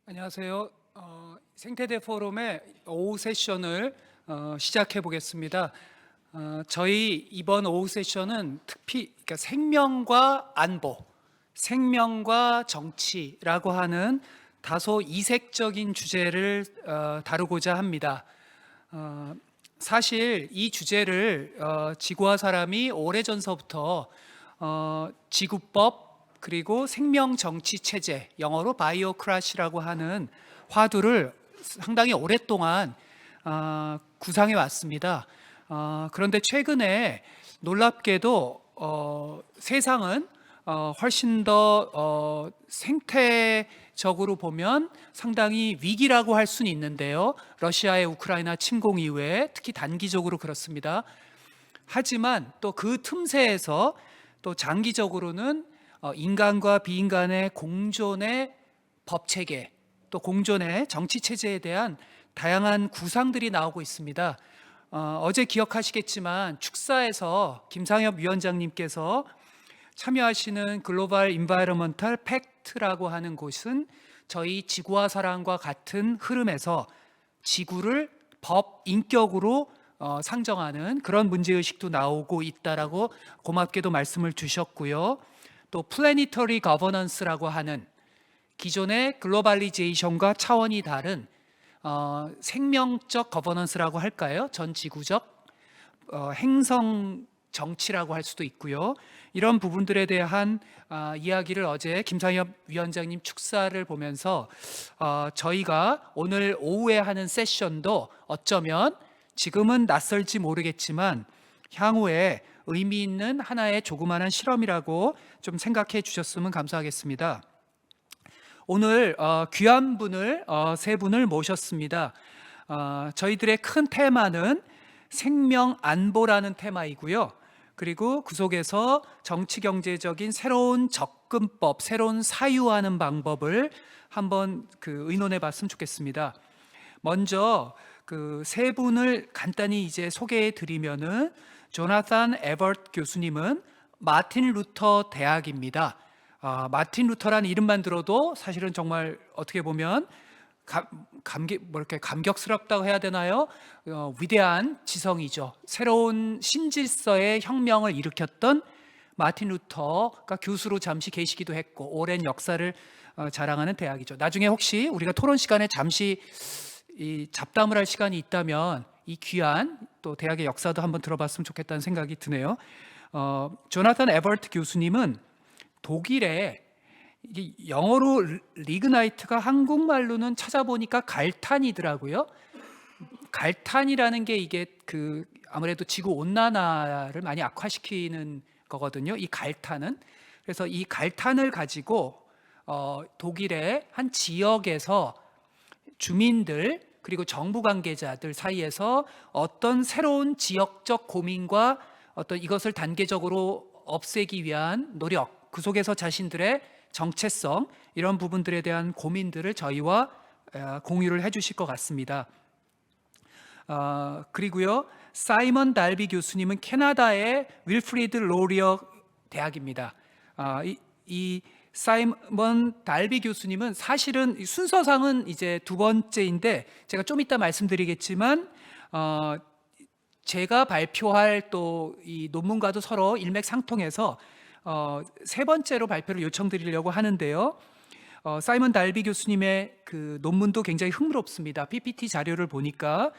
안녕하세요. 생태대 포럼의 오후 세션을 시작해 보겠습니다. 저희 이번 오후 세션은 그러니까 생명과 안보, 생명과 정치라고 하는 다소 이색적인 주제를 다루고자 합니다. 사실 이 주제를 지구와 사람이 오래전서부터 지구법 그리고 생명 정치 체제, 영어로 바이오크라시라고 하는 화두를 상당히 오랫동안 구상해 왔습니다. 그런데 최근에 놀랍게도 세상은 훨씬 더 생태적으로 보면 상당히 위기라고 할 수는 있는데요. 러시아의 우크라이나 침공 이후에 특히 단기적으로 그렇습니다. 하지만 또 그 틈새에서 또 장기적으로는 인간과 비인간의 공존의 법 체계, 또 공존의 정치 체제에 대한 다양한 구상들이 나오고 있습니다. 어제 기억하시겠지만 축사에서 김상엽 위원장님께서 참여하시는 글로벌 인바이러먼탈 팩트라고 하는 곳은 저희 지구와 사랑과 같은 흐름에서 지구를 법 인격으로 상정하는 그런 문제의식도 나오고 있다라고 고맙게도 말씀을 주셨고요. 또 플래니터리 거버넌스라고 하는 기존의 글로벌리제이션과 차원이 다른 생명적 거버넌스라고 할까요? 전 지구적 행성 정치라고 할 수도 있고요. 이런 부분들에 대한 이야기를 어제 김상엽 위원장님 축사를 보면서 저희가 오늘 오후에 하는 세션도 어쩌면 지금은 낯설지 모르겠지만 향후에 의미 있는 하나의 조그마한 실험이라고 좀 생각해 주셨으면 감사하겠습니다. 오늘 귀한 분을 세 분을 모셨습니다. 저희들의 큰 테마는 생명 안보라는 테마이고요. 그리고 그 속에서 정치 경제적인 새로운 접근법, 새로운 사유하는 방법을 한번 의논해 봤으면 좋겠습니다. 먼저 그 세 분을 간단히 이제 소개해 드리면은 조나탄 에버트 교수님은 마틴 루터 대학입니다. 마틴 루터라는 이름만 들어도 사실은 정말 어떻게 보면 이렇게 감격스럽다고 해야 되나요? 위대한 지성이죠. 새로운 신질서의 혁명을 일으켰던 마틴 루터가 교수로 잠시 계시기도 했고 오랜 역사를 자랑하는 대학이죠. 나중에 혹시 우리가 토론 시간에 잠시 이 잡담을 할 시간이 있다면 이 귀한 또 대학의 역사도 한번 들어봤으면 좋겠다는 생각이 드네요. 조나탄 에버트 교수님은 독일에 이게 영어로 리그나이트가 한국말로는 찾아보니까 갈탄이더라고요. 갈탄이라는 게 이게 아무래도 지구 온난화를 많이 악화시키는 거거든요. 이 갈탄은. 그래서 이 갈탄을 가지고 독일의 한 지역에서 주민들 그리고 정부 관계자들 사이에서 어떤 새로운 지역적 고민과 어떤 이것을 단계적으로 없애기 위한 노력, 그 속에서 자신들의 정체성 이런 부분들에 대한 고민들을 저희와 공유를 해주실 것 같습니다. 그리고요, 사이먼 달비 교수님은 캐나다의 윌프리드 로리어 대학입니다. 이 사이먼 달비 교수님은 사실은 순서상은 이제 두 번째인데 제가 좀 이따 말씀드리겠지만 제가 발표할 또 이 논문과도 서로 일맥상통해서 세 번째로 발표를 요청드리려고 하는데요. 사이먼 달비 교수님의 그 논문도 굉장히 흥미롭습니다. PPT 자료를 보니까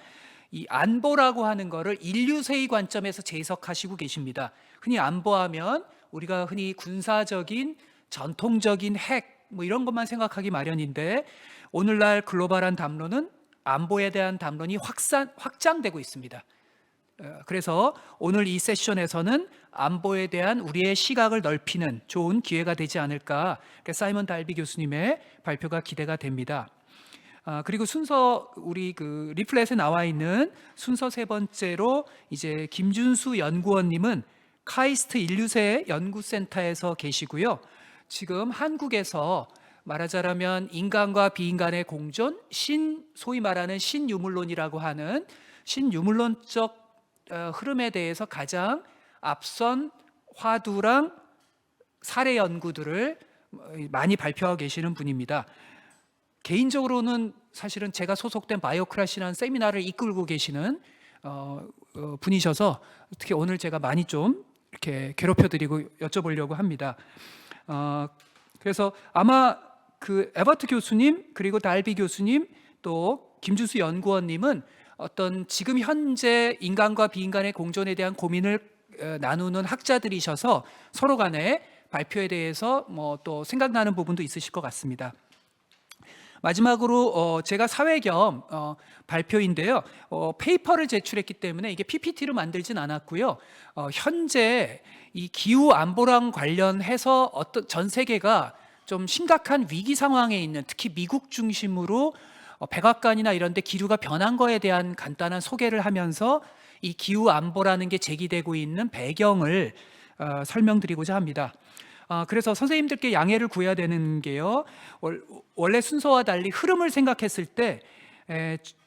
이 안보라고 하는 거를 인류세의 관점에서 재해석하시고 계십니다. 흔히 안보하면 우리가 흔히 군사적인 전통적인 핵 뭐 이런 것만 생각하기 마련인데 오늘날 글로벌한 담론은 안보에 대한 담론이 확장되고 있습니다. 그래서 오늘 이 세션에서는 안보에 대한 우리의 시각을 넓히는 좋은 기회가 되지 않을까 사이먼 달비 교수님의 발표가 기대가 됩니다. 그리고 순서 우리 리플렛에 나와 있는 순서 세 번째로 이제 김준수 연구원님은 카이스트 인류세 연구센터에서 계시고요. 지금 한국에서 말하자면 인간과 비인간의 공존, 소위 말하는 신유물론이라고 하는 신유물론적 흐름에 대해서 가장 앞선 화두랑 사례 연구들을 많이 발표하고 계시는 분입니다. 개인적으로는 사실은 제가 소속된 바이오크라시라는 세미나를 이끌고 계시는 분이셔서 특히 오늘 제가 많이 좀 이렇게 괴롭혀드리고 여쭤보려고 합니다. 그래서 아마 그 에버트 교수님 그리고 달비 교수님 또 김준수 연구원님은 어떤 지금 현재 인간과 비인간의 공존에 대한 고민을 나누는 학자들이셔서 서로 간에 발표에 대해서 뭐 또 생각나는 부분도 있으실 것 같습니다. 마지막으로 제가 사회 겸 발표인데요. 페이퍼를 제출했기 때문에 이게 PPT로 만들진 않았고요. 현재 이 기후 안보랑 관련해서 어떤 전 세계가 좀 심각한 위기 상황에 있는, 특히 미국 중심으로 백악관이나 이런 데 기류가 변한 거에 대한 간단한 소개를 하면서 이 기후 안보라는 게 제기되고 있는 배경을 설명드리고자 합니다. 그래서 선생님들께 양해를 구해야 되는 게요, 원래 순서와 달리 흐름을 생각했을 때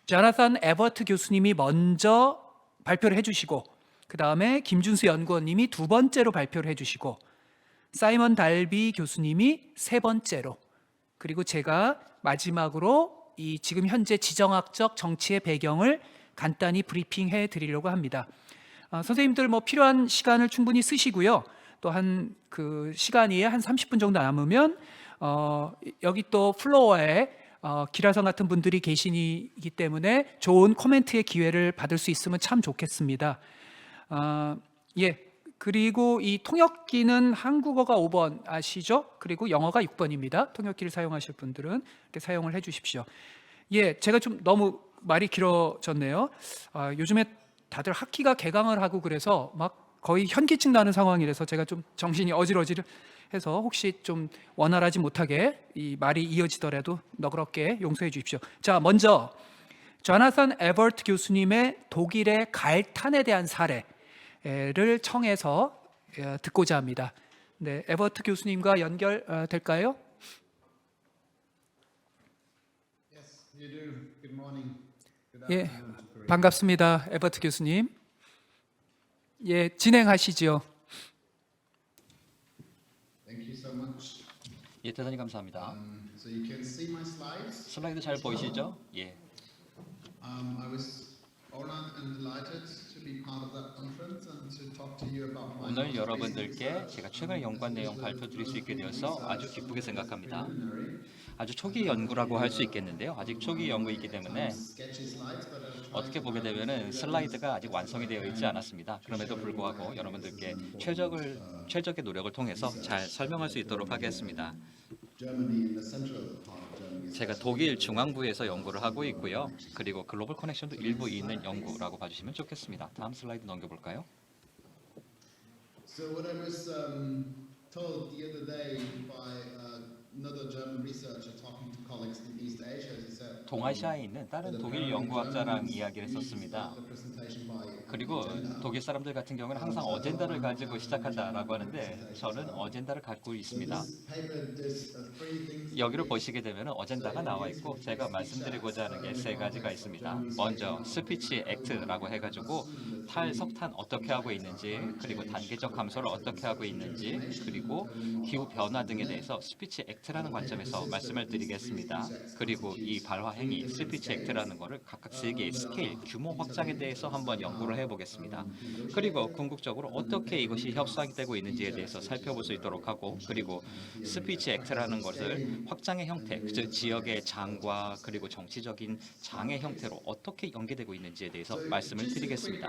조나산 에버트 교수님이 먼저 발표를 해주시고, 그 다음에 김준수 연구원님이 두 번째로 발표를 해주시고, 사이먼 달비 교수님이 세 번째로, 그리고 제가 마지막으로 이 지금 현재 지정학적 정치의 배경을 간단히 브리핑해 드리려고 합니다. 선생님들 뭐 필요한 시간을 충분히 쓰시고요. 또 한 그 시간이 한 30분 정도 남으면 여기 또 플로어에 기라성 같은 분들이 계시기 때문에 좋은 코멘트의 기회를 받을 수 있으면 참 좋겠습니다. 예. 그리고 이 통역기는 한국어가 5번 아시죠? 그리고 영어가 6번입니다. 통역기를 사용하실 분들은 이렇게 사용을 해 주십시오. 예, 제가 좀 너무 말이 길어졌네요. 요즘에 다들 학기가 개강을 하고 그래서 막 거의 현기증 나는 상황이라서 제가 좀 정신이 어질어질해서 혹시 좀 원활하지 못하게 이 말이 이어지더라도 너그럽게 용서해 주십시오. 자, 먼저 조나산 에버트 교수님의 독일의 갈탄에 대한 사례를 청해서 듣고자 합니다. 네, 에버트 교수님과 연결 될까요? Yes, you do. Good morning. Good 예, afternoon to Korea. 반갑습니다, 에버트 교수님. 예, 진행하시죠. Thank you so much. 예, 대단히 감사합니다. So you can see my slides. 슬라이드 잘 보이시죠? 예. I was honored and delighted to be part of that conference and to talk to you about my 오늘 most 여러분들께 recent 제가 최근에 연구한 내용 발표드릴 수 있게 되어서 아주 기쁘게 생각합니다. 아주 초기 연구라고 할 수 있겠는데요. 아직 초기 연구이기 때문에 sketchy slides, but I'll try 어떻게 보게 되면은 슬라이드가 아직 완성이 되어 있지 않았습니다. 그럼에도 불구하고 여러분들께 최적의 노력을 통해서 잘 설명할 수 있도록 하겠습니다. Germany in the central part of Germany. 제가 독일 중앙부에서 연구를 하고 있고요. 그리고 글로벌 커넥션도 일부 있는 연구라고 봐주시면 좋겠습니다. 다음 슬라이드 넘겨볼까요? So what I was told the other day by another German researcher talking to colleagues in East Asia, he said 동아시아에 있는 다른 독일 연구학자랑 이야기를 했었습니다. 그리고 독일 사람들 같은 경우는 항상 어젠다를 가지고 시작한다라고 하는데 저는 어젠다를 갖고 있습니다. 여기로 보시게 되면 어젠다가 나와 있고 제가 말씀드리고자 하는 게 세 가지가 있습니다. 먼저 스피치 액트라고 해가지고 탈석탄 어떻게 하고 있는지, 그리고 단계적 감소를 어떻게 하고 있는지, 그리고 기후 변화 등에 대해서 스피치 액트라는 관점에서 말씀을 드리겠습니다. 그리고 이 발화 행위 스피치 액트라는 것을 각각 세 개의 스케일, 규모 확장에 대해서 한번 연구를 해보겠습니다. 그리고 궁극적으로 어떻게 이것이 협상되고 있는지에 대해서 살펴볼 수 있도록 하고, 그리고 스피치 액트라는 것을 확장의 형태, 즉 지역의 장과 그리고 정치적인 장의 형태로 어떻게 연계되고 있는지에 대해서 말씀을 드리겠습니다.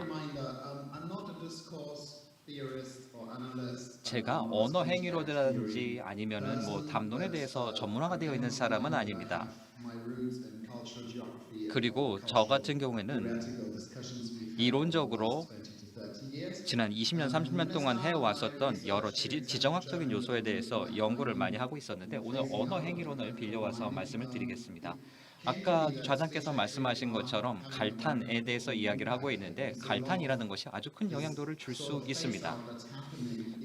제가 언어 행위로든지 아니면은 뭐 담론에 대해서 전문화가 되어 있는 사람은 아닙니다. 그리고 저 같은 경우에는 이론적으로 지난 20년, 30년 동안 해왔었던 여러 지정학적인 요소에 대해서 연구를 많이 하고 있었는데 오늘 언어 행위론을 빌려와서 말씀을 드리겠습니다. 아까 좌장께서 말씀하신 것처럼 갈탄에 대해서 이야기를 하고 있는데 갈탄이라는 것이 아주 큰 영향도를 줄 수 있습니다.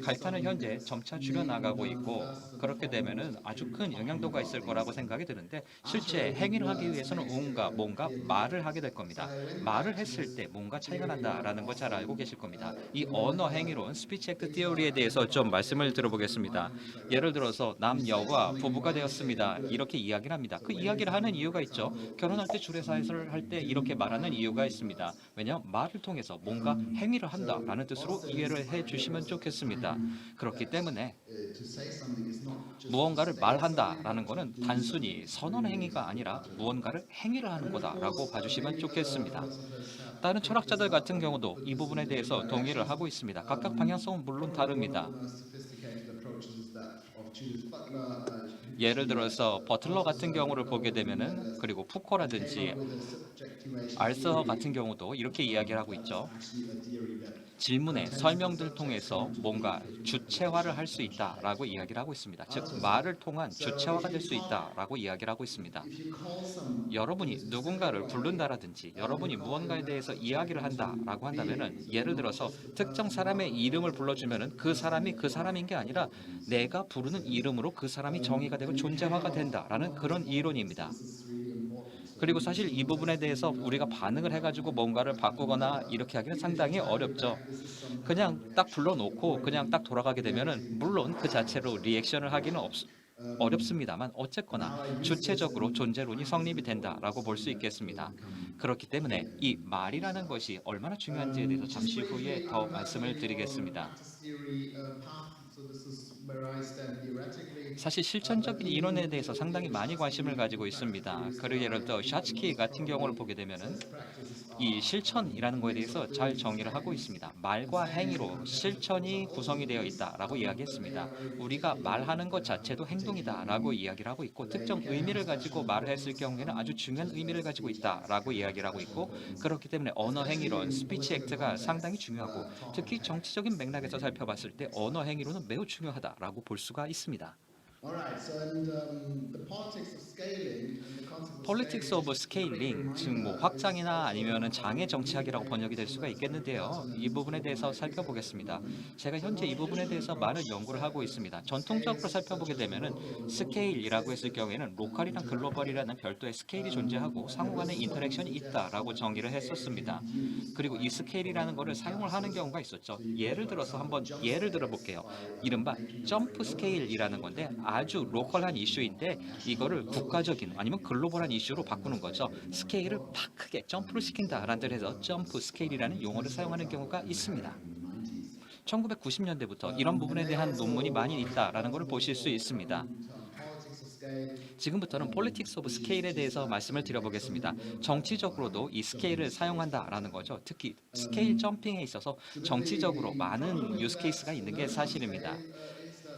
갈탄은 현재 점차 줄여나가고 있고 그렇게 되면은 아주 큰 영향도가 있을 거라고 생각이 드는데 실제 행위를 하기 위해서는 뭔가 말을 하게 될 겁니다. 말을 했을 때 뭔가 차이가 난다라는 거 잘 알고 계실 겁니다. 이 언어 행위론 스피치 액트 티어리에 대해서 좀 말씀을 들어보겠습니다. 예를 들어서 남녀가 부부가 되었습니다. 이렇게 이야기를 합니다. 그 이야기를 하는 이유가 있죠. 결혼할 때 주례사회를 할 때 이렇게 말하는 이유가 있습니다. 왜냐하면 말을 통해서 뭔가 행위를 한다라는 뜻으로 이해를 해주시면 좋겠습니다. 그렇기 때문에 무언가를 말한다라는 것은 단순히 선언 행위가 아니라 무언가를 행위를 하는 거다라고 봐주시면 좋겠습니다. 다른 철학자들 같은 경우도 이 부분에 대해서 동의를 하고 있습니다. 각각 방향성은 물론 다릅니다. 예를 들어서 버틀러 같은 경우를 보게 되면은 그리고 푸코라든지 알서 같은 경우도 이렇게 이야기를 하고 있죠. 질문의 설명들 통해서 뭔가 주체화를 할 수 있다라고 이야기를 하고 있습니다. 즉 말을 통한 주체화가 될 수 있다라고 이야기를 하고 있습니다. 여러분이 누군가를 부른다라든지 여러분이 무언가에 대해서 이야기를 한다라고 한다면은 예를 들어서 특정 사람의 이름을 불러주면은 그 사람이 그 사람인 게 아니라 내가 부르는 이름으로 그 사람이 정의가 되고 존재화가 된다라는 그런 이론입니다. 그리고 사실 이 부분에 대해서 우리가 반응을 해가지고 뭔가를 바꾸거나 이렇게 하기는 상당히 어렵죠. 그냥 딱 불러놓고 그냥 딱 돌아가게 되면은 물론 그 자체로 리액션을 하기는 어렵습니다만 어쨌거나 주체적으로 존재론이 성립이 된다라고 볼 수 있겠습니다. 그렇기 때문에 이 말이라는 것이 얼마나 중요한지에 대해서 잠시 후에 더 말씀을 드리겠습니다. 사실 실천적인 이론에 대해서 상당히 많이 관심을 가지고 있습니다. 그리고 예를 들어 샤츠키 같은 경우를 보게 되면은 이 실천이라는 거에 대해서 잘 정의를 하고 있습니다. 말과 행위로 실천이 구성이 되어 있다라고 이야기했습니다. 우리가 말하는 것 자체도 행동이다라고 이야기를 하고 있고 특정 의미를 가지고 말을 했을 경우에는 아주 중요한 의미를 가지고 있다라고 이야기를 하고 있고 그렇기 때문에 언어 행위론, 스피치 액트가 상당히 중요하고 특히 정치적인 맥락에서 살펴봤을 때 언어 행위론은 매우 중요하다라고 볼 수가 있습니다. Politics of scaling, 즉 뭐 확장이나 아니면은 장애 정치학이라고 번역이 될 수가 있겠는데요. 이 부분에 대해서 살펴보겠습니다. 제가 현재 이 부분에 대해서 많은 연구를 하고 있습니다. 전통적으로 살펴보게 되면은 스케일이라고 했을 경우에는 로컬이랑 글로벌이라는 별도의 스케일이 존재하고 상호간의 인터랙션이 있다라고 정의를 했었습니다. 그리고 이 스케일이라는 것을 사용을 하는 경우가 있었죠. 예를 들어서 한번 예를 들어 볼게요. 이른바 점프 스케일이라는 건데 아주 로컬한 이슈인데 이거를 국가적인 아니면 글로벌한 이슈로 바꾸는 거죠. 스케일을 팍 크게 점프를 시킨다라는 뜻에서 점프 스케일이라는 용어를 사용하는 경우가 있습니다. 1990년대부터 이런 부분에 대한 논문이 많이 있다라는 것을 보실 수 있습니다. 지금부터는 politics of scale에 대해서 말씀을 드려보겠습니다. 정치적으로도 이 스케일을 사용한다라는 거죠. 특히 스케일 점핑에 있어서 정치적으로 많은 유스 케이스가 있는 게 사실입니다.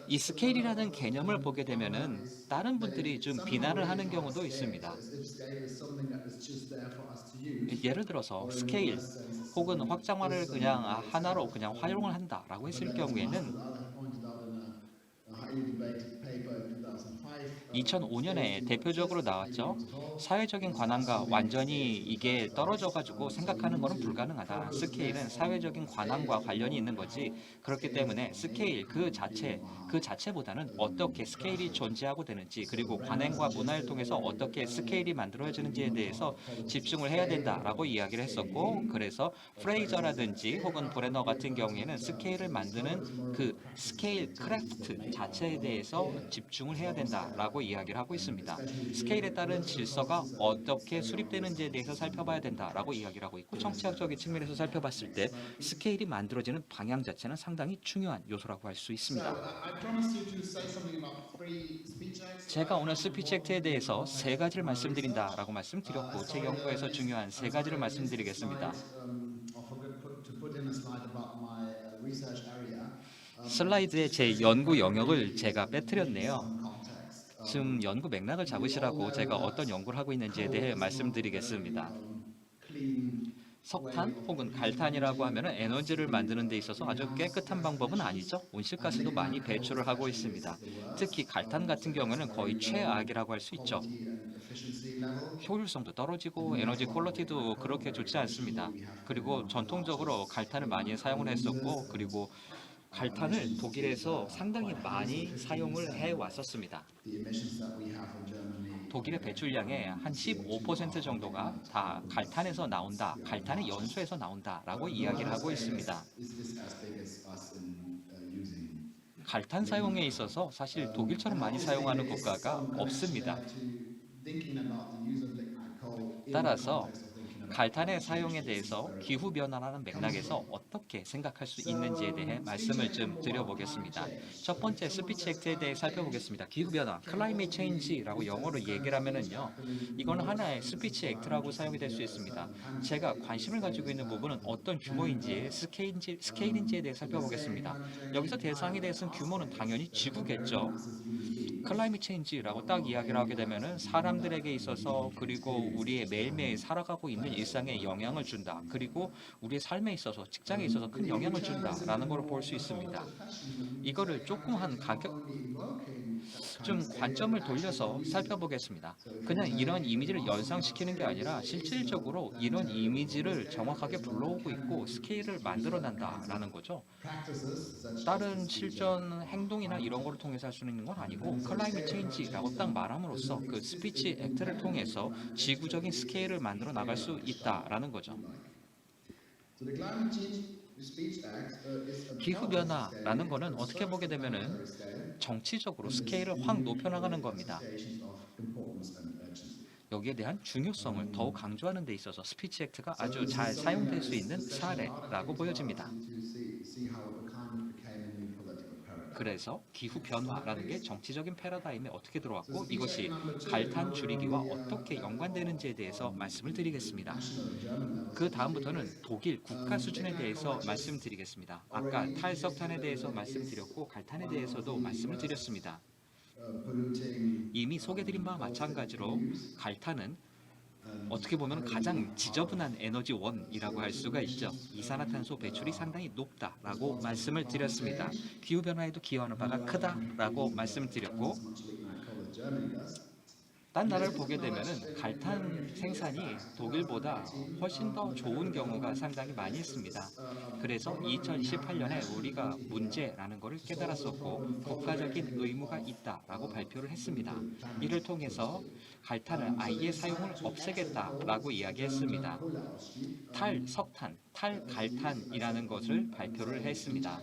이 스케일이라는 개념을 보게 되면은 다른 분들이 좀 비난을 하는 경우도 있습니다. 예를 들어서 스케일 혹은 확장화를 그냥 하나로 그냥 활용을 한다라고 했을 경우에는 2005년에 대표적으로 나왔죠. 사회적인 관함과 완전히 이게 떨어져가지고 생각하는 것은 불가능하다. 스케일은 사회적인 관함과 관련이 있는 거지. 그렇기 때문에 스케일 그 자체보다는 어떻게 스케일이 존재하고 되는지 그리고 관행과 문화를 통해서 어떻게 스케일이 만들어지는지에 대해서 집중을 해야 된다라고 이야기를 했었고 그래서 프레이저라든지 혹은 브레너 같은 경우에는 스케일을 만드는 그 스케일 크래프트 자체에 대해서 집중을 해야 된다라고 이야기를 하고 있습니다. 스케일에 따른 질서가 어떻게 수립되는지에 대해서 살펴봐야 된다라고 이야기를 하고 있고 정치학적인 측면에서 살펴봤을 때 스케일이 만들어지는 방향 자체는 상당히 중요한 요소라고 할 수 있습니다. 제가 오늘 스피치 액트에 대해서 3가지를 말씀드린다라고 말씀드렸고 제 연구에서 중요한 3가지를 말씀드리겠습니다. 슬라이드에 제 연구 영역을 제가 빼뜨렸네요. 지금 연구 맥락을 잡으시라고 제가 어떤 연구를 하고 있는지에 대해 말씀드리겠습니다. 석탄 혹은 갈탄이라고 하면 에너지를 만드는 데 있어서 아주 깨끗한 방법은 아니죠. 온실가스도 많이 배출을 하고 있습니다. 특히 갈탄 같은 경우는 거의 최악이라고 할 수 있죠. 효율성도 떨어지고 에너지 퀄리티도 그렇게 좋지 않습니다. 그리고 전통적으로 갈탄을 많이 사용을 했었고, 그리고 갈탄을 독일에서 상당히 많이 사용을 해왔었습니다. 독일의 배출량의 한 15% 정도가 다 갈탄에서 나온다, 갈탄의 연소에서 나온다라고 이야기를 하고 있습니다. 갈탄 사용에 있어서 사실 독일처럼 많이 사용하는 국가가 없습니다. 따라서 갈탄의 사용에 대해서 기후변화라는 맥락에서 어떻게 생각할 수 있는지에 대해 말씀을 좀 드려보겠습니다. 첫 번째 스피치 액트에 대해 살펴보겠습니다. 기후변화, climate change라고 영어로 얘기를 하면은요, 이거는 하나의 스피치 액트라고 사용이 될 수 있습니다. 제가 관심을 가지고 있는 부분은 어떤 규모인지, 스케일인지에 대해 살펴보겠습니다. 여기서 대상에 대해서는 규모는 당연히 지구겠죠. 클라이밋 체인지라고 딱 이야기를 하게 되면은 사람들에게 있어서, 그리고 우리의 매일매일 살아가고 있는 일상에 영향을 준다. 그리고 우리의 삶에 있어서, 직장에 있어서 큰 영향을 준다라는 걸 볼 수 있습니다. 이거를 조금 좀 관점을 돌려서 살펴보겠습니다. 그냥 이런 이미지를 연상시키는 게 아니라 실질적으로 이런 이미지를 정확하게 불러오고 있고 스케일을 만들어낸다라는 거죠. 다른 실전 행동이나 이런 거를 통해서 할 수 있는 건 아니고 클라이밋 체인지라고 딱 말함으로써 그 스피치 액트를 통해서 지구적인 스케일을 만들어 나갈 수 있다라는 거죠. 기후변화라는 거는 어떻게 보게 되면은 정치적으로 스케일을 확 높여나가는 겁니다. 여기에 대한 중요성을 더욱 강조하는 데 있어서 스피치 액트가 아주 잘 사용될 수 있는 사례라고 보여집니다. 그래서 기후변화라는 게 정치적인 패러다임에 어떻게 들어왔고 이것이 갈탄 줄이기와 어떻게 연관되는지에 대해서 말씀을 드리겠습니다. 그 다음부터는 독일 국가 수준에 대해서 말씀드리겠습니다. 아까 탈석탄에 대해서 말씀드렸고 갈탄에 대해서도 말씀을 드렸습니다. 이미 소개드린 바와 마찬가지로 갈탄은 어떻게 보면 가장 지저분한 에너지원이라고 할 수가 있죠. 이산화탄소 배출이 상당히 높다라고 말씀을 드렸습니다. 기후변화에도 기여하는 바가 크다라고 말씀을 드렸고, 딴 나라를 보게 되면은 갈탄 생산이 독일보다 훨씬 더 좋은 경우가 상당히 많이 있습니다. 그래서 2018년에 우리가 문제라는 것을 깨달았었고 국가적인 의무가 있다라고 발표를 했습니다. 이를 통해서 갈탄을 아예 사용을 없애겠다라고 이야기했습니다. 탈석탄, 탈갈탄이라는 것을 발표를 했습니다.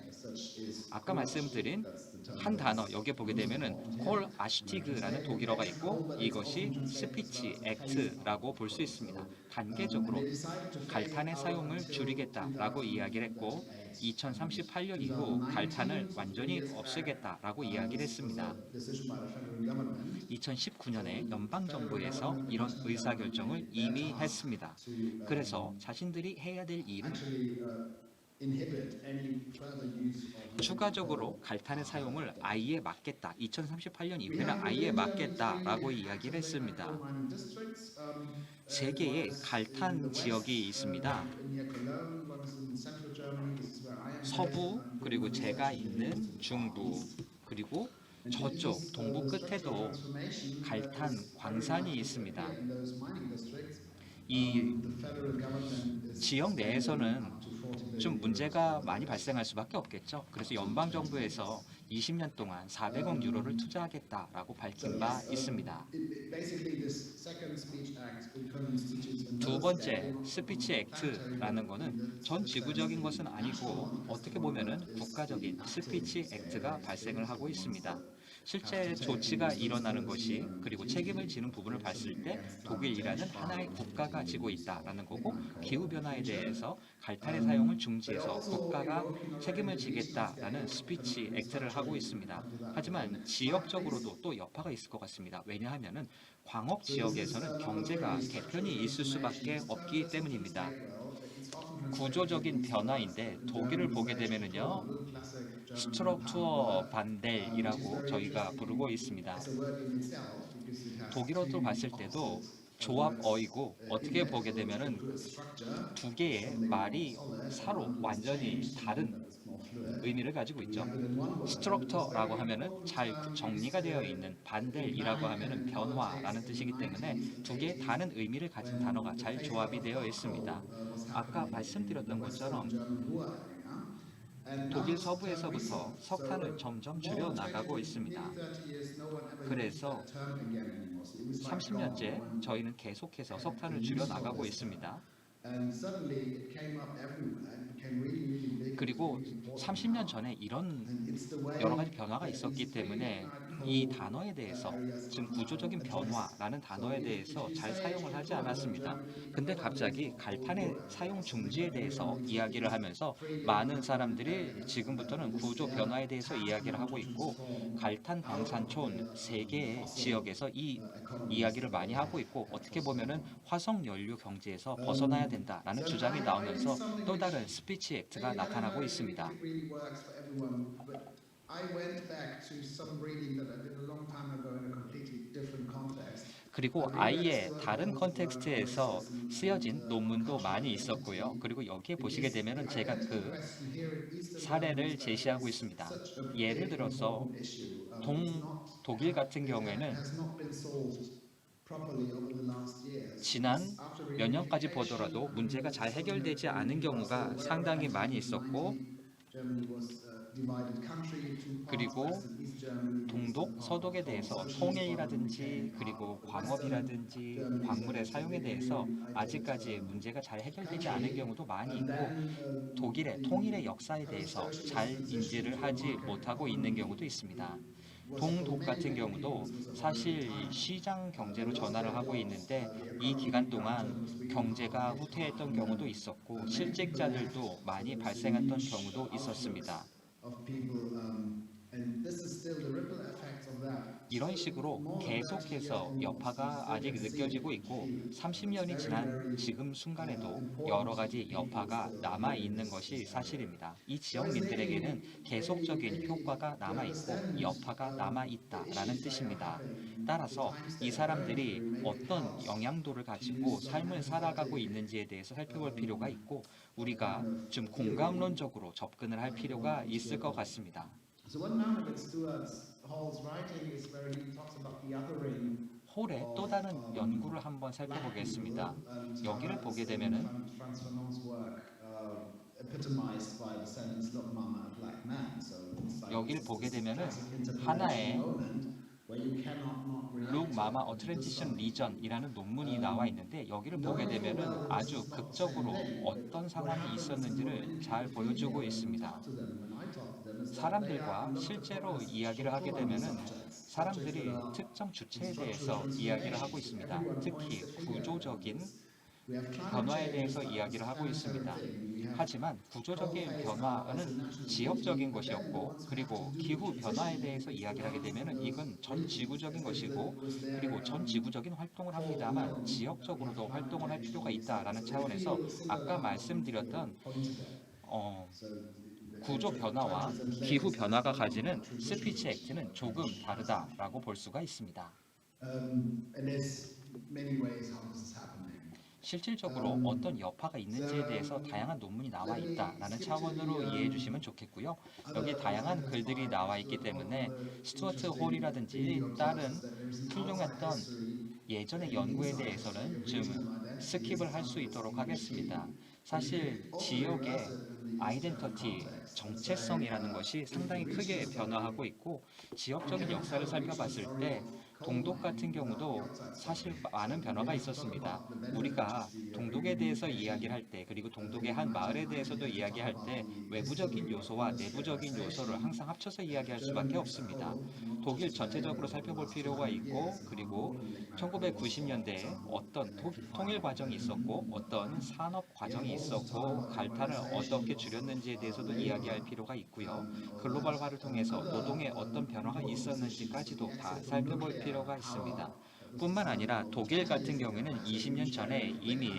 아까 말씀드린 한 단어 여기에 보게 되면은 콜 아슈티그라는 독일어가 있고 이것이 스피치 액트라고 볼 수 있습니다. 단계적으로 갈탄의 사용을 줄이겠다라고 이야기를 했고 2038년 이후 갈탄을 완전히 없애겠다라고 이야기를 했습니다. 2019년에 연방정부에서 이런 의사결정을 이미 했습니다. 그래서 자신들이 해야 될 일은 추가적으로 갈탄의 사용을 아예 막겠다. 2038년 이후에는 아예 막겠다라고 이야기를 했습니다. 세 개의 갈탄 지역이 있습니다. 서부, 그리고 제가 있는 중부, 그리고 저쪽 동부 끝에도 갈탄 광산이 있습니다. 이 지역 내에서는 좀 문제가 많이 발생할 수밖에 없겠죠. 그래서 연방정부에서 20년 동안 400억 유로를 투자하겠다라고 밝힌 바 있습니다. 두 번째 스피치 액트라는 것은 전 지구적인 것은 아니고 어떻게 보면은 국가적인 스피치 액트가 발생을 하고 있습니다. 실제 조치가 일어나는 것이 그리고 책임을 지는 부분을 봤을 때 독일이라는 하나의 국가가 지고 있다라는 거고 기후변화에 대해서 갈탄의 사용을 중지해서 국가가 책임을 지겠다라는 스피치 액트를 하고 있습니다. 하지만 지역적으로도 또 여파가 있을 것 같습니다. 왜냐하면 광업 지역에서는 경제가 개편이 있을 수밖에 없기 때문입니다. 구조적인 변화인데 독일을 보게 되면은요 스트럭투어 반델이라고 저희가 부르고 있습니다. 독일어로 봤을 때도 조합어이고 어떻게 보게 되면은 structure. 두 개의 말이 서로 완전히 다른 의미를 가지고 있죠. 스트럭처라고 하면은 잘 정리가 되어 있는, 반델이라고 하면은 변화라는 뜻이기 때문에 두 개의 다른 의미를 가진 단어가 잘 조합이 되어 있습니다. 아까 말씀드렸던 것처럼 독일 서부에서부터 석탄을 점점 줄여 나가고 있습니다. 그래서 30년째 저희는 계속해서 석탄을 줄여 나가고 있습니다. 그리고 30년 전에 이런 여러 가지 변화가 있었기 때문에 이 단어에 대해서, 지금 구조적인 변화라는 단어에 대해서 잘 사용을 하지 않았습니다. 근데 갑자기 갈탄의 사용 중지에 대해서 이야기를 하면서 많은 사람들이 지금부터는 구조 변화에 대해서 이야기를 하고 있고, 갈탄 방산촌 3개의 지역에서 이 이야기를 많이 하고 있고, 어떻게 보면은 화석 연료 경제에서 벗어나야 된다라는 주장이 나오면서 또 다른 스피치 액트가 나타나고 있습니다. 그리고 아예 다른 컨텍스트에서 쓰여진 논문도 많이 있었고요. 그리고 여기에 보시게 되면은 제가 그 사례를 제시하고 있습니다. 예를 들어서 독일 같은 경우에는 지난 몇 년까지 보더라도 문제가 잘 해결되지 않은 경우가 상당히 많이 있었고, 그리고 동독, 서독에 대해서 통일이라든지 그리고 광업이라든지 광물의 사용에 대해서 아직까지 문제가 잘 해결되지 않은 경우도 많이 있고, 독일의 통일의 역사에 대해서 잘 인지를 하지 못하고 있는 경우도 있습니다. 동독 같은 경우도 사실 시장 경제로 전환을 하고 있는데 이 기간 동안 경제가 후퇴했던 경우도 있었고 실직자들도 많이 발생했던 경우도 있었습니다. 이런 식으로 계속해서 여파가 아직 느껴지고 있고 30년이 지난 지금 순간에도 여러 가지 여파가 남아있는 것이 사실입니다. 이 지역민들에게는 계속적인 효과가 남아있고 여파가 남아있다라는 뜻입니다. 따라서 이 사람들이 어떤 영향도를 가지고 삶을 살아가고 있는지에 대해서 살펴볼 필요가 있고, 우리가 좀 공감론적으로 접근을 할 필요가 있을 것 같습니다. 홀의 또 다른 연구를 한번 살펴보겠습니다. 여기를 보게 되면은 하나의 룩 마마 어트랜티션 리전이라는 논문이 나와 있는데, 여기를 보게 되면은 아주 극적으로 어떤 상황이 있었는지를 잘 보여주고 있습니다. 사람들과 실제로 이야기를 하게 되면은 사람들이 특정 주체에 대해서 이야기를 하고 있습니다. 특히 구조적인 변화에 대해서 이야기를 하고 있습니다. 하지만 구조적인 변화는 지역적인 것이었고, 그리고 기후 변화에 대해서 이야기를 하게 되면 이건 전 지구적인 것이고, 그리고 전 지구적인 활동을 합니다만 지역적으로도 활동을 할 필요가 있다라는 차원에서 아까 말씀드렸던 구조 변화와 기후 변화가 가지는 스피치 액트는 조금 다르다라고 볼 수가 있습니다. 실질적으로 어떤 여파가 있는지에 대해서 다양한 논문이 나와 있다라는 차원으로 이해해 주시면 좋겠고요. 여기 다양한 글들이 나와 있기 때문에 스튜어트 홀이라든지 다른 훌륭했던 예전의 연구에 대해서는 좀 스킵을 할 수 있도록 하겠습니다. 사실 지역의 아이덴티티, 정체성이라는 것이 상당히 크게 변화하고 있고, 지역적인 역사를 살펴봤을 때 동독 같은 경우도 사실 많은 변화가 있었습니다. 우리가 동독에 대해서 이야기를 할 때, 그리고 동독의 한 마을에 대해서도 이야기할 때 외부적인 요소와 내부적인 요소를 항상 합쳐서 이야기할 수밖에 없습니다. 독일 전체적으로 살펴볼 필요가 있고, 그리고 1990년대에 어떤 통일 과정이 있었고, 어떤 산업 과정이 있었고, 갈탄을 어떻게 줄였는지에 대해서도 이야기할 필요가 있고요. 글로벌화를 통해서 노동에 어떤 변화가 있었는지까지도 다 살펴볼 필요가 있습니다. 뿐만 아니라 독일 같은 경우에는 20년 전에 이미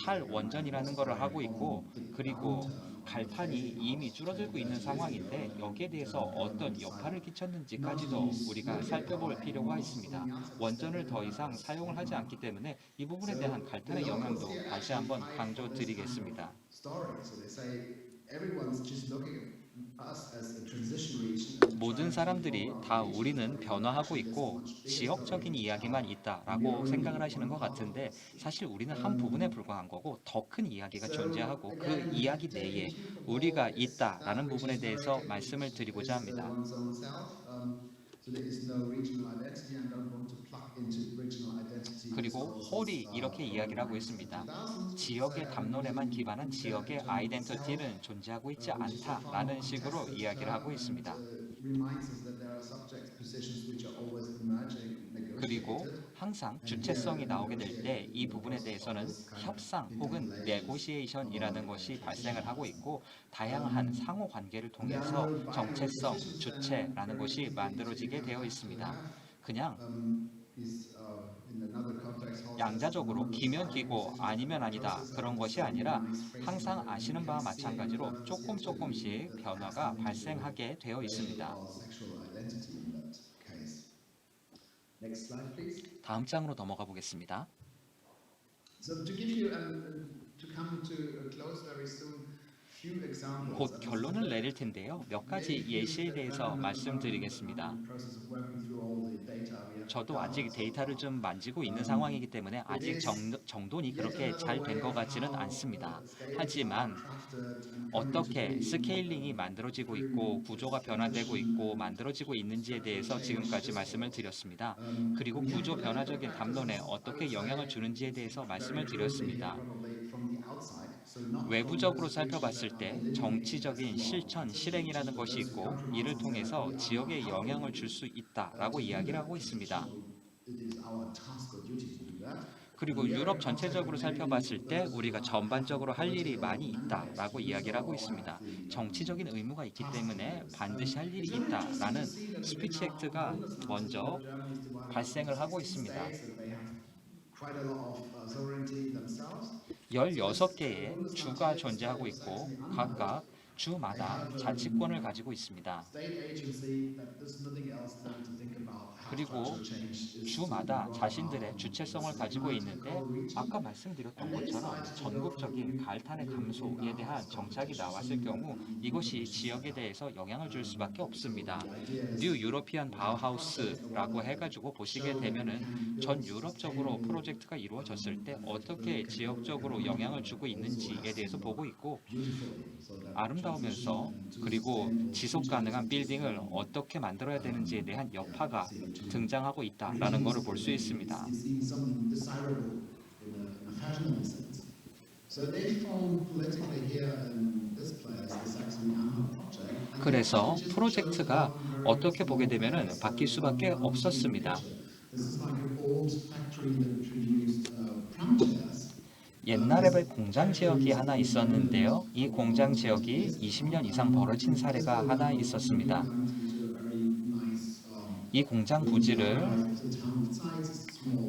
탈원전이라는 것을 하고 있고, 그리고 갈탄이 이미 줄어들고 있는 상황인데 여기에 대해서 어떤 여파를 끼쳤는지까지도 우리가 살펴볼 필요가 있습니다. 원전을 더 이상 사용을 하지 않기 때문에 이 부분에 대한 갈탄의 영향도 다시 한번 강조드리겠습니다. story. So they say everyone's just looking at us as a transition region. 모든 사람들이 다 우리는 변화하고 있고 지역적인 이야기만 있다라고 생각을 하시는 것 같은데 사실 우리는 한 부분에 불과한 거고 더 큰 이야기가 존재하고 그 이야기 내에 우리가 있다라는 부분에 대해서 말씀을 드리고자 합니다. So there is no regional identity and don't want to plug into regional identity. 그리고 홀이 이렇게 이야기를 하고 있습니다. 지역의 담론에만 기반한 지역의 아이덴티티는 존재하고 있지 않다라는 식으로 이야기를 하고 있습니다. Reminds us that there are subject positions which are always emerging, 그리고 negotiated. 항상 주체성이 나오게 될 때 이 부분에 대해서는 협상 혹은 네고시에이션이라는 것이 발생을 하고 있고 다양한 상호 관계를 통해서 정체성, 주체라는 것이 만들어지게 되어 있습니다. 그냥 In another context, 양자적으로 기면 기고 아니면 아니다 그런 것이 아니라 항상 아시는 바와 마찬가지로 조금씩 변화가 발생하게 되어 있습니다. sexual identity in that case. Next slide, please. 다음 장으로 넘어가 보겠습니다. So to give you to come to a close very soon, few examples. 곧 결론을 내릴 텐데요. 몇 가지 예시에 대해서 말씀드리겠습니다. 저도 아직 데이터를 좀 만지고 있는 상황이기 때문에 아직 정돈이 그렇게 잘 된 것 같지는 않습니다. 하지만 어떻게 스케일링이 만들어지고 있고 구조가 변화되고 있고 만들어지고 있는지에 대해서 지금까지 말씀을 드렸습니다. 그리고 구조 변화적인 담론에 어떻게 영향을 주는지에 대해서 말씀을 드렸습니다. 외부적으로 살펴봤을 때 정치적인 실천, 실행이라는 것이 있고 이를 통해서 지역에 영향을 줄 수 있다라고 이야기를 하고 있습니다. 그리고 유럽 전체적으로 살펴봤을 때 우리가 전반적으로 할 일이 많이 있다라고 이야기를 하고 있습니다. 정치적인 의무가 있기 때문에 반드시 할 일이 있다라는 스피치 액트가 먼저 발생을 하고 있습니다. 16개의 주가 존재하고 있고 각각 주마다 자치권을 가지고 있습니다. 그리고 주마다 자신들의 주체성을 가지고 있는데 아까 말씀드렸던 것처럼 전국적인 갈탄의 감소에 대한 정착이 나왔을 경우 이것이 지역에 대해서 영향을 줄 수밖에 없습니다. 뉴 유로피안 바우하우스라고 해가지고 보시게 되면은 전 유럽적으로 프로젝트가 이루어졌을 때 어떻게 지역적으로 영향을 주고 있는지에 대해서 보고 있고 아름다우면서 그리고 지속 가능한 빌딩을 어떻게 만들어야 되는지에 대한 여파가 등장하고 있다라는 것을 볼 수 있습니다. 그래서 프로젝트가 어떻게 보게 되면은 바뀔 수밖에 없었습니다. 옛날에 공장 지역이 하나 있었는데요. 이 공장 지역이 20년 이상 벌어진 사례가 하나 있었습니다. 이 공장 부지를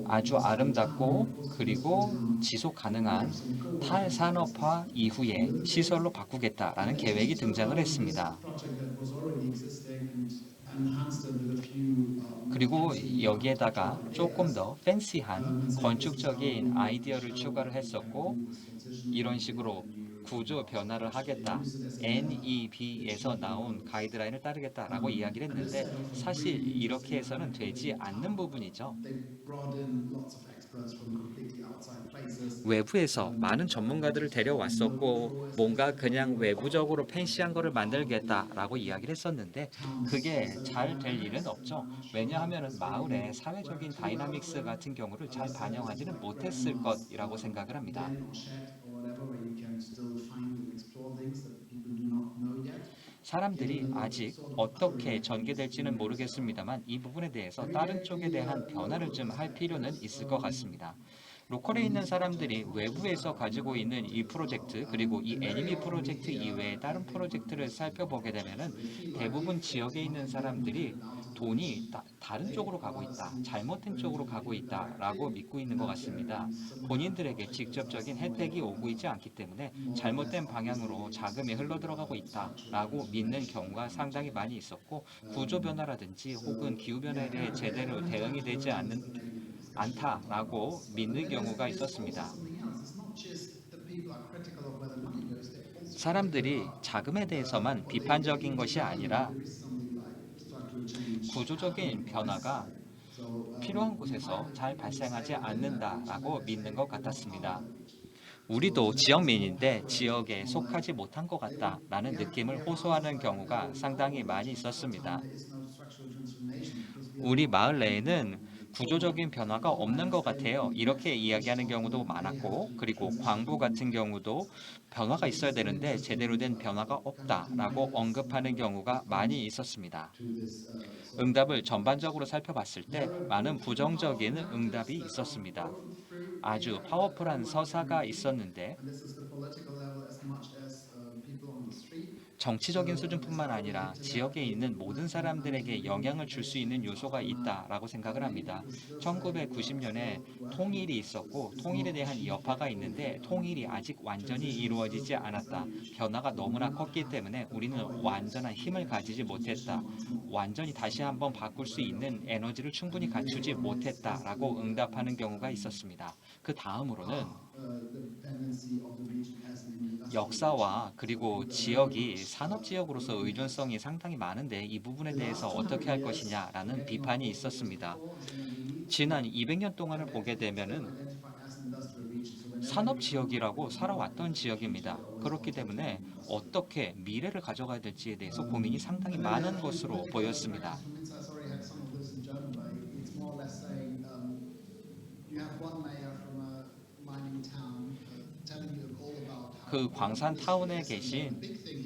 아주 아름답고 그리고 지속 가능한 탈산업화 이후에 시설로 바꾸겠다라는 계획이 등장을 했습니다. 그리고 여기에다가 조금 더 팬시한 건축적인 아이디어를 추가를 했었고 이런 식으로 구조 변화를 하겠다. NEB에서 나온 가이드라인을 따르겠다라고 이야기를 했는데 사실 이렇게 해서는 되지 않는 부분이죠. 외부에서 많은 전문가들을 데려왔었고 뭔가 그냥 외부적으로 팬시한 거를 만들겠다라고 이야기를 했었는데 그게 잘 될 일은 없죠. 왜냐하면 마을의 사회적인 다이나믹스 같은 경우를 잘 반영하지는 못했을 것이라고 생각을 합니다. 사람들이 아직 어떻게 전개될지는 모르겠습니다만 이 부분에 대해서 다른 쪽에 대한 변화를 좀 할 필요는 있을 것 같습니다. 로컬에 있는 사람들이 외부에서 가지고 있는 이 프로젝트 그리고 이 애니미 프로젝트 이외의 다른 프로젝트를 살펴보게 되면은 대부분 지역에 있는 사람들이 돈이 다른 쪽으로 가고 있다, 잘못된 쪽으로 가고 있다라고 믿고 있는 것 같습니다. 본인들에게 직접적인 혜택이 오고 있지 않기 때문에 잘못된 방향으로 자금이 흘러들어가고 있다라고 믿는 경우가 상당히 많이 있었고, 구조 변화라든지 혹은 기후 변화에 대해 제대로 대응이 되지 않다라고 믿는 경우가 있었습니다. 사람들이 자금에 대해서만 비판적인 것이 아니라 구조적인 변화가 필요한 곳에서 잘 발생하지 않는다라고 믿는 것 같았습니다. 우리도 지역민인데 지역에 속하지 못한 것 같다라는 느낌을 호소하는 경우가 상당히 많이 있었습니다. 우리 마을 내에는 구조적인 변화가 없는 것 같아요. 이렇게 이야기하는 경우도 많았고, 그리고 광부 같은 경우도 변화가 있어야 되는데 제대로 된 변화가 없다라고 언급하는 경우가 많이 있었습니다. 응답을 전반적으로 살펴봤을 때 많은 부정적인 응답이 있었습니다. 아주 파워풀한 서사가 있었는데 정치적인 수준뿐만 아니라 지역에 있는 모든 사람들에게 영향을 줄 수 있는 요소가 있다라고 생각을 합니다. 1990년에 통일이 있었고 통일에 대한 여파가 있는데 통일이 아직 완전히 이루어지지 않았다. 변화가 너무나 컸기 때문에 우리는 완전한 힘을 가지지 못했다. 완전히 다시 한번 바꿀 수 있는 에너지를 충분히 갖추지 못했다라고 응답하는 경우가 있었습니다. 그 다음으로는 역사와 그리고 지역이 산업지역으로서 의존성이 상당히 많은데 이 부분에 대해서 어떻게 할 것이냐라는 비판이 있었습니다. 지난 200년 동안을 보게 되면은 산업지역이라고 살아왔던 지역입니다. 그렇기 때문에 어떻게 미래를 가져가야 될지에 대해서 고민이 상당히 많은 것으로 보였습니다. 그 광산 타운에 계신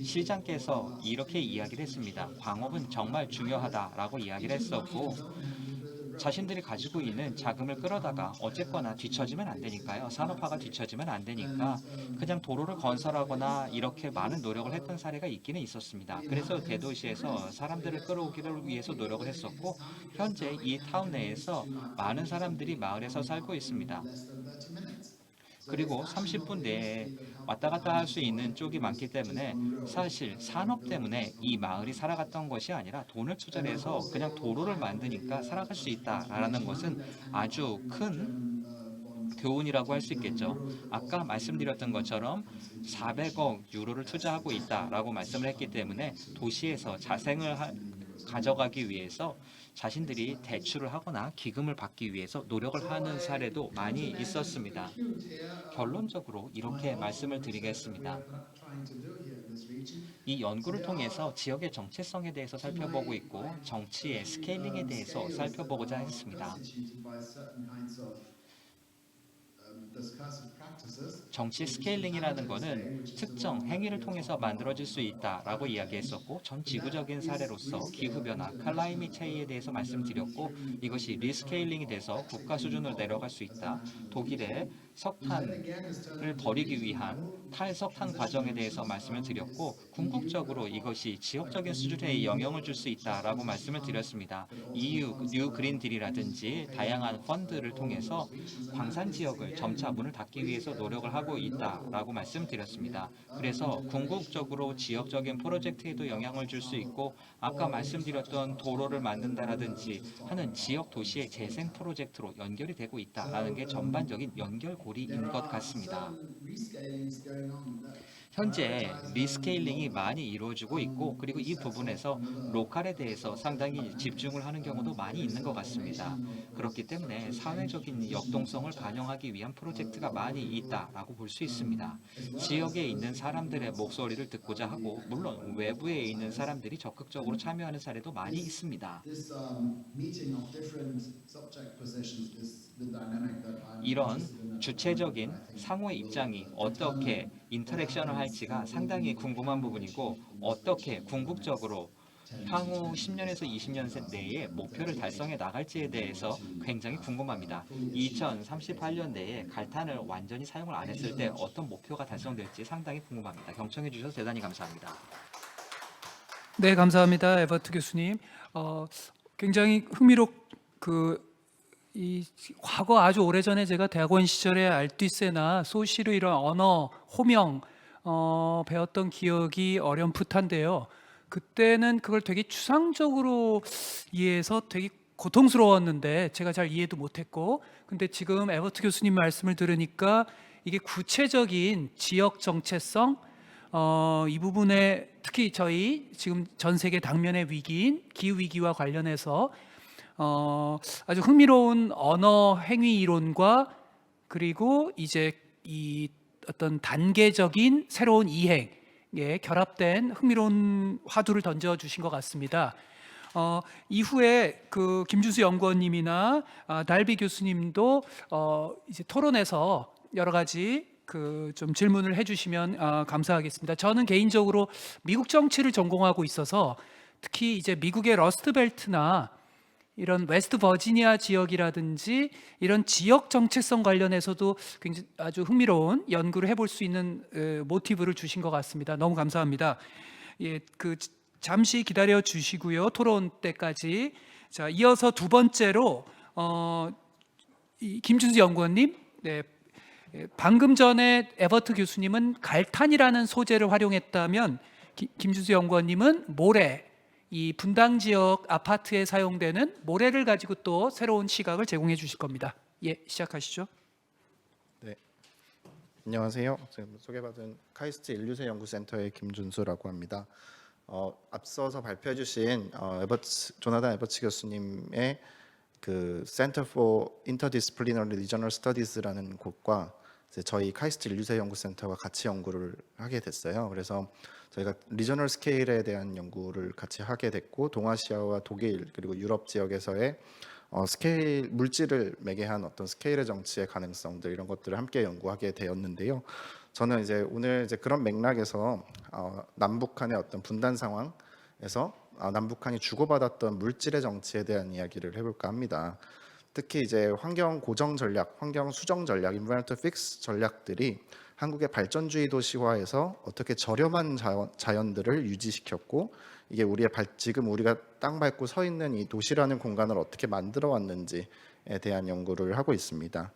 시장께서 이렇게 이야기를 했습니다. 광업은 정말 중요하다라고 이야기를 했었고, 자신들이 가지고 있는 자금을 끌어다가 어쨌거나 뒤처지면 안 되니까요. 산업화가 뒤처지면 안 되니까 그냥 도로를 건설하거나 이렇게 많은 노력을 했던 사례가 있기는 있었습니다. 그래서 대도시에서 사람들을 끌어오기를 위해서 노력을 했었고, 현재 이 타운 내에서 많은 사람들이 마을에서 살고 있습니다. 그리고 30분 내에 왔다 갔다 할 수 있는 쪽이 많기 때문에 사실 산업 때문에 이 마을이 살아갔던 것이 아니라 돈을 투자를 해서 그냥 도로를 만드니까 살아갈 수 있다라는 것은 아주 큰 교훈이라고 할 수 있겠죠. 아까 말씀드렸던 것처럼 400억 유로를 투자하고 있다라고 말씀을 했기 때문에 도시에서 자생을 가져가기 위해서 자신들이 대출을 하거나 기금을 받기 위해서 노력을 하는 사례도 많이 있었습니다. 결론적으로 이렇게 말씀을 드리겠습니다. 이 연구를 통해서 지역의 정체성에 대해서 살펴보고 있고 정치의 스케일링에 대해서 살펴보고자 했습니다. 정치 스케일링이라는 것은 특정 행위를 통해서 만들어질 수 있다라고 이야기했었고, 전 지구적인 사례로서 기후변화, 클라이밋 체인지에 대해서 말씀드렸고, 이것이 리스케일링이 돼서 국가 수준으로 내려갈 수 있다. 독일의 석탄을 버리기 위한 탈석탄 과정에 대해서 말씀을 드렸고, 궁극적으로 이것이 지역적인 수준에 영향을 줄 수 있다라고 말씀을 드렸습니다. EU 뉴 그린 딜이라든지 다양한 펀드를 통해서 광산 지역을 점차 문을 닫기 위해서 노력을 하고 있다라고 말씀드렸습니다. 그래서 궁극적으로 지역적인 프로젝트에도 영향을 줄 수 있고, 아까 말씀드렸던 도로를 만든다라든지 하는 지역 도시의 재생 프로젝트로 연결이 되고 있다라는 게 전반적인 연결고리인 것 같습니다. 현재 리스케일링이 많이 이루어지고 있고, 그리고 이 부분에서 로컬에 대해서 상당히 집중을 하는 경우도 많이 있는 것 같습니다. 그렇기 때문에 사회적인 역동성을 반영하기 위한 프로젝트가 많이 있다라고 볼 수 있습니다. 지역에 있는 사람들의 목소리를 듣고자 하고, 물론 외부에 있는 사람들이 적극적으로 참여하는 사례도 많이 있습니다. 이런 주체적인 상호의 입장이 어떻게 인터랙션을 할지가 상당히 궁금한 부분이고, 어떻게 궁극적으로 향후 10년에서 20년 내에 목표를 달성해 나갈지에 대해서 굉장히 궁금합니다. 2038년 내에 갈탄을 완전히 사용을 안 했을 때 어떤 목표가 달성될지 상당히 궁금합니다. 경청해 주셔서 대단히 감사합니다. 네, 감사합니다, 에버트 교수님. 굉장히 이 과거 아주 오래전에 제가 대학원 시절에 알티세나 소시르 이런 언어 호명 배웠던 기억이 어렴풋한데요. 그때는 그걸 되게 추상적으로 이해해서 되게 고통스러웠는데 제가 잘 이해도 못했고, 근데 지금 에버트 교수님 말씀을 들으니까 이게 구체적인 지역 정체성, 이 부분에 특히 저희 지금 전 세계 당면의 위기인 기후 위기와 관련해서 아주 흥미로운 언어 행위 이론과 그리고 이제 이 어떤 단계적인 새로운 이행에 결합된 흥미로운 화두를 던져 주신 것 같습니다. 이후에 그 김준수 연구원님이나 달비 교수님도 이제 토론에서 여러 가지 좀 질문을 해주시면 감사하겠습니다. 저는 개인적으로 미국 정치를 전공하고 있어서 특히 이제 미국의 러스트벨트나 이런 웨스트 버지니아 지역이라든지 이런 지역 정체성 관련해서도 굉장히 아주 흥미로운 연구를 해볼 수 있는 모티브를 주신 것 같습니다. 너무 감사합니다. 예, 잠시 기다려 주시고요. 토론 때까지. 자, 이어서 두 번째로 김준수 연구원님, 네, 방금 전에 에버트 교수님은 갈탄이라는 소재를 활용했다면 김준수 연구원님은 모래, 이 분당 지역 아파트에 사용되는 모래를 가지고 또 새로운 시각을 제공해 주실 겁니다. 예, 시작하시죠. 네, 안녕하세요. 지금 소개받은 카이스트 인류세 연구센터의 김준수라고 합니다. 앞서서 발표해 주신 조나단 에버츠 교수님의 그 Center for Interdisciplinary Regional Studies라는 곳과 저희 카이스트 인류세 연구센터가 같이 연구를 하게 됐어요. 그래서 저희가 리저널 스케일에 대한 연구를 같이 하게 됐고, 동아시아와 독일 그리고 유럽 지역에서의 스케일 물질을 매개한 어떤 스케일의 정치의 가능성들, 이런 것들을 함께 연구하게 되었는데요. 저는 이제 오늘 이제 그런 맥락에서 남북한의 어떤 분단 상황에서 남북한이 주고받았던 물질의 정치에 대한 이야기를 해볼까 합니다. 특히 이제 환경 고정 전략, 환경 수정 전략, environmental fix 전략들이 한국의 발전주의 도시화에서 어떻게 저렴한 자연들을 유지시켰고, 이게 지금 우리가 땅 밟고 서 있는 이 도시라는 공간을 어떻게 만들어 왔는지에 대한 연구를 하고 있습니다.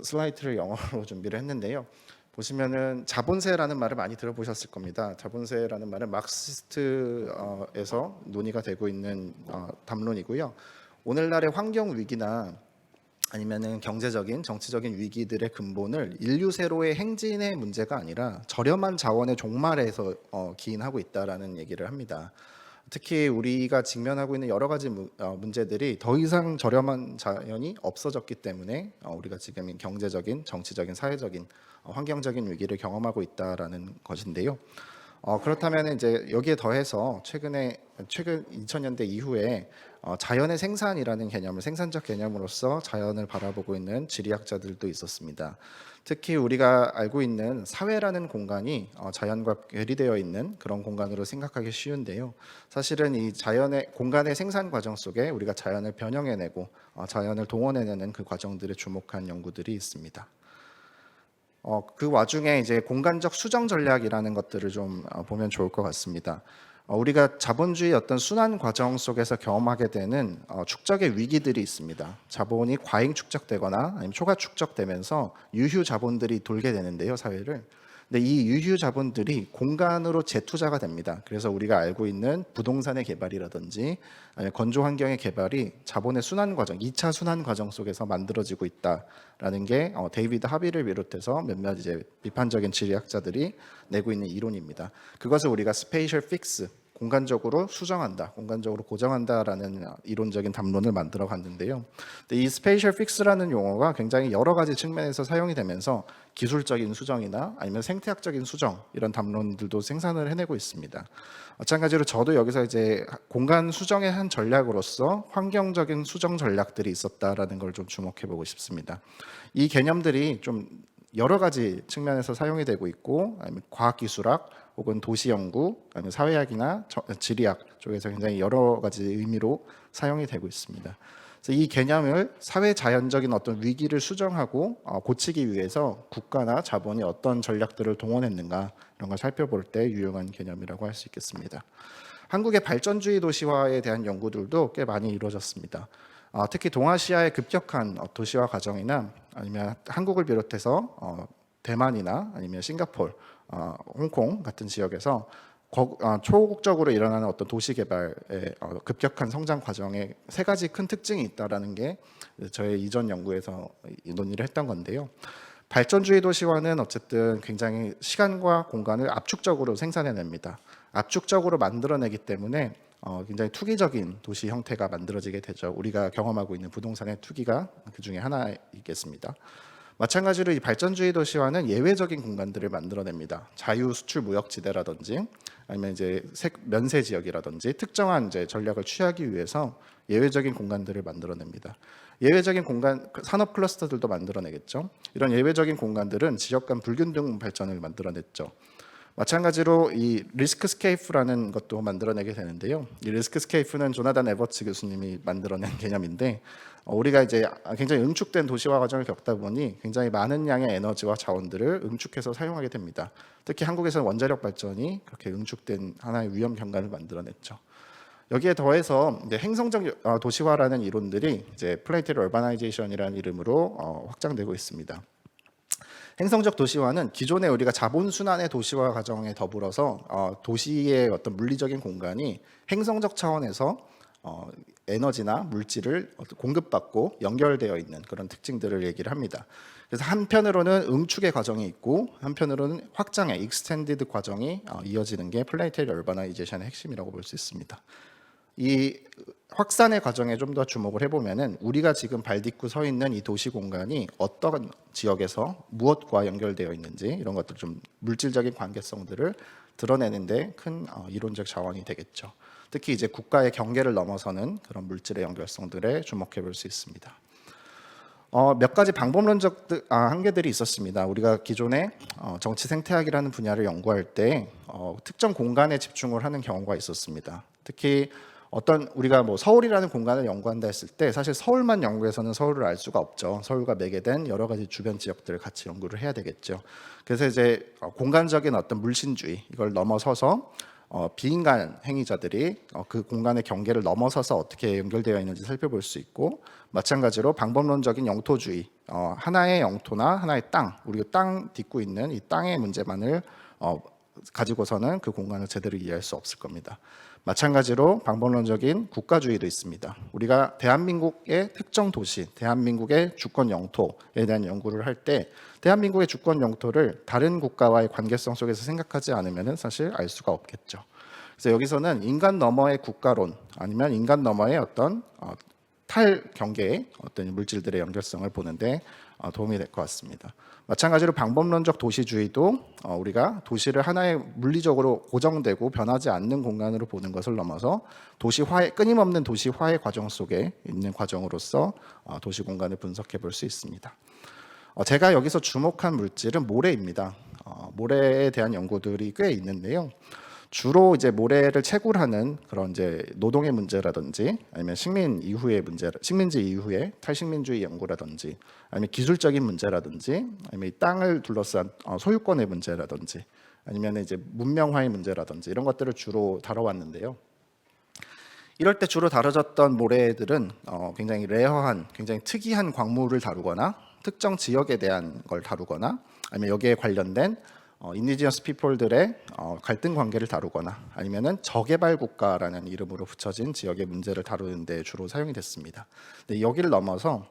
슬라이드를 영어로 준비를 했는데요. 보시면은 자본세라는 말을 많이 들어보셨을 겁니다. 자본세라는 말은 마크시스트에서 논의가 되고 있는 담론이고요. 오늘날의 환경 위기나 아니면은 경제적인, 정치적인 위기들의 근본을 인류세로의 행진의 문제가 아니라 저렴한 자원의 종말에서 기인하고 있다라는 얘기를 합니다. 특히 우리가 직면하고 있는 여러 가지 문제들이 더 이상 저렴한 자연이 없어졌기 때문에 우리가 지금 경제적인, 정치적인, 사회적인, 환경적인 위기를 경험하고 있다라는 것인데요. 그렇다면 이제 여기에 더해서 최근 2000년대 이후에 자연의 생산이라는 개념을, 생산적 개념으로서 자연을 바라보고 있는 지리학자들도 있었습니다. 특히 우리가 알고 있는 사회라는 공간이 자연과 괴리되어 있는 그런 공간으로 생각하기 쉬운데요. 사실은 이 자연의 공간의 생산 과정 속에 우리가 자연을 변형해내고 자연을 동원해내는 그 과정들에 주목한 연구들이 있습니다. 그 와중에 이제 공간적 수정 전략이라는 것들을 좀 보면 좋을 것 같습니다. 우리가 자본주의 어떤 순환 과정 속에서 경험하게 되는 축적의 위기들이 있습니다. 자본이 과잉 축적되거나 아니면 초과 축적되면서 유휴 자본들이 돌게 되는데요, 사회를. 근데 이 유휴 자본들이 공간으로 재투자가 됩니다. 그래서 우리가 알고 있는 부동산의 개발이라든지 아니면 건조 환경의 개발이 자본의 순환 과정, 2차 순환 과정 속에서 만들어지고 있다라는 게 데이비드 하비를 비롯해서 몇몇 이제 비판적인 지리학자들이 내고 있는 이론입니다. 그것을 우리가 스페이셜 픽스, 공간적으로 수정한다, 공간적으로 고정한다라는 이론적인 담론을 만들어 갔는데요. 이 스페이셜 픽스라는 용어가 굉장히 여러 가지 측면에서 사용이 되면서 기술적인 수정이나 아니면 생태학적인 수정, 이런 담론들도 생산을 해내고 있습니다. 마찬가지로 저도 여기서 이제 공간 수정의 한 전략으로서 환경적인 수정 전략들이 있었다라는 걸 좀 주목해 보고 싶습니다. 이 개념들이 좀 여러 가지 측면에서 사용이 되고 있고, 아니면 과학기술학 혹은 도시 연구, 아니면 사회학이나 지리학 쪽에서 굉장히 여러 가지 의미로 사용이 되고 있습니다. 그래서 이 개념을 사회 자연적인 어떤 위기를 수정하고 고치기 위해서 국가나 자본이 어떤 전략들을 동원했는가 이런 걸 살펴볼 때 유용한 개념이라고 할 수 있겠습니다. 한국의 발전주의 도시화에 대한 연구들도 꽤 많이 이루어졌습니다. 특히 동아시아의 급격한 도시화 과정이나 아니면 한국을 비롯해서 대만이나 아니면 싱가포르, 홍콩 같은 지역에서 초국적으로 일어나는 어떤 도시 개발의 급격한 성장 과정에 세 가지 큰 특징이 있다라는 게 저의 이전 연구에서 논의를 했던 건데요. 발전주의 도시화는 어쨌든 굉장히 시간과 공간을 압축적으로 생산해냅니다. 압축적으로 만들어내기 때문에 굉장히 투기적인 도시 형태가 만들어지게 되죠. 우리가 경험하고 있는 부동산의 투기가 그 중에 하나이겠습니다. 마찬가지로 이 발전주의 도시화는 예외적인 공간들을 만들어냅니다. 자유 수출 무역지대라든지 아니면 이제 면세 지역이라든지 특정한 이제 전략을 취하기 위해서 예외적인 공간들을 만들어냅니다. 예외적인 공간 산업 클러스터들도 만들어내겠죠. 이런 예외적인 공간들은 지역 간 불균등 발전을 만들어냈죠. 마찬가지로 이 리스크스케이프라는 것도 만들어내게 되는데요. 이 리스크스케이프는 조나단 에버츠 교수님이 만들어낸 개념인데 우리가 이제 굉장히 응축된 도시화 과정을 겪다 보니 굉장히 많은 양의 에너지와 자원들을 응축해서 사용하게 됩니다. 특히 한국에서는 원자력 발전이 그렇게 응축된 하나의 위험 경관을 만들어냈죠. 여기에 더해서 이제 행성적 도시화라는 이론들이 이제 플래니터리 얼바나이제이션이라는 이름으로 확장되고 있습니다. 행성적 도시화는 기존에 우리가 자본 순환의 도시화 과정에 더불어서 도시의 어떤 물리적인 공간이 행성적 차원에서 에너지나 물질을 공급받고 연결되어 있는 그런 특징들을 얘기를 합니다. 그래서 한편으로는 응축의 과정이 있고 한편으로는 확장의 익스텐디드 과정이 이어지는 게 플래니터리 얼바나이제이션의 핵심이라고 볼 수 있습니다. 이 확산의 과정에 좀 더 주목을 해보면은 우리가 지금 발 딛고 서 있는 이 도시 공간이 어떤 지역에서 무엇과 연결되어 있는지 이런 것들 좀 물질적인 관계성들을 드러내는데 큰 이론적 자원이 되겠죠. 특히 이제 국가의 경계를 넘어서는 그런 물질의 연결성들에 주목해 볼 수 있습니다. 몇 가지 방법론적 한계들이 있었습니다. 우리가 기존에 정치 생태학이라는 분야를 연구할 때 특정 공간에 집중을 하는 경우가 있었습니다. 특히 우리가 뭐 서울이라는 공간을 연구한다 했을 때 사실 서울만 연구해서는 서울을 알 수가 없죠. 서울과 매개된 여러 가지 주변 지역들을 같이 연구를 해야 되겠죠. 그래서 이제 공간적인 어떤 물신주의 이걸 넘어서서 비인간 행위자들이 그 공간의 경계를 넘어서서 어떻게 연결되어 있는지 살펴볼 수 있고 마찬가지로 방법론적인 영토주의 하나의 영토나 하나의 땅 우리가 땅 딛고 있는 이 땅의 문제만을 가지고서는 그 공간을 제대로 이해할 수 없을 겁니다. 마찬가지로 방법론적인 국가주의도 있습니다. 우리가 대한민국의 특정 도시, 대한민국의 주권 영토에 대한 연구를 할 때 대한민국의 주권 영토를 다른 국가와의 관계성 속에서 생각하지 않으면 사실 알 수가 없겠죠. 그래서 여기서는 인간 너머의 국가론 아니면 인간 너머의 어떤 탈경계의 어떤 물질들의 연결성을 보는데 도움이 될 것 같습니다. 마찬가지로 방법론적 도시주의도 우리가 도시를 하나의 물리적으로 고정되고 변하지 않는 공간으로 보는 것을 넘어서 끊임없는 도시화의 과정 속에 있는 과정으로서 도시 공간을 분석해 볼 수 있습니다. 제가 여기서 주목한 물질은 모래입니다. 모래에 대한 연구들이 꽤 있는데요. 주로 이제 모래를 채굴하는 그런 이제 노동의 문제라든지 아니면 식민지 이후의 탈식민주의 연구라든지 아니면 기술적인 문제라든지 아니면 이 땅을 둘러싼 소유권의 문제라든지 아니면 이제 문명화의 문제라든지 이런 것들을 주로 다뤄왔는데요. 이럴 때 주로 다뤄졌던 모래들은 굉장히 레어한, 굉장히 특이한 광물을 다루거나 특정 지역에 대한 걸 다루거나 아니면 여기에 관련된 인디지너스 피플들의 갈등 관계를 다루거나 아니면은 저개발 국가라는 이름으로 붙여진 지역의 문제를 다루는 데 주로 사용이 됐습니다. 근데 여기를 넘어서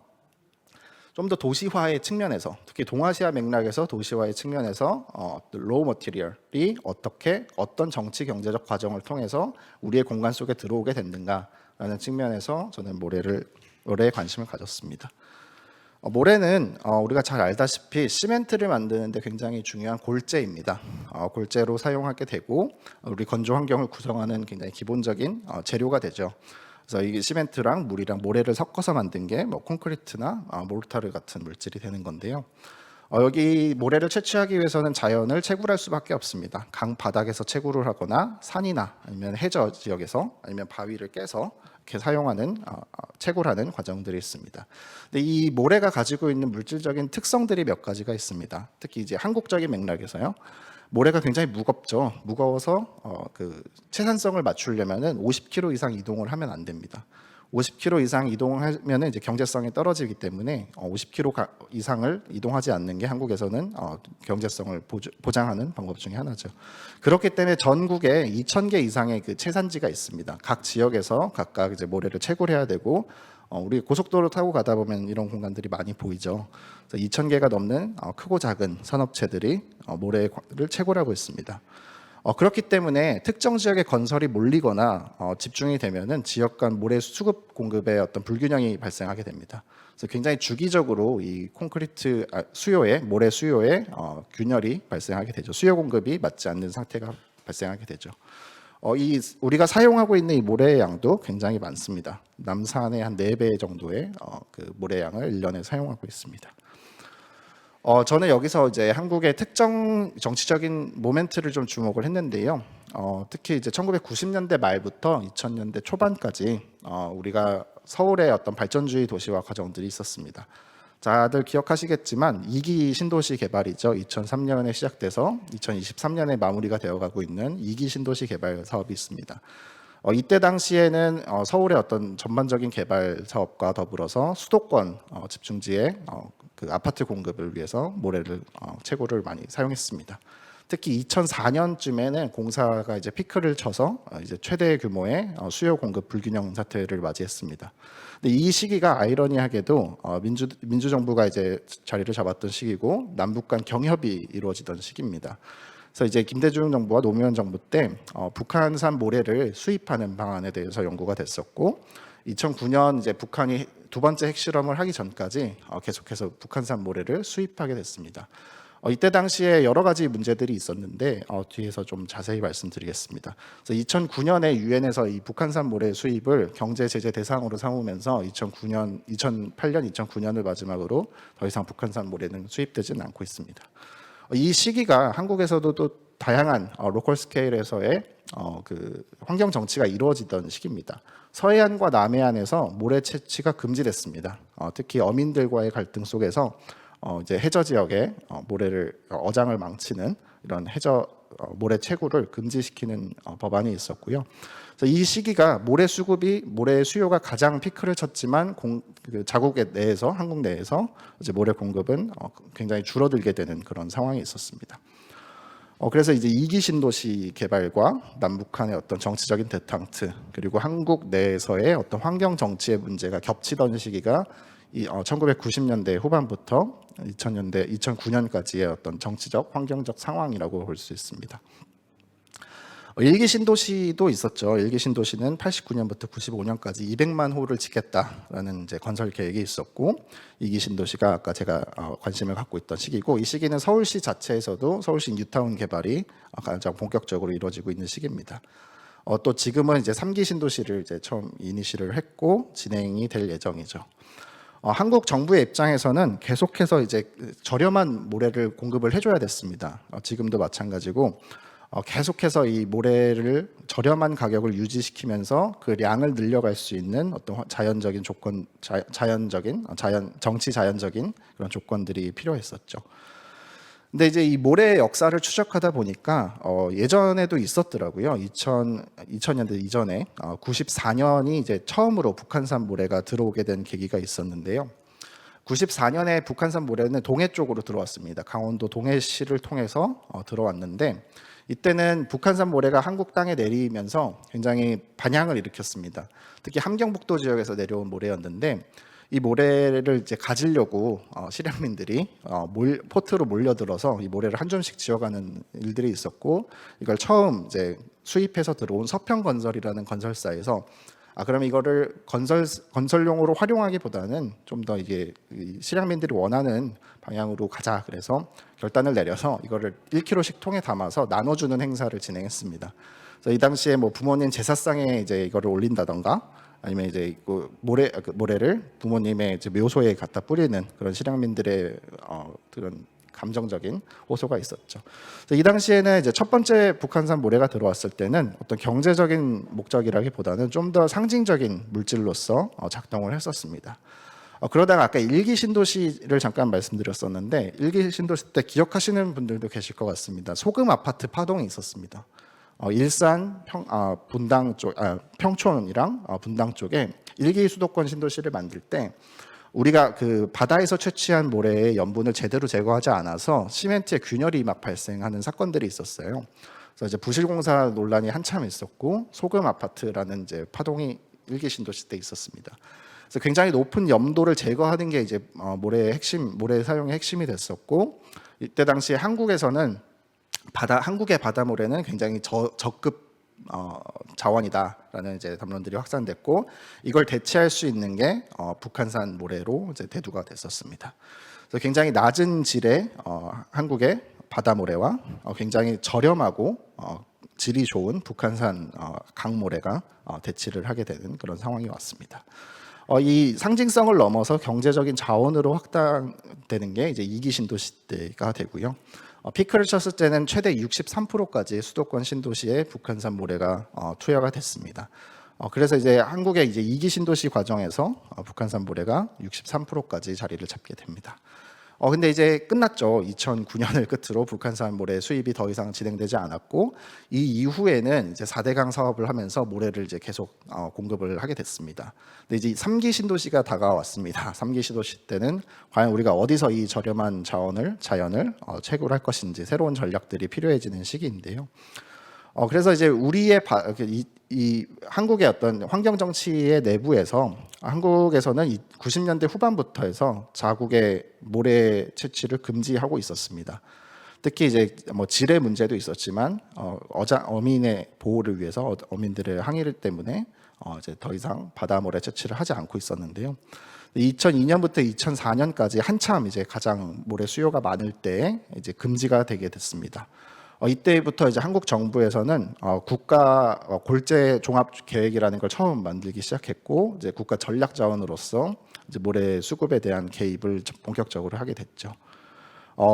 좀 더 도시화의 측면에서 특히 동아시아 맥락에서 도시화의 측면에서 로우 머티리얼이 어떤 정치 경제적 과정을 통해서 우리의 공간 속에 들어오게 됐는가라는 측면에서 저는 모래에 관심을 가졌습니다. 모래는 우리가 잘 알다시피 시멘트를 만드는데 굉장히 중요한 골재입니다. 골재로 사용하게 되고 우리 건조 환경을 구성하는 굉장히 기본적인 재료가 되죠. 그래서 이 시멘트랑 물이랑 모래를 섞어서 만든 게 뭐 콘크리트나 모르타르 같은 물질이 되는 건데요. 여기 모래를 채취하기 위해서는 자연을 채굴할 수밖에 없습니다. 강 바닥에서 채굴을 하거나 산이나 아니면 해저 지역에서 아니면 바위를 깨서 이렇게 사용하는 채굴하는 과정들이 있습니다. 근데 이 모래가 가지고 있는 물질적인 특성들이 몇 가지가 있습니다. 특히 이제 한국적인 맥락에서요. 모래가 굉장히 무겁죠. 무거워서 그 채산성을 맞추려면은 50km 이상 이동을 하면 안 됩니다. 50km 이상 이동하면 이제 경제성이 떨어지기 때문에 50km 이상을 이동하지 않는 게 한국에서는 경제성을 보장하는 방법 중에 하나죠. 그렇기 때문에 전국에 2,000개 이상의 그 채산지가 있습니다. 각 지역에서 각각 이제 모래를 채굴해야 되고 우리 고속도로 타고 가다 보면 이런 공간들이 많이 보이죠. 2,000개가 넘는 크고 작은 산업체들이 모래를 채굴하고 있습니다. 그렇기 때문에 특정 지역의 건설이 몰리거나 집중이 되면은 지역 간 모래 수급 공급에 어떤 불균형이 발생하게 됩니다. 그래서 굉장히 주기적으로 이 콘크리트 수요에 모래 수요에 균열이 발생하게 되죠. 수요 공급이 맞지 않는 상태가 발생하게 되죠. 이 우리가 사용하고 있는 이 모래의 양도 굉장히 많습니다. 남산의 한 4배 정도의 그 모래 양을 1년에 사용하고 있습니다. 저는 여기서 이제 한국의 특정 정치적인 모멘트를 좀 주목을 했는데요. 특히 이제 1990년대 말부터 2000년대 초반까지 우리가 서울의 어떤 발전주의 도시화 과정들이 있었습니다. 다들 기억하시겠지만 2기 신도시 개발이죠. 2003년에 시작돼서 2023년에 마무리가 되어가고 있는 2기 신도시 개발 사업이 있습니다. 이때 당시에는 서울의 어떤 전반적인 개발 사업과 더불어서 수도권 집중지에 그 아파트 공급을 위해서 모래를 채굴을 많이 사용했습니다. 특히 2004년쯤에는 공사가 이제 피크를 쳐서 이제 최대 규모의 수요 공급 불균형 사태를 맞이했습니다. 근데 이 시기가 아이러니하게도 민주정부가 이제 자리를 잡았던 시기고 남북 간 경협이 이루어지던 시기입니다. 그래서 이제 김대중 정부와 노무현 정부 때 북한산 모래를 수입하는 방안에 대해서 연구가 됐었고 2009년 이제 북한이 두 번째 핵실험을 하기 전까지 계속해서 북한산 모래를 수입하게 됐습니다. 이때 당시에 여러 가지 문제들이 있었는데 뒤에서 좀 자세히 말씀드리겠습니다. 그래서 2009년에 유엔에서 이 북한산 모래 수입을 경제 제재 대상으로 삼으면서 2008년, 2009년을 마지막으로 더 이상 북한산 모래는 수입되지는 않고 있습니다. 이 시기가 한국에서도 또 다양한 로컬 스케일에서의 그 환경 정치가 이루어지던 시기입니다. 서해안과 남해안에서 모래 채취가 금지됐습니다. 특히 어민들과의 갈등 속에서 이제 해저 지역에 모래를 어장을 망치는 이런 해저 모래 채굴을 금지시키는 법안이 있었고요. 그래서 이 시기가 모래 수요가 가장 피크를 쳤지만 그 자국 내에서 한국 내에서 이제 모래 공급은 굉장히 줄어들게 되는 그런 상황이 있었습니다. 그래서 이제 2기 신도시 개발과 남북한의 어떤 정치적인 대탕트 그리고 한국 내에서의 어떤 환경 정치의 문제가 겹치던 시기가 1990년대 후반부터 2009년까지의 어떤 정치적 환경적 상황이라고 볼 수 있습니다. 1기 신도시도 있었죠. 1기 신도시는 89년부터 95년까지 200만 호를 짓겠다라는 이제 건설 계획이 있었고 2기 신도시가 아까 제가 관심을 갖고 있던 시기고 이 시기는 서울시 자체에서도 서울시 뉴타운 개발이 가장 본격적으로 이루어지고 있는 시기입니다. 또 지금은 이제 3기 신도시를 이제 처음 이니시를 했고 진행이 될 예정이죠. 한국 정부의 입장에서는 계속해서 이제 저렴한 모래를 공급을 해줘야 됐습니다. 지금도 마찬가지고 계속해서 이 모래를 저렴한 가격을 유지시키면서 그 량을 늘려갈 수 있는 어떤 자연적인 조건, 정치 자연적인 그런 조건들이 필요했었죠. 근데 이제 이 모래의 역사를 추적하다 보니까 예전에도 있었더라고요. 2000년대 이전에 94년이 이제 처음으로 북한산 모래가 들어오게 된 계기가 있었는데요. 94년에 북한산 모래는 동해 쪽으로 들어왔습니다. 강원도 동해시를 통해서 들어왔는데 이때는 북한산 모래가 한국 땅에 내리면서 굉장히 반향을 일으켰습니다. 특히 함경북도 지역에서 내려온 모래였는데 이 모래를 이제 가지려고 실향민들이 포트로 몰려들어서 이 모래를 한 줌씩 지어가는 일들이 있었고 이걸 처음 이제 수입해서 들어온 서평건설이라는 건설사에서 그러면 이거를 건설용으로 활용하기보다는 좀 더 이게 실향민들이 원하는 방향으로 가자 그래서 결단을 내려서 이거를 1kg씩 통에 담아서 나눠주는 행사를 진행했습니다. 그래서 이 당시에 뭐 부모님 제사상에 이제 이거를 올린다던가 아니면 이제 모래를 부모님의 이제 묘소에 갖다 뿌리는 그런 실향민들의 그런 감정적인 호소가 있었죠. 그래서 이 당시에는 이제 첫 번째 북한산 모래가 들어왔을 때는 어떤 경제적인 목적이라기보다는 좀 더 상징적인 물질로서 작동을 했었습니다. 그러다가 아까 일기 신도시를 잠깐 말씀드렸었는데 일기 신도시 때 기억하시는 분들도 계실 것 같습니다. 소금 아파트 파동이 있었습니다. 일산 분당 쪽, 평촌이랑 분당 쪽에 일기 수도권 신도시를 만들 때 우리가 그 바다에서 채취한 모래의 염분을 제대로 제거하지 않아서 시멘트에 균열이 막 발생하는 사건들이 있었어요. 그래서 이제 부실공사 논란이 한참 있었고 소금 아파트라는 이제 파동이 일기 신도시 때 있었습니다. 그래서 굉장히 높은 염도를 제거하는 게 이제 모래 사용의 핵심이 됐었고 이때 당시 한국에서는 한국의 바다모래는 굉장히 저급 자원이다라는 이제 담론들이 확산됐고 이걸 대체할 수 있는 게 북한산 모래로 이제 대두가 됐었습니다. 그래서 굉장히 낮은 질의 한국의 바다모래와 굉장히 저렴하고 질이 좋은 북한산 강모래가 대치를 하게 되는 그런 상황이 왔습니다. 이 상징성을 넘어서 경제적인 자원으로 확장되는 게 이제 2기 신도시 때가 되고요. 피크를 쳤을 때는 최대 63%까지 수도권 신도시에 북한산 모래가 투여가 됐습니다. 그래서 이제 한국의 이제 2기 신도시 과정에서 북한산 모래가 63%까지 자리를 잡게 됩니다. 근데 이제 끝났죠. 2009년을 끝으로 북한산 모래 수입이 더 이상 진행되지 않았고 이 이후에는 이제 4대강 사업을 하면서 모래를 이제 계속 공급을 하게 됐습니다. 근데 이제 3기 신도시가 다가왔습니다. 3기 신도시 때는 과연 우리가 어디서 이 저렴한 자연을 채굴할 것인지 새로운 전략들이 필요해지는 시기인데요. 그래서 이제 우리의 이 한국의 어떤 환경 정치의 내부에서 한국에서는 90년대 후반부터 해서 자국의 모래 채취를 금지하고 있었습니다. 특히 이제 뭐 질의 문제도 있었지만 어민의 보호를 위해서 어민들의 항의 때문에 이제 더 이상 바다 모래 채취를 하지 않고 있었는데요. 2002년부터 2004년까지 한참 이제 가장 모래 수요가 많을 때 이제 금지가 되게 됐습니다. 이때부터 이제 한국 정부에서는 국가 골재 종합 계획이라는 걸 처음 만들기 시작했고 이제 국가 전략 자원으로서 이제 모래 수급에 대한 개입을 본격적으로 하게 됐죠.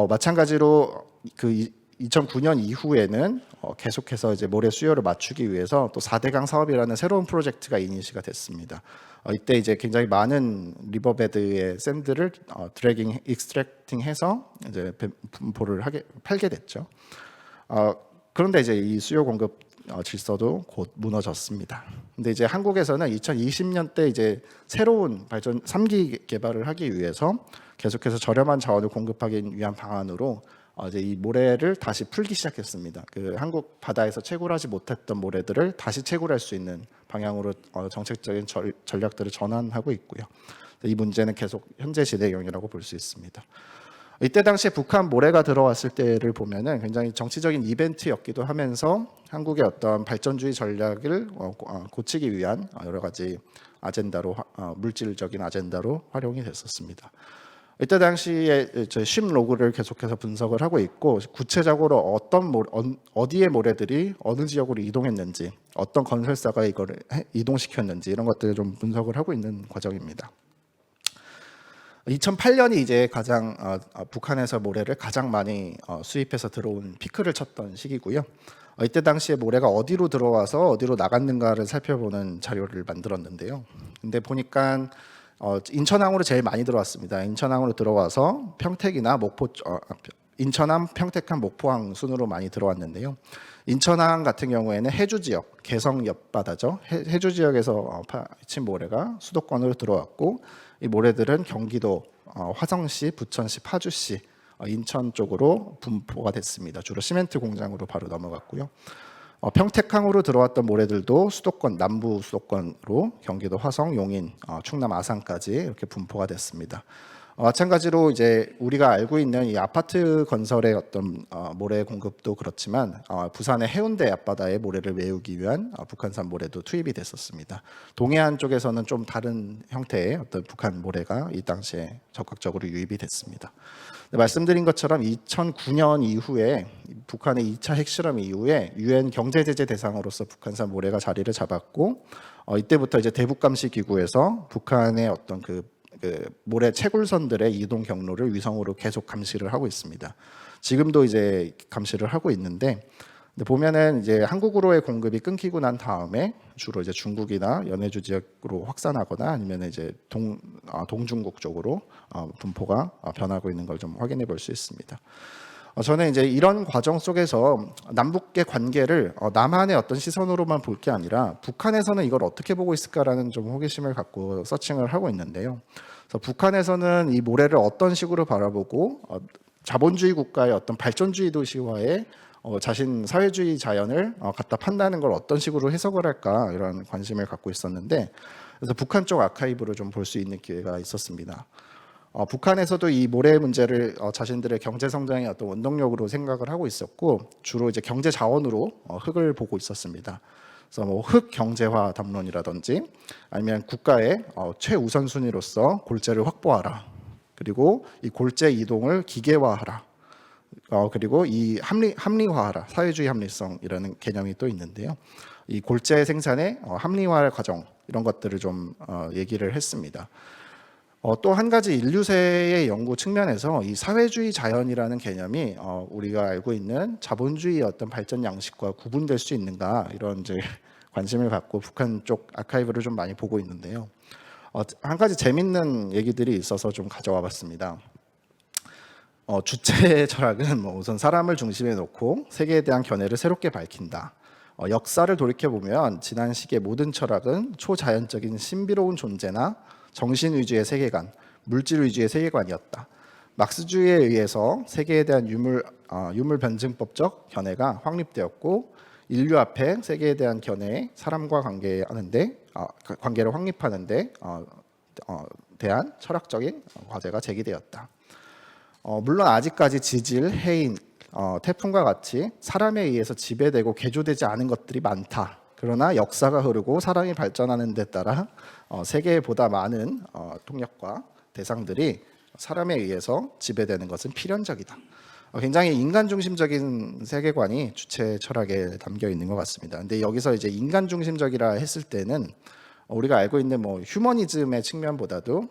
마찬가지로 그 2009년 이후에는 계속해서 이제 모래 수요를 맞추기 위해서 또 4대강 사업이라는 새로운 프로젝트가 이니시가 됐습니다. 이때 이제 굉장히 많은 리버베드의 샌드를 드래깅, 익스트랙팅해서 이제 팔게 됐죠. 그런데 이제 이 수요 공급 질서도 곧 무너졌습니다. 근데 이제 한국에서는 2020년대 이제 새로운 발전 3기 개발을 하기 위해서 계속해서 저렴한 자원을 공급하기 위한 방안으로 이제 이 모래를 다시 풀기 시작했습니다. 그 한국 바다에서 채굴하지 못했던 모래들을 다시 채굴할 수 있는 방향으로 정책적인 전략들을 전환하고 있고요. 이 문제는 계속 현재 시대경이라고 볼 수 있습니다. 이때 당시에 북한 모래가 들어왔을 때를 보면은 굉장히 정치적인 이벤트였기도 하면서 한국의 어떤 발전주의 전략을 고치기 위한 여러 가지 아젠다로 물질적인 아젠다로 활용이 됐었습니다. 이때 당시에 쉼 로그를 계속해서 분석을 하고 있고 구체적으로 어디에 모래들이 어느 지역으로 이동했는지 어떤 건설사가 이거를 이동시켰는지 이런 것들을 좀 분석을 하고 있는 과정입니다. 2008년이 이제 가장 북한에서 모래를 가장 많이 수입해서 들어온 피크를 쳤던 시기고요. 이때 당시에 모래가 어디로 들어와서 어디로 나갔는가를 살펴보는 자료를 만들었는데요. 근데 보니까 인천항으로 제일 많이 들어왔습니다. 인천항으로 들어와서 평택이나 인천항, 평택항, 목포항 순으로 많이 들어왔는데요. 인천항 같은 경우에는 해주 지역, 개성 옆바다죠. 해주 지역에서 파친 모래가 수도권으로 들어왔고 이 모래들은 경기도 화성시, 부천시, 파주시, 인천 쪽으로 분포가 됐습니다. 주로 시멘트 공장으로 바로 넘어갔고요. 평택항으로 들어왔던 모래들도 수도권, 남부 수도권으로 경기도 화성, 용인, 충남 아산까지 이렇게 분포가 됐습니다. 마찬가지로 이제 우리가 알고 있는 이 아파트 건설의 어떤 모래 공급도 그렇지만 부산의 해운대 앞바다의 모래를 메우기 위한 북한산 모래도 투입이 됐었습니다. 동해안 쪽에서는 좀 다른 형태의 어떤 북한 모래가 이 당시에 적극적으로 유입이 됐습니다. 말씀드린 것처럼 2009년 이후에 북한의 2차 핵실험 이후에 유엔 경제제재 대상으로서 북한산 모래가 자리를 잡았고 이때부터 이제 대북감시 기구에서 북한의 어떤 그 그 모래 채굴선들의 이동 경로를 위성으로 계속 감시를 하고 있습니다. 지금도 이제 감시를 하고 있는데, 근데 보면은 이제 한국으로의 공급이 끊기고 난 다음에 주로 이제 중국이나 연해주 지역으로 확산하거나 아니면 이제 동중국 쪽으로 분포가 변하고 있는 걸 좀 확인해 볼 수 있습니다. 저는 이제 이런 과정 속에서 남북의 관계를 남한의 어떤 시선으로만 볼 게 아니라 북한에서는 이걸 어떻게 보고 있을까라는 좀 호기심을 갖고 서칭을 하고 있는데요. 그래서 북한에서는 이 모래를 어떤 식으로 바라보고 자본주의 국가의 어떤 발전주의 도시화에 자신 사회주의 자연을 갖다 판다는 걸 어떤 식으로 해석을 할까 이런 관심을 갖고 있었는데, 그래서 북한 쪽 아카이브를 좀 볼 수 있는 기회가 있었습니다. 북한에서도 이 모래 문제를 자신들의 경제 성장의 어떤 원동력으로 생각을 하고 있었고, 주로 이제 경제 자원으로 흙을 보고 있었습니다. 그래서 뭐 흙 경제화 담론이라든지 아니면 국가의 최우선 순위로서 골재를 확보하라. 그리고 이 골재 이동을 기계화하라. 그리고 이 합리화하라. 사회주의 합리성이라는 개념이 또 있는데요. 이 골재 생산의 합리화 과정 이런 것들을 좀 얘기를 했습니다. 또 한 가지 인류세의 연구 측면에서 이 사회주의 자연이라는 개념이 우리가 알고 있는 자본주의의 어떤 발전 양식과 구분될 수 있는가 이런 이제 관심을 갖고 북한 쪽 아카이브를 좀 많이 보고 있는데요. 한 가지 재밌는 얘기들이 있어서 좀 가져와 봤습니다. 주체 철학은 뭐 우선 사람을 중심에 놓고 세계에 대한 견해를 새롭게 밝힌다. 역사를 돌이켜 보면 지난 시기의 모든 철학은 초자연적인 신비로운 존재나 정신 위주의 세계관, 물질 위주의 세계관이었다. 막스주의에 의해서 세계에 대한 유물 변증법적 견해가 확립되었고, 인류 앞에 세계에 대한 견해에 사람과 관계를 확립하는데 대한 철학적인 과제가 제기되었다. 물론 아직까지 지질, 해인, 태풍과 같이 사람에 의해서 지배되고 개조되지 않은 것들이 많다. 그러나 역사가 흐르고 사람이 발전하는 데 따라 세계에 보다 많은 통력과 대상들이 사람에 의해서 지배되는 것은 필연적이다. 굉장히 인간 중심적인 세계관이 주체 철학에 담겨 있는 것 같습니다. 근데 여기서 이제 인간 중심적이라 했을 때는 우리가 알고 있는 뭐 휴머니즘의 측면보다도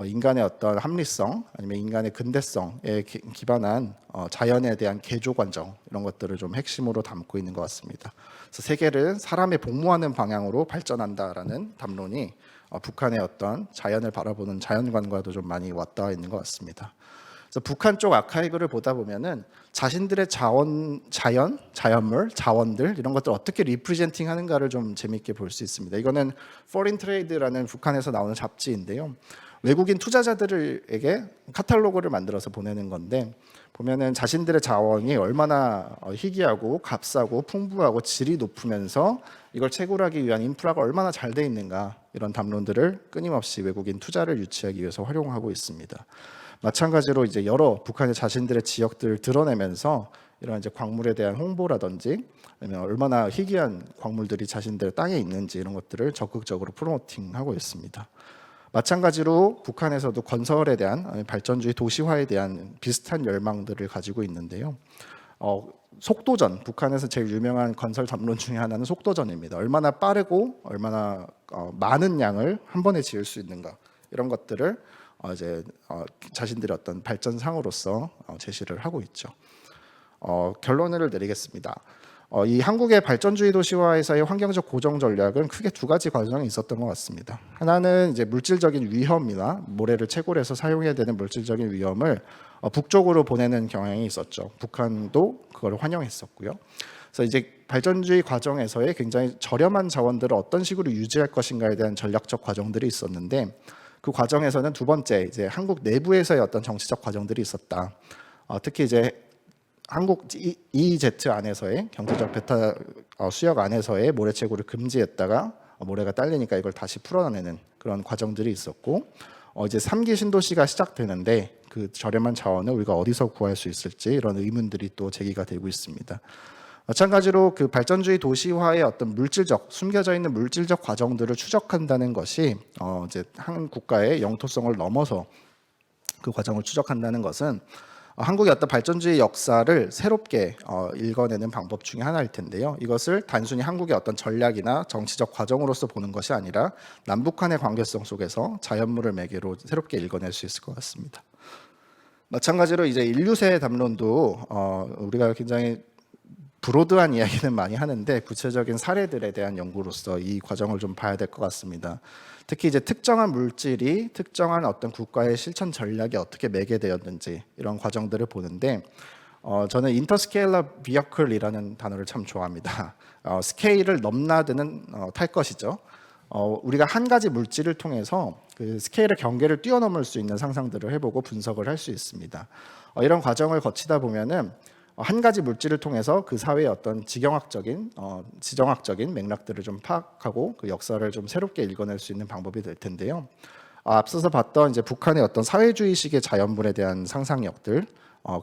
인간의 어떤 합리성 아니면 인간의 근대성에 기반한 자연에 대한 개조 관정 이런 것들을 좀 핵심으로 담고 있는 것 같습니다. 그래서 세계를 사람에 복무하는 방향으로 발전한다라는 담론이 북한의 어떤 자연을 바라보는 자연관과도 좀 많이 왔다 있는 것 같습니다. 그래서 북한 쪽 아카이브를 보다 보면은 자신들의 자연물, 자원들 이런 것들 어떻게 리프레젠팅 하는가를 좀 재미있게 볼 수 있습니다. 이거는 Foreign Trade라는 북한에서 나오는 잡지인데요. 외국인 투자자들에게 카탈로그를 만들어서 보내는 건데, 보면은 자신들의 자원이 얼마나 희귀하고 값싸고 풍부하고 질이 높으면서 이걸 채굴하기 위한 인프라가 얼마나 잘 돼 있는가 이런 담론들을 끊임없이 외국인 투자를 유치하기 위해서 활용하고 있습니다. 마찬가지로 이제 여러 북한의 자신들의 지역들을 드러내면서 이런 이제 광물에 대한 홍보라든지 아니면 얼마나 희귀한 광물들이 자신들의 땅에 있는지 이런 것들을 적극적으로 프로모팅하고 있습니다. 마찬가지로 북한에서도 건설에 대한 발전주의 도시화에 대한 비슷한 열망들을 가지고 있는데요. 속도전, 북한에서 제일 유명한 건설 담론 중에 하나는 속도전입니다. 얼마나 빠르고 얼마나 많은 양을 한 번에 지을 수 있는가 이런 것들을 이제 자신들의 어떤 발전상으로서 제시를 하고 있죠. 결론을 내리겠습니다. 이 한국의 발전주의 도시화에서의 환경적 고정 전략은 크게 두 가지 과정이 있었던 것 같습니다. 하나는 이제 물질적인 위험이나 모래를 채굴해서 사용해야 되는 물질적인 위험을 북쪽으로 보내는 경향이 있었죠. 북한도 그걸 환영했었고요. 그래서 이제 발전주의 과정에서의 굉장히 저렴한 자원들을 어떤 식으로 유지할 것인가에 대한 전략적 과정들이 있었는데, 그 과정에서는 두 번째 이제 한국 내부에서의 어떤 정치적 과정들이 있었다. 특히 이제 한국 EEZ 안에서의 경제적 배타 수역 안에서의 모래 채굴을 금지했다가 모래가 딸리니까 이걸 다시 풀어내는 그런 과정들이 있었고, 이제 3기 신도시가 시작되는데 그 저렴한 자원을 우리가 어디서 구할 수 있을지 이런 의문들이 또 제기가 되고 있습니다. 마찬가지로 그 발전주의 도시화의 어떤 물질적 숨겨져 있는 물질적 과정들을 추적한다는 것이 이제 한 국가의 영토성을 넘어서 그 과정을 추적한다는 것은 한국의 어떤 발전주의 역사를 새롭게 읽어내는 방법 중에 하나일 텐데요. 이것을 단순히 한국의 어떤 전략이나 정치적 과정으로서 보는 것이 아니라 남북한의 관계성 속에서 자연물을 매개로 새롭게 읽어낼 수 있을 것 같습니다. 마찬가지로 이제 인류세 담론도 우리가 굉장히 브로드한 이야기는 많이 하는데 구체적인 사례들에 대한 연구로서 이 과정을 좀 봐야 될 것 같습니다. 특히 이제 특정한 물질이 특정한 어떤 국가의 실천 전략에 어떻게 매개되었는지 이런 과정들을 보는데 저는 인터스케일러 비어클이라는 단어를 참 좋아합니다. 스케일을 넘나드는 탈 것이죠. 우리가 한 가지 물질을 통해서 그 스케일의 경계를 뛰어넘을 수 있는 상상들을 해보고 분석을 할 수 있습니다. 이런 과정을 거치다 보면은 한 가지 물질을 통해서 그 사회의 어떤 지경학적인, 지정학적인 맥락들을 좀 파악하고 그 역사를 좀 새롭게 읽어낼 수 있는 방법이 될 텐데요. 앞서서 봤던 이제 북한의 어떤 사회주의식의 자연물에 대한 상상력들,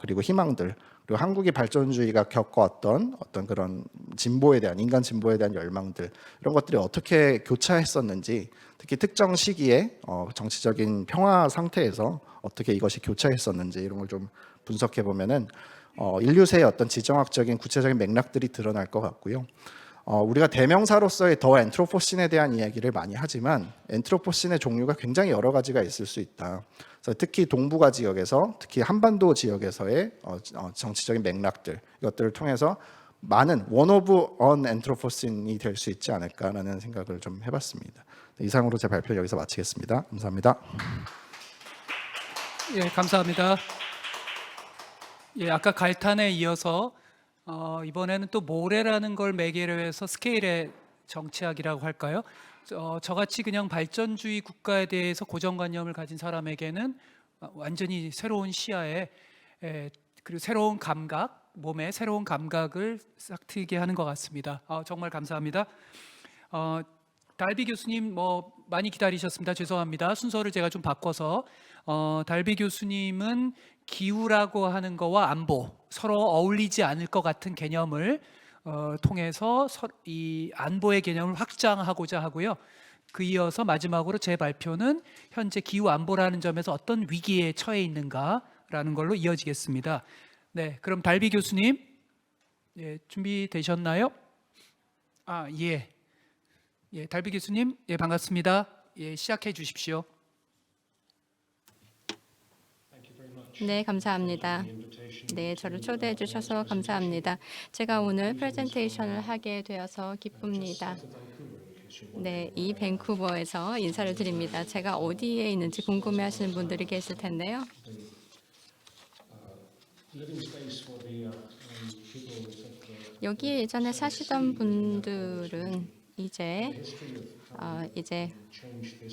그리고 희망들, 그리고 한국이 발전주의가 겪어왔던 어떤 그런 진보에 대한 인간 진보에 대한 열망들 이런 것들이 어떻게 교차했었는지, 특히 특정 시기에 정치적인 평화 상태에서 어떻게 이것이 교차했었는지 이런 걸 좀 분석해 보면은 인류세의 어떤 지정학적인 구체적인 맥락들이 드러날 것 같고요. 우리가 대명사로서의 더 엔트로포신에 대한 이야기를 많이 하지만 엔트로포신의 종류가 굉장히 여러 가지가 있을 수 있다. 그래서 특히 동북아 지역에서, 특히 한반도 지역에서의 정치적인 맥락들 이것들을 통해서 많은 원 오브 언 엔트로포신이 될 수 있지 않을까라는 생각을 좀 해봤습니다. 이상으로 제 발표를 여기서 마치겠습니다. 감사합니다. 예, 감사합니다. 예, 아까 갈탄에 이어서 이번에는 또 모래라는 걸 매개로 해서 스케일의 정치학이라고 할까요? 저같이 그냥 발전주의 국가에 대해서 고정관념을 가진 사람에게는 완전히 새로운 시야에 그리고 새로운 감각, 몸에 새로운 감각을 싹 트게 하는 것 같습니다. 정말 감사합니다. 달비 교수님 많이 기다리셨습니다. 죄송합니다. 순서를 제가 좀 바꿔서 달비 교수님은 기후라고 하는 거와 안보 서로 어울리지 않을 것 같은 개념을 통해서 이 안보의 개념을 확장하고자 하고요. 그 이어서 마지막으로 제 발표는 현재 기후 안보라는 점에서 어떤 위기에 처해 있는가라는 걸로 이어지겠습니다. 네, 그럼 달비 교수님 준비되셨나요? 예, 달비 교수님 반갑습니다. 시작해 주십시오. 네, 감사합니다. 네, 저를 초대해 주셔서 감사합니다. 제가 오늘 프레젠테이션을 하게 되어서 기쁩니다. 네, 이 밴쿠버에서 인사를 드립니다. 제가 어디에 있는지 궁금해하시는 분들이 계실 텐데요. 여기에 예전에 사시던 분들은 이제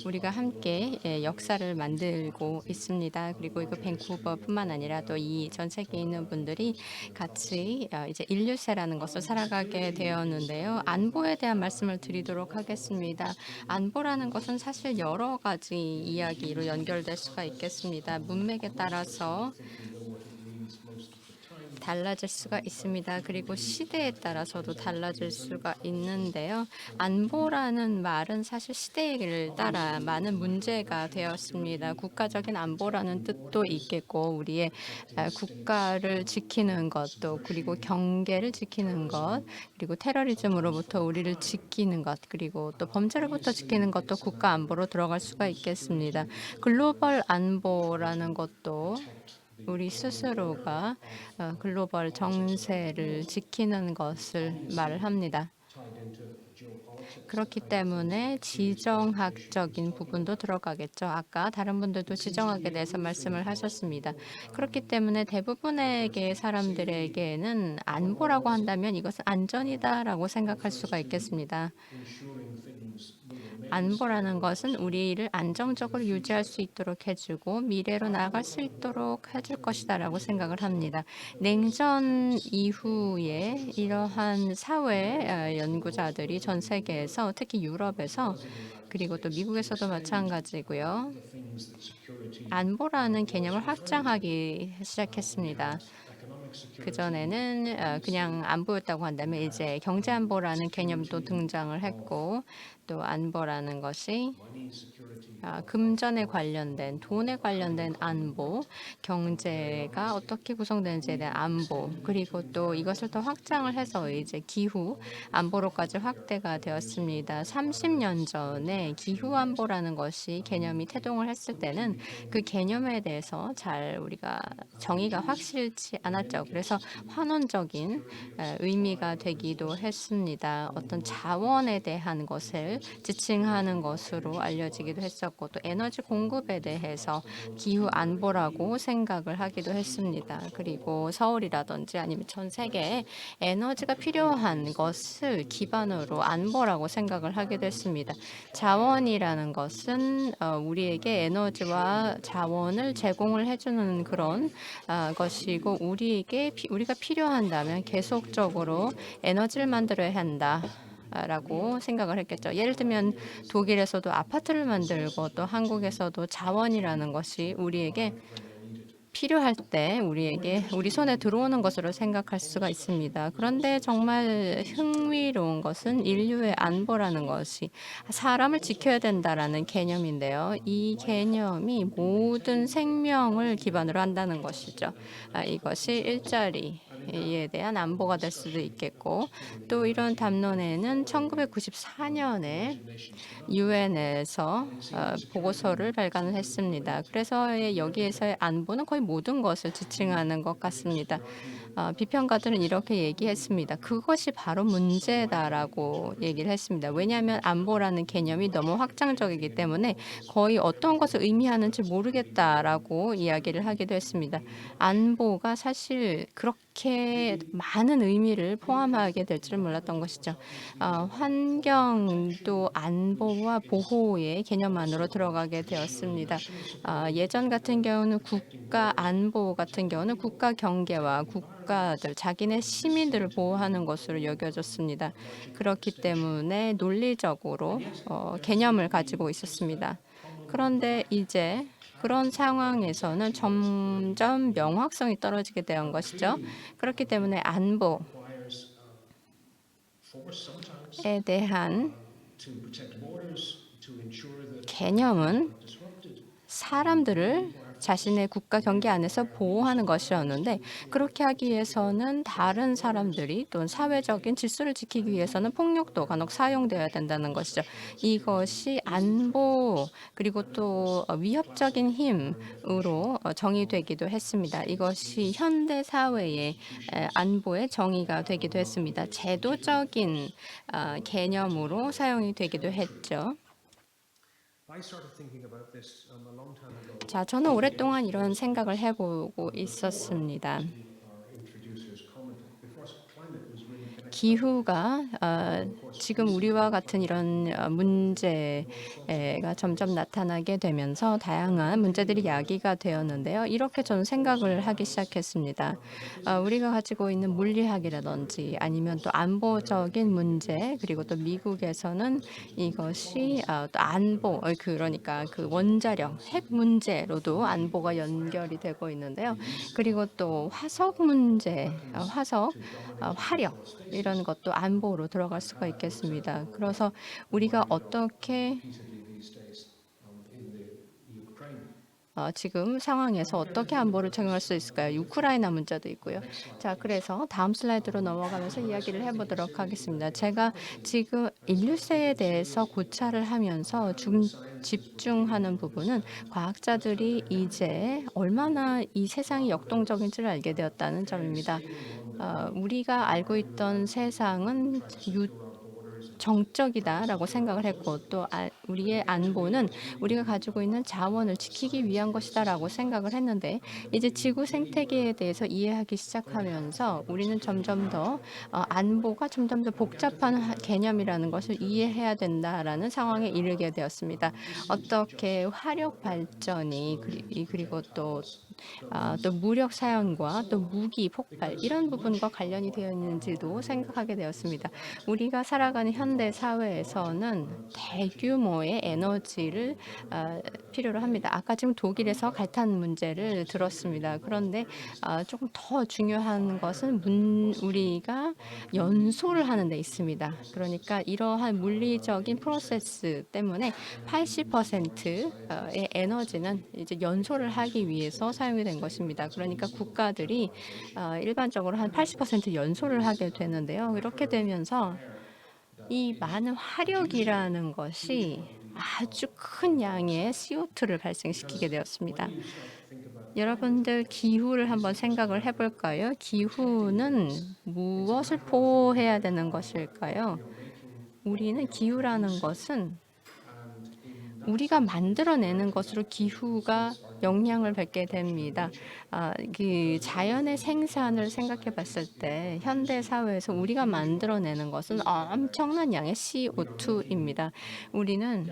우리가 함께 역사를 만들고 있습니다. 그리고 이거 밴쿠버뿐만 아니라 또 이 전 세계에 있는 분들이 같이 이제 인류세라는 것을 살아가게 되었는데요. 안보에 대한 말씀을 드리도록 하겠습니다. 안보라는 것은 사실 여러 가지 이야기로 연결될 수가 있겠습니다. 문맥에 따라서 달라질 수가 있습니다. 그리고 시대에 따라서도 달라질 수가 있는데요. 안보라는 말은 사실 시대를 따라 많은 문제가 되었습니다. 국가적인 안보라는 뜻도 있겠고 우리의 국가를 지키는 것도, 그리고 경계를 지키는 것, 그리고 테러리즘으로부터 우리를 지키는 것, 그리고 또 범죄로부터 지키는 것도 국가 안보로 들어갈 수가 있겠습니다. 글로벌 안보라는 것도 우리 스스로가 글로벌 정세를 지키는 것을 말을 합니다. 그렇기 때문에 지정학적인 부분도 들어가겠죠. 아까 다른 분들도 지정학에 대해서 말씀을 하셨습니다. 그렇기 때문에 대부분의 사람들에게는 안보라고 한다면 이것은 안전이다라고 생각할 수가 있겠습니다. 안보라는 것은 우리를 안정적으로 유지할 수 있도록 해주고 미래로 나아갈 수 있도록 해줄 것이다라고 생각을 합니다. 냉전 이후에 이러한 사회 연구자들이 전 세계에서, 특히 유럽에서 그리고 또 미국에서도 마찬가지고요. 안보라는 개념을 확장하기 시작했습니다. 그전에는 그냥 안보였다고 한다면 이제 경제 안보라는 개념도 등장을 했고 또 안보라는 것이 금전에 관련된 돈에 관련된 안보, 경제가 어떻게 구성되는지에 대한 안보, 그리고 또 이것을 더 확장을 해서 이제 기후 안보로까지 확대가 되었습니다. 30년 전에 기후 안보라는 것이 개념이 태동을 했을 때는 그 개념에 대해서 잘 우리가 정의가 확실치 않았죠. 그래서 환원적인 의미가 되기도 했습니다. 어떤 자원에 대한 것을 지칭하는 것으로 알려지기도 했었고 또 에너지 공급에 대해서 기후 안보라고 생각을 하기도 했습니다. 그리고 서울이라든지 아니면 전 세계에 에너지가 필요한 것을 기반으로 안보라고 생각을 하기도 했습니다. 자원이라는 것은 우리에게 에너지와 자원을 제공을 해주는 그런 것이고 우리가 필요한다면 계속적으로 에너지를 만들어야 한다. 라고 생각을 했겠죠. 예를 들면 독일에서도 아파트를 만들고 또 한국에서도 자원이라는 것이 우리에게 필요할 때 우리 손에 들어오는 것으로 생각할 수가 있습니다. 그런데 정말 흥미로운 것은 인류의 안보라는 것이 사람을 지켜야 된다라는 개념인데요. 이 개념이 모든 생명을 기반으로 한다는 것이죠. 이것이 일자리에 대한 안보가 될 수도 있겠고 또 이런 담론에는 1994년에 유엔에서 보고서를 발간을 했습니다. 그래서 여기에서의 안보는 거의 모든 것을 지칭하는 것 같습니다. 비평가들은 이렇게 얘기했습니다. 그것이 바로 문제다라고 얘기를 했습니다. 왜냐하면 안보라는 개념이 너무 확장적이기 때문에 거의 어떤 것을 의미하는지 모르겠다라고 이야기를 하기도 했습니다. 안보가 사실 그렇게 많은 의미를 포함하게 될 줄은 몰랐던 것이죠. 환경도 안보와 보호의 개념 안으로 들어가게 되었습니다. 예전 같은 경우는 국가 안보 같은 경우는 국가 경계와 국가들, 자기네 시민들을 보호하는 것으로 여겨졌습니다. 그렇기 때문에 논리적으로 개념을 가지고 있었습니다. 그런데 이제 그런 상황에서는 점점 명확성이 떨어지게 된 것이죠. 그렇기 때문에 안보에 대한 개념은 사람들을 자신의 국가 경계 안에서 보호하는 것이었는데 그렇게 하기 위해서는 다른 사람들이 또는 사회적인 질서를 지키기 위해서는 폭력도 간혹 사용되어야 된다는 것이죠. 이것이 안보 그리고 또 위협적인 힘으로 정의되기도 했습니다. 이것이 현대 사회의 안보의 정의가 되기도 했습니다. 제도적인 개념으로 사용이 되기도 했죠. 자, 저는 오랫동안 이런 생각을 해보고 있었습니다. 기후가 지금 우리와 같은 이런 문제가 점점 나타나게 되면서 다양한 문제들이 야기가 되었는데요. 이렇게 저는 생각을 하기 시작했습니다. 우리가 가지고 있는 물리학이라든지 아니면 또 안보적인 문제 그리고 또 미국에서는 이것이 또 안보 그러니까 그 원자력 핵 문제로도 안보가 연결이 되고 있는데요. 그리고 또 화석 문제, 화력 이런 것도 안보로 들어갈 수가 있겠습니다. 그래서 우리가 어떻게 지금 상황에서 어떻게 안보를 적용할 수 있을까요? 우크라이나 문제도 있고요. 자, 그래서 다음 슬라이드로 넘어가면서 이야기를 해보도록 하겠습니다. 제가 지금 인류세에 대해서 고찰을 하면서 집중하는 부분은 과학자들이 이제 얼마나 이 세상이 역동적인지를 알게 되었다는 점입니다. 우리가 알고 있던 세상은 정적이다라고 생각을 했고 또 우리의 안보는 우리가 가지고 있는 자원을 지키기 위한 것이다라고 생각을 했는데 이제 지구 생태계에 대해서 이해하기 시작하면서 우리는 점점 더 안보가 점점 더 복잡한 개념이라는 것을 이해해야 된다라는 상황에 이르게 되었습니다. 어떻게 화력 발전이 그리고 또 또 무력 사용과 또 무기 폭발 이런 부분과 관련이 되어 있는지도 생각하게 되었습니다. 우리가 살아가는 현대 사회에서는 대규모의 에너지를 필요로 합니다. 아까 지금 독일에서 갈탄 문제를 들었습니다. 그런데 조금 더 중요한 것은 우리가 연소를 하는 데 있습니다. 그러니까 이러한 물리적인 프로세스 때문에 80%의 에너지는 이제 연소를 하기 위해서 사용이 된 것입니다. 그러니까 국가들이 일반적으로 한 80% 연소를 하게 되는데요. 이렇게 되면서 이 많은 화력이라는 것이 아주 큰 양의 CO2를 발생시키게 되었습니다. 여러분들 기후를 한번 생각을 해볼까요? 기후는 무엇을 보호해야 되는 것일까요? 우리는 기후라는 것은 우리가 만들어내는 것으로 기후가 영향을 받게 됩니다. 그 자연의 생산을 생각해 봤을 때 현대 사회에서 우리가 만들어내는 것은 엄청난 양의 CO2입니다. 우리는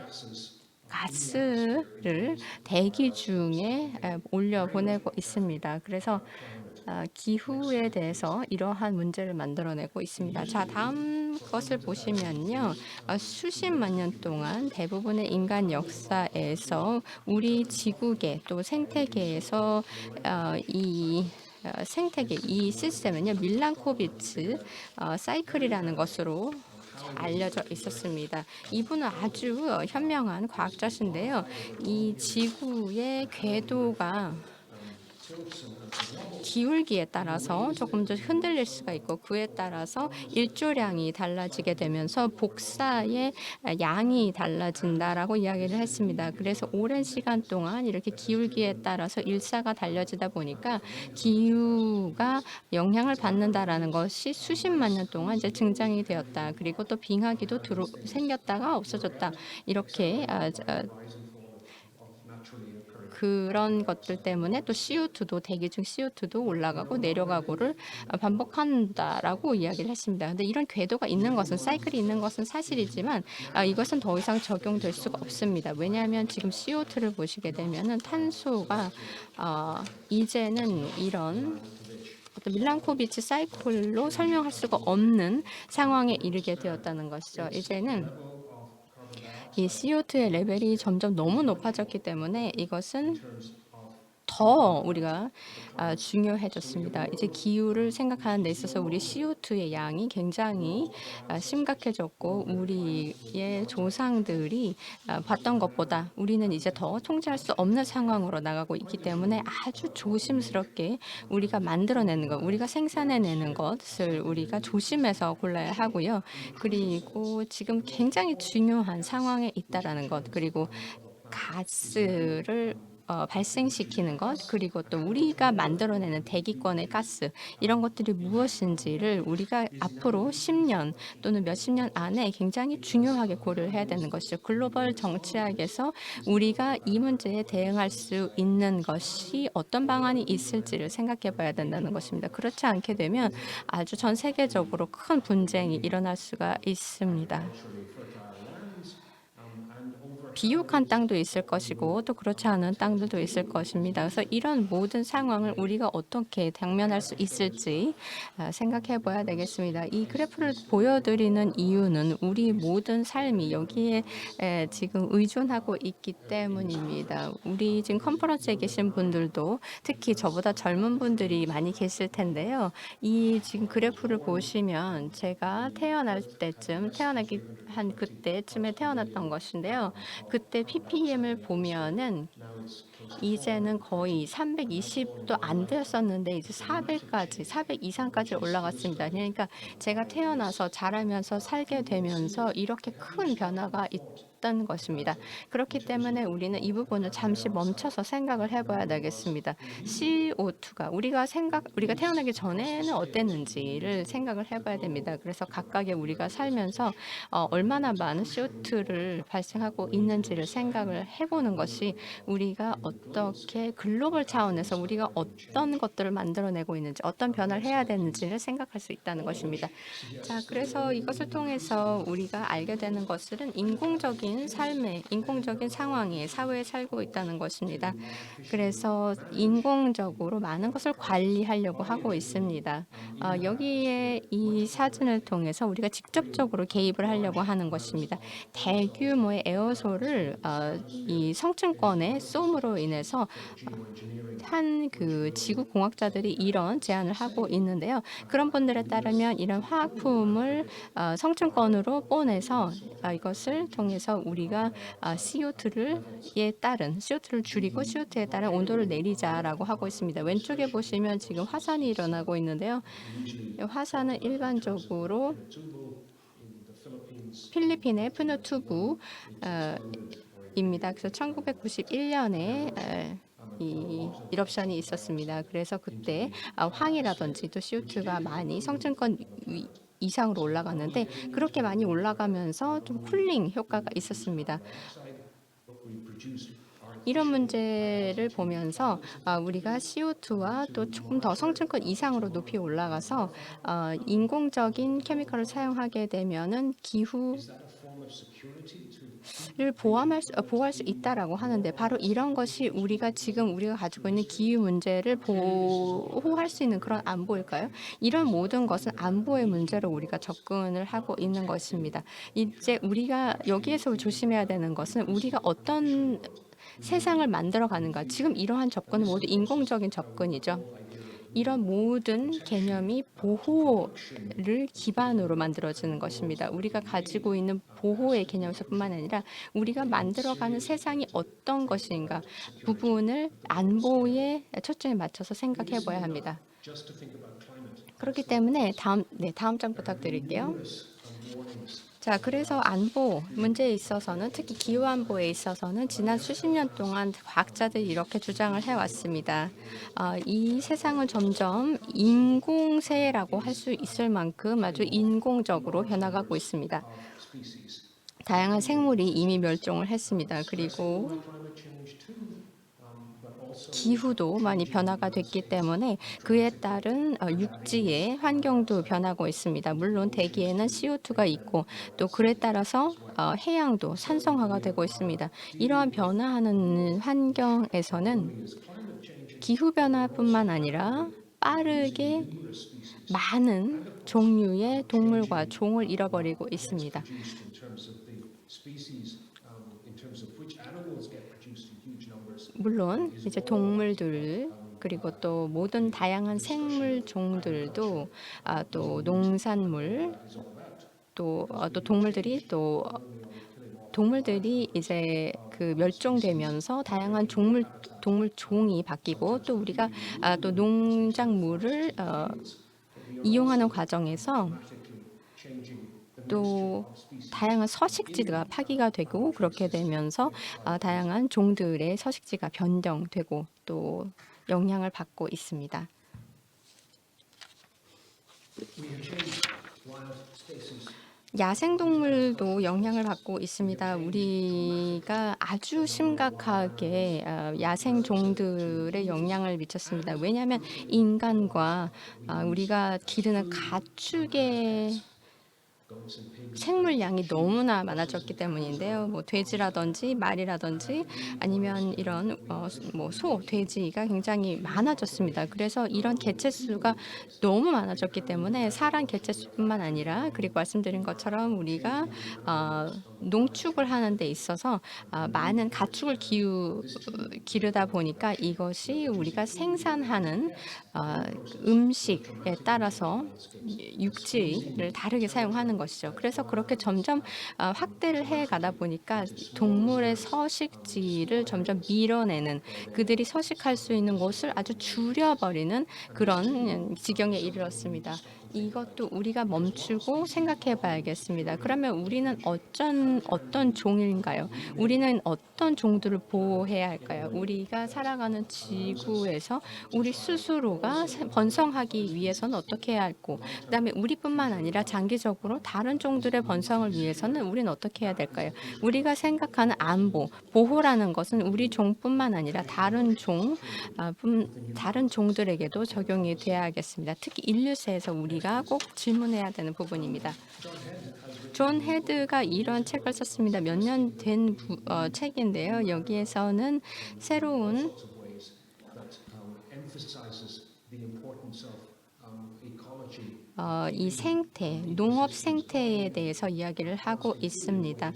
가스를 대기 중에 올려 보내고 있습니다. 그래서 기후에 대해서 이러한 문제를 만들어내고 있습니다. 자, 다음 것을 보시면요. 수십만 년 동안 대부분의 인간 역사에서 우리 지구계 또 생태계에서 이 생태계 이 시스템은요. 밀란코비츠 사이클이라는 것으로 알려져 있었습니다. 이분은 아주 현명한 과학자신데요. 이 지구의 궤도가 기울기에 따라서 조금 더 흔들릴 수가 있고 그에 따라서 일조량이 달라지게 되면서 복사의 양이 달라진다라고 이야기를 했습니다. 그래서 오랜 시간 동안 이렇게 기울기에 따라서 일사가 달려지다 보니까 기후가 영향을 받는다라는 것이 수십만 년 동안 이제 증장이 되었다. 그리고 또 빙하기도 생겼다가 없어졌다. 이렇게 그런 것들 때문에 또 CO2도 대기 중 CO2도 올라가고 내려가고를 반복한다라고 이야기를 했습니다. 근데 이런 궤도가 있는 것은 사이클이 있는 것은 사실이지만 이것은 더 이상 적용될 수가 없습니다. 왜냐하면 지금 CO2를 보시게 되면은 탄소가 이제는 이런 어떤 밀란코비치 사이클로 설명할 수가 없는 상황에 이르게 되었다는 것이죠. 이제는 이 CO2의 레벨이 점점 너무 높아졌기 때문에 이것은 더 우리가 중요해졌습니다. 이제 기후를 생각하는 데 있어서 우리 CO2의 양이 굉장히 심각해졌고 우리의 조상들이 봤던 것보다 우리는 이제 더 통제할 수 없는 상황으로 나가고 있기 때문에 아주 조심스럽게 우리가 만들어내는 것, 우리가 생산해내는 것을 우리가 조심해서 골라야 하고요. 그리고 지금 굉장히 중요한 상황에 있다라는 것, 그리고 가스를 발생시키는 것, 그리고 또 우리가 만들어내는 대기권의 가스 이런 것들이 무엇인지를 우리가 앞으로 10년 또는 몇십 년 안에 굉장히 중요하게 고려를 해야 되는 것이죠. 글로벌 정치학에서 우리가 이 문제에 대응할 수 있는 것이 어떤 방안이 있을지를 생각해 봐야 된다는 것입니다. 그렇지 않게 되면 아주 전 세계적으로 큰 분쟁이 일어날 수가 있습니다. 비옥한 땅도 있을 것이고 또 그렇지 않은 땅들도 있을 것입니다. 그래서 이런 모든 상황을 우리가 어떻게 당면할 수 있을지 생각해 봐야 되겠습니다. 이 그래프를 보여드리는 이유는 우리 모든 삶이 여기에 지금 의존하고 있기 때문입니다. 우리 지금 컨퍼런스에 계신 분들도 특히 저보다 젊은 분들이 많이 계실 텐데요. 이 지금 그래프를 보시면 제가 태어날 때쯤 태어나기 한 그때쯤에 태어났던 것인데요. 그때 ppm을 보면은 이제는 거의 320도 안 됐었는데 이제 400까지 400 이상까지 올라갔습니다. 그러니까 제가 태어나서 자라면서 살게 되면서 이렇게 큰 변화가 있던 것입니다. 그렇기 때문에 우리는 이 부분을 잠시 멈춰서 생각을 해봐야 되겠습니다. CO2가 우리가 태어나기 전에는 어땠는지를 생각을 해봐야 됩니다. 그래서 각각의 우리가 살면서 얼마나 많은 CO2를 발생하고 있는 있는지를 생각을 해보는 것이 우리가 어떻게 글로벌 차원에서 우리가 어떤 것들을 만들어내고 있는지 어떤 변화를 해야 되는지를 생각할 수 있다는 것입니다. 자, 그래서 이것을 통해서 우리가 알게 되는 것은 인공적인 삶에 인공적인 상황에 사회에 살고 있다는 것입니다. 그래서 인공적으로 많은 것을 관리하려고 하고 있습니다. 여기에 이 사진을 통해서 우리가 직접적으로 개입을 하려고 하는 것입니다. 대규모의 에어솔을 이 성층권에 쏨으로 인해서 한 그 지구 공학자들이 이런 제안을 하고 있는데요. 그런 분들에 따르면 이런 화학품을 성층권으로 뽀내서 이것을 통해서 우리가 CO2를 줄이고 CO2에 따른 온도를 내리자라고 하고 있습니다. 왼쪽에 보시면 지금 화산이 일어나고 있는데요. 이 화산은 일반적으로 필리핀의 푸누투부 입니다. 그래서 1991년에 이 이럽션이 있었습니다. 그래서 그때 황이라든지 또 CO2가 많이 성층권 이상으로 올라갔는데 그렇게 많이 올라가면서 좀 쿨링 효과가 있었습니다. 이런 문제를 보면서 우리가 CO2와 또 조금 더 성층권 이상으로 높이 올라가서 인공적인 케미컬을 사용하게 되면은 기후를 보호할 수 있다라고 하는데 바로 이런 것이 우리가 가지고 있는 기후 문제를 보호할 수 있는 그런 안보일까요? 이런 모든 것은 안보의 문제로 우리가 접근을 하고 있는 것입니다. 이제 우리가 여기에서 조심해야 되는 것은 우리가 어떤 세상을 만들어가는가. 지금 이러한 접근은 모두 인공적인 접근이죠. 이런 모든 개념이 보호를 기반으로 만들어지는 것입니다. 우리가 가지고 있는 보호의 개념에서뿐만 아니라 우리가 만들어가는 세상이 어떤 것인가 부분을 안보에 초점에 맞춰서 생각해 봐야 합니다. 그렇기 때문에 다음 장 부탁드릴게요. 자, 그래서 안보 문제에 있어서는 특히 기후 안보에 있어서는 지난 수십 년 동안 과학자들이 이렇게 주장을 해왔습니다. 이 세상은 점점 인공세라고 할 수 있을 만큼 아주 인공적으로 변화가고 있습니다. 다양한 생물이 이미 멸종을 했습니다. 그리고 기후도 많이 변화가 됐기 때문에 그에 따른 육지의 환경도 변하고 있습니다. 물론 대기에는 CO2가 있고 또 그에 따라서 해양도 산성화가 되고 있습니다. 이러한 변화하는 환경에서는 기후 변화뿐만 아니라 빠르게 많은 종류의 동물과 종을 잃어버리고 있습니다. 물론 이제 동물들 그리고 또 모든 다양한 생물 종들도 또 농산물 또 동물들이 이제 그 멸종되면서 다양한 동물 종이 바뀌고 또 우리가 또 농작물을 이용하는 과정에서 또 다양한 서식지가 파기가 되고 그렇게 되면서 다양한 종들의 서식지가 변경되고 또 영향을 받고 있습니다. 야생동물도 영향을 받고 있습니다. 우리가 아주 심각하게 야생종들의 영향을 미쳤습니다. 왜냐하면 인간과 우리가 기르는 가축의 생물량이 너무나 많아졌기 때문인데요. 뭐 돼지라든지 말이라든지 아니면 이런 소, 돼지가 굉장히 많아졌습니다. 그래서 이런 개체수가 너무 많아졌기 때문에 사람 개체수뿐만 아니라 그리고 말씀드린 것처럼 우리가 농축을 하는 데 있어서 많은 가축을 기르다 보니까 이것이 우리가 생산하는 음식에 따라서 육지를 다르게 사용하는 것이죠. 그래서 그렇게 점점 확대를 해 가다 보니까 동물의 서식지를 점점 밀어내는 그들이 서식할 수 있는 곳을 아주 줄여버리는 그런 지경에 이르렀습니다. 이것도 우리가 멈추고 생각해 봐야겠습니다. 그러면 우리는 어떤 종인가요? 우리는 어떤 종들을 보호해야 할까요? 우리가 살아가는 지구에서 우리 스스로가 번성하기 위해서는 어떻게 해야 할고, 그다음에 우리뿐만 아니라 장기적으로 다른 종들의 번성을 위해서는 우리는 어떻게 해야 될까요? 우리가 생각하는 안보, 보호라는 것은 우리 종뿐만 아니라 다른 종들에게도 적용이 돼야겠습니다. 특히 인류세에서 우리가 꼭 질문해야 되는 부분입니다. 존 헤드가 이런 책을 썼습니다. 몇 년 된 책인데요. 여기에서는 새로운 이 생태, 농업 생태에 대해서 이야기를 하고 있습니다.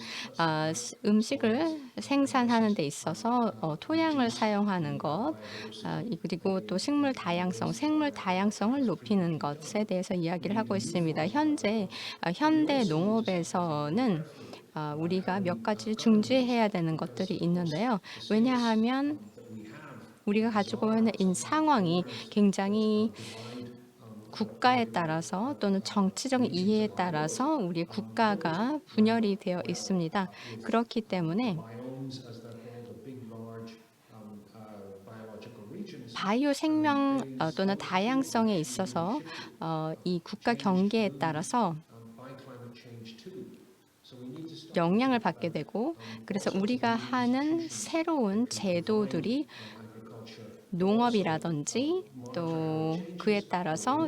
음식을 생산하는 데 있어서 토양을 사용하는 것, 그리고 또 생물 다양성을 높이는 것에 대해서 이야기를 하고 있습니다. 현대 농업에서는 우리가 몇 가지 중지해야 되는 것들이 있는데요. 왜냐하면 우리가 가지고 있는 상황이 굉장히 국가에 따라서 또는 정치적인 이해에 따라서 우리 국가가 분열이 되어 있습니다. 그렇기 때문에 바이오 생명 또는 다양성에 있어서 이 국가 경계에 따라서 영향을 받게 되고, 그래서 우리가 하는 새로운 제도들이 농업이라든지 또 그에 따라서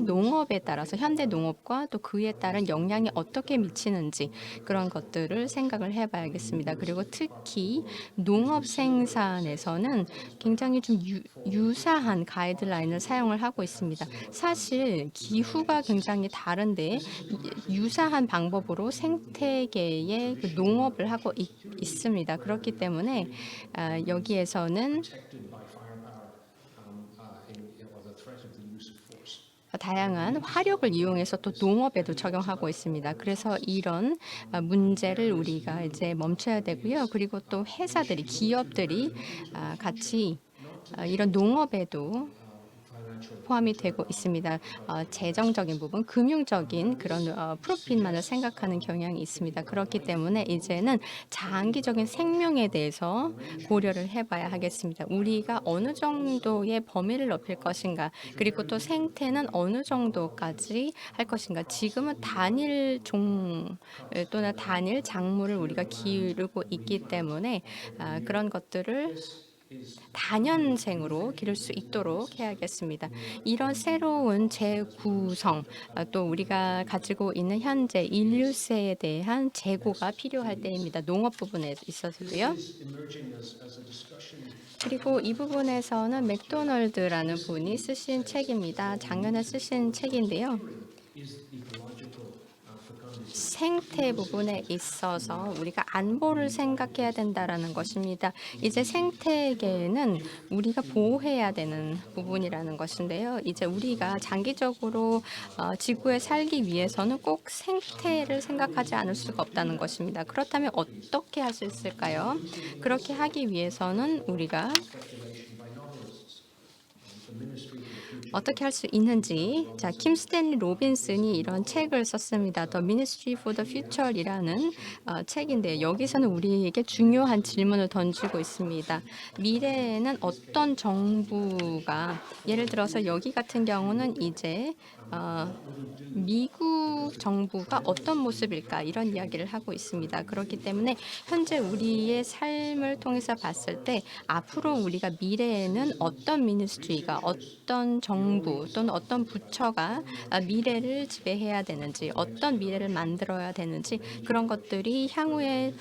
현대 농업과 또 그에 따른 영향이 어떻게 미치는지 그런 것들을 생각을 해봐야겠습니다. 그리고 특히 농업 생산에서는 굉장히 좀 유사한 가이드라인을 사용을 하고 있습니다. 사실 기후가 굉장히 다른데 유사한 방법으로 생태계의 그 농업을 하고 있습니다. 그렇기 때문에 여기에서는 다양한 화력을 이용해서 또 농업에도 적용하고 있습니다. 그래서 이런 문제를 우리가 이제 멈춰야 되고요. 그리고 또 기업들이 같이 이런 농업에도 포함이 되고 있습니다. 재정적인 부분, 금융적인 그런 프로핏만을 생각하는 경향이 있습니다. 그렇기 때문에 이제는 장기적인 생명에 대해서 고려를 해봐야 하겠습니다. 우리가 어느 정도의 범위를 넓힐 것인가, 그리고 또 생태는 어느 정도까지 할 것인가. 지금은 단일 종 또는 단일 작물을 우리가 기르고 있기 때문에 그런 것들을 다년생으로 기를 수 있도록 해야겠습니다. 이런 새로운 재구성, 또 우리가 가지고 있는 현재 인류세에 대한 재고가 필요할 때입니다. 농업 부분에 있어서도요. 그리고 이 부분에서는 맥도널드라는 분이 쓰신 책입니다. 작년에 쓰신 책인데요. 생태 부분에 있어서 우리가 안보를 생각해야 된다라는 것입니다. 이제 생태계는 우리가 보호해야 되는 부분이라는 것인데요. 이제 우리가 장기적으로 지구에 살기 위해서는 꼭 생태를 생각하지 않을 수가 없다는 것입니다. 그렇다면 어떻게 할 수 있을까요? 그렇게 하기 위해서는 우리가 어떻게 할 수 있는지, 킴 스탠리 로빈슨이 이런 책을 썼습니다. The Ministry for the Future이라는 책인데, 여기서는 우리에게 중요한 질문을 던지고 있습니다. 미래에는 어떤 정부가, 예를 들어서 여기 같은 경우는 이제 미국 정부가 어떤 모습일까, 이런 이야기를 하고 있습니다. 그렇기 때문에 현재 우리의 삶을 통해서 봤을 때 앞으로 우리가 미래에는 어떤 미니스트리가, 어떤 정부 또는 어떤 부처가 미래를 지배해야 되는지, 어떤 미래를 만들어야 되는지, 그런 것들이 향후에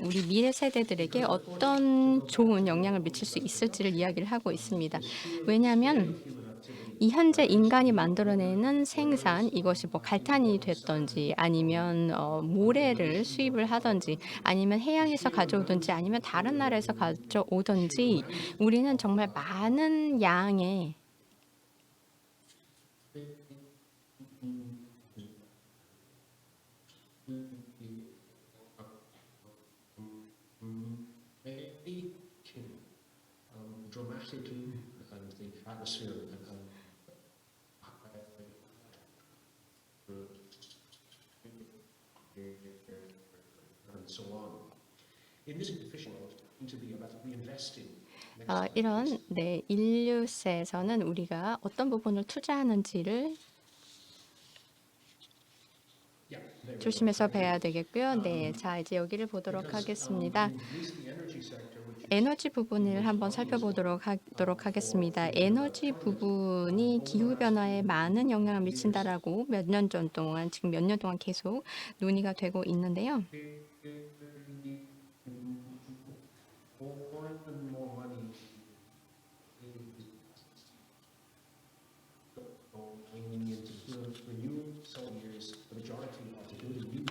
우리 미래 세대들에게 어떤 좋은 영향을 미칠 수 있을지를 이야기를 하고 있습니다. 왜냐하면 이 현재 인간이 만들어내는 생산, 이것이 뭐 갈탄이 됐던지 아니면 모래를 수입을 하던지 아니면 해양에서 가져오든지 아니면 다른 나라에서 가져오든지, 우리는 정말 많은 양의 dramatically and the atmosphere in this efficient need to be about reinvesting. 이런 인류세에서는 우리가 어떤 부분을 투자하는지를 조심해서 봐야 되겠고요. 자 이제 여기를 보도록 하겠습니다. 에너지 부분을 한번 살펴보도록 하겠습니다. 에너지 부분이 기후 변화에 많은 영향을 미친다라고 몇 년 동안 계속 논의가 되고 있는데요. More and more money going into renewable some years. The majority of the building new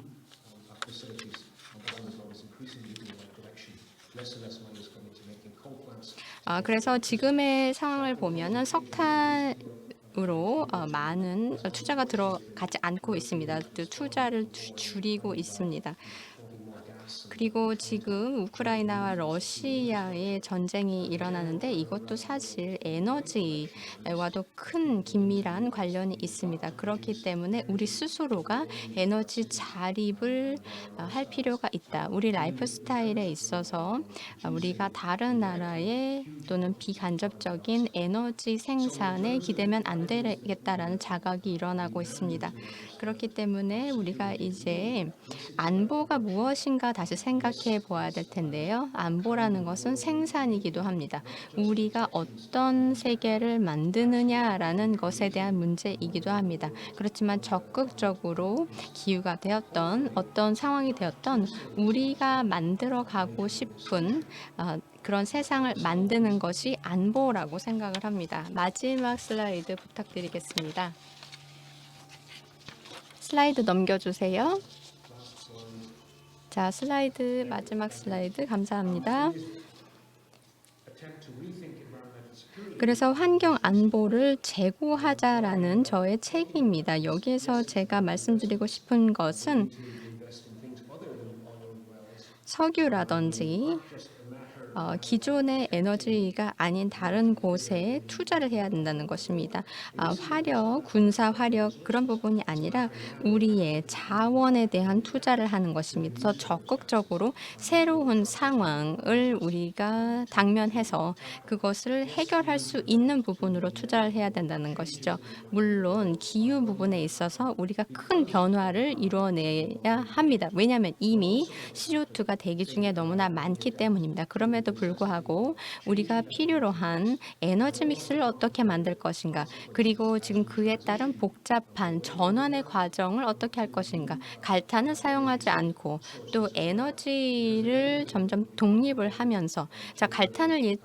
facilities on the government is increasingly moving in that direction. Less and less money is going to making coal plants. 그래서 지금의 상황을 보면은 석탄으로 많은 투자가 들어가지 않고 있습니다. 투자를 줄이고 있습니다. 그리고 지금 우크라이나와 러시아의 전쟁이 일어나는데 이것도 사실 에너지와도 큰 긴밀한 관련이 있습니다. 그렇기 때문에 우리 스스로가 에너지 자립을 할 필요가 있다. 우리 라이프 스타일에 있어서 우리가 다른 나라의 또는 비간접적인 에너지 생산에 기대면 안 되겠다라는 자각이 일어나고 있습니다. 그렇기 때문에 우리가 이제 안보가 무엇인가 다시 생각해 보아야 될 텐데요. 안보라는 것은 생산이기도 합니다. 우리가 어떤 세계를 만드느냐라는 것에 대한 문제이기도 합니다. 그렇지만 적극적으로 기후가 되었던 어떤 상황이 되었던 우리가 만들어 가고 싶은 그런 세상을 만드는 것이 안보라고 생각을 합니다. 마지막 슬라이드 부탁드리겠습니다. 슬라이드 넘겨주세요. 자, 마지막 슬라이드 감사합니다. 그래서 환경 안보를 제고하자라는 저의 책입니다. 여기에서 제가 말씀드리고 싶은 것은 석유라든지 기존의 에너지가 아닌 다른 곳에 투자를 해야 된다는 것입니다. 군사 화력 그런 부분이 아니라 우리의 자원에 대한 투자를 하는 것입니다. 더 적극적으로 새로운 상황을 우리가 당면해서 그것을 해결할 수 있는 부분으로 투자를 해야 된다는 것이죠. 물론 기후 부분에 있어서 우리가 큰 변화를 이루어내야 합니다. 왜냐하면 이미 CO2가 대기 중에 너무나 많기 때문입니다. 그럼에도 불구하고 우리가 필요로 한 에너지 믹스를 어떻게 만들 것인가, 그리고 지금 그에 따른 복잡한 전환의 과정을 어떻게 할 것인가, 갈탄을 사용하지 않고 또 에너지를 점점 독립을 하면서 갈탄을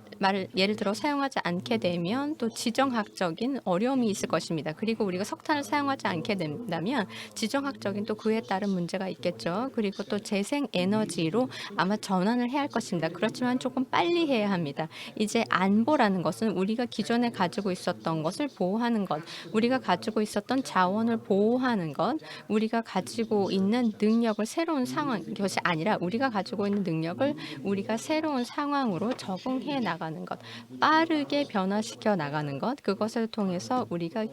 예를 들어 사용하지 않게 되면 또 지정학적인 어려움이 있을 것입니다. 그리고 우리가 석탄을 사용하지 않게 된다면 지정학적인 또 그에 따른 문제가 있겠죠. 그리고 또 재생 에너지로 아마 전환을 해야 할 것입니다. 그렇지만 조금 빨리 해야 합니다. 이제 안보라는 것은 우리가 기존에 가지고 있었던 것을 보호하는 것, 우리가 가지고 있었던 자원을 보호하는 것, 우리가 가지고 있는 능력을 새로운 상황, 것이 아니라 우리가 가지고 있는 능력을 우리가 새로운 상황으로 적응해 나가는 것, 빠르게 변화시켜 나가는 것, 그것을 통해서 우리가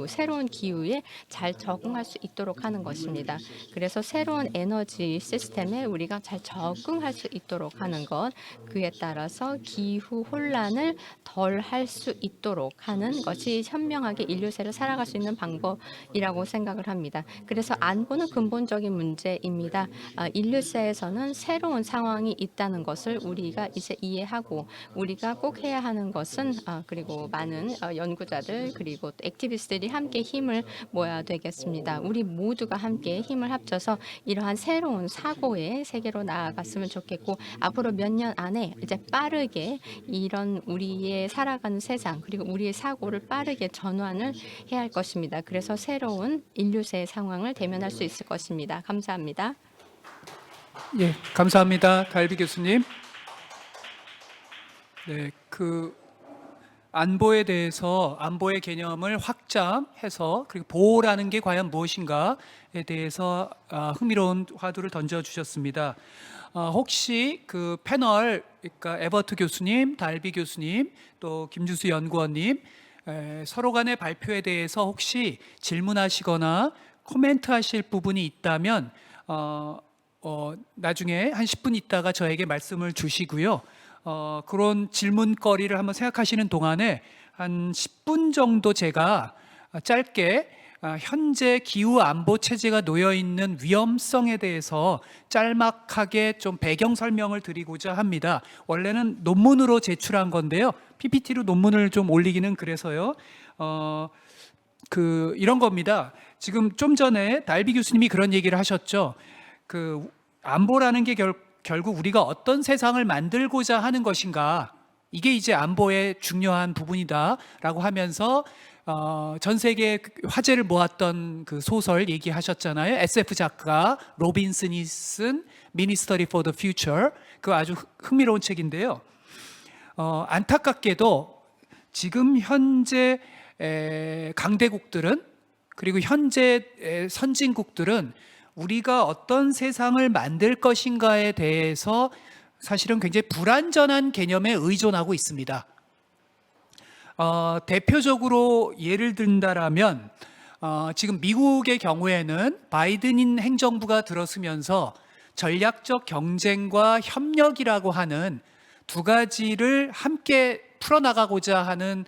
새로운 기후에 잘 적응할 수 있도록 하는 것입니다. 그래서 새로운 에너지 시스템에 우리가 잘 적응할 수 있도록 하는 것, 그에 따라서 기후 혼란을 덜 할 수 있도록 하는 것이 현명하게 인류세를 살아갈 수 있는 방법이라고 생각을 합니다. 그래서 안보는 근본적인 문제입니다. 인류세에서는 새로운 상황이 있다는 것을 우리가 이제 이해하고 우리가 꼭 해야 하는 것은 그리고 많은 연구자들 그리고 또 액티비스트들이 함께 힘을 모아야 되겠습니다. 우리 모두가 함께 힘을 합쳐서 이러한 새로운 사고의 세계로 나아갔으면 좋겠고, 앞으로 몇 년 안에 이제 빠르게 이런 우리의 살아가는 세상 그리고 우리의 사고를 빠르게 전환을 해야 할 것입니다. 그래서 새로운 인류세의 상황을 대면할 수 있을 것입니다. 감사합니다. 예, 감사합니다. 달비 교수님. 네, 안보에 대해서 안보의 개념을 확장해서 그리고 보호라는 게 과연 무엇인가에 대해서 흥미로운 화두를 던져 주셨습니다. 혹시 그 패널, 그러니까 에버트 교수님, 달비 교수님, 또 김주수 연구원님 서로 간의 발표에 대해서 혹시 질문하시거나 코멘트하실 부분이 있다면 나중에 한 10분 있다가 저에게 말씀을 주시고요. 그런 질문거리를 한번 생각하시는 동안에 한 10분 정도 제가 짧게 현재 기후 안보 체제가 놓여 있는 위험성에 대해서 짤막하게 좀 배경 설명을 드리고자 합니다. 원래는 논문으로 제출한 건데요. PPT로 논문을 좀 올리기는 그래서요. 이런 겁니다. 지금 좀 전에 달비 교수님이 그런 얘기를 하셨죠. 안보라는 게 결국 우리가 어떤 세상을 만들고자 하는 것인가, 이게 이제 안보의 중요한 부분이다라고 하면서 전 세계 화제를 모았던 그 소설 얘기하셨잖아요. SF 작가 로빈슨이 쓴 Ministry for the Future, 그 아주 흥미로운 책인데요. 안타깝게도 지금 현재 강대국들은, 그리고 현재 선진국들은 우리가 어떤 세상을 만들 것인가에 대해서 사실은 굉장히 불완전한 개념에 의존하고 있습니다. 대표적으로 예를 든다라면 지금 미국의 경우에는 바이든 행정부가 들어서면서 전략적 경쟁과 협력이라고 하는 두 가지를 함께 풀어나가고자 하는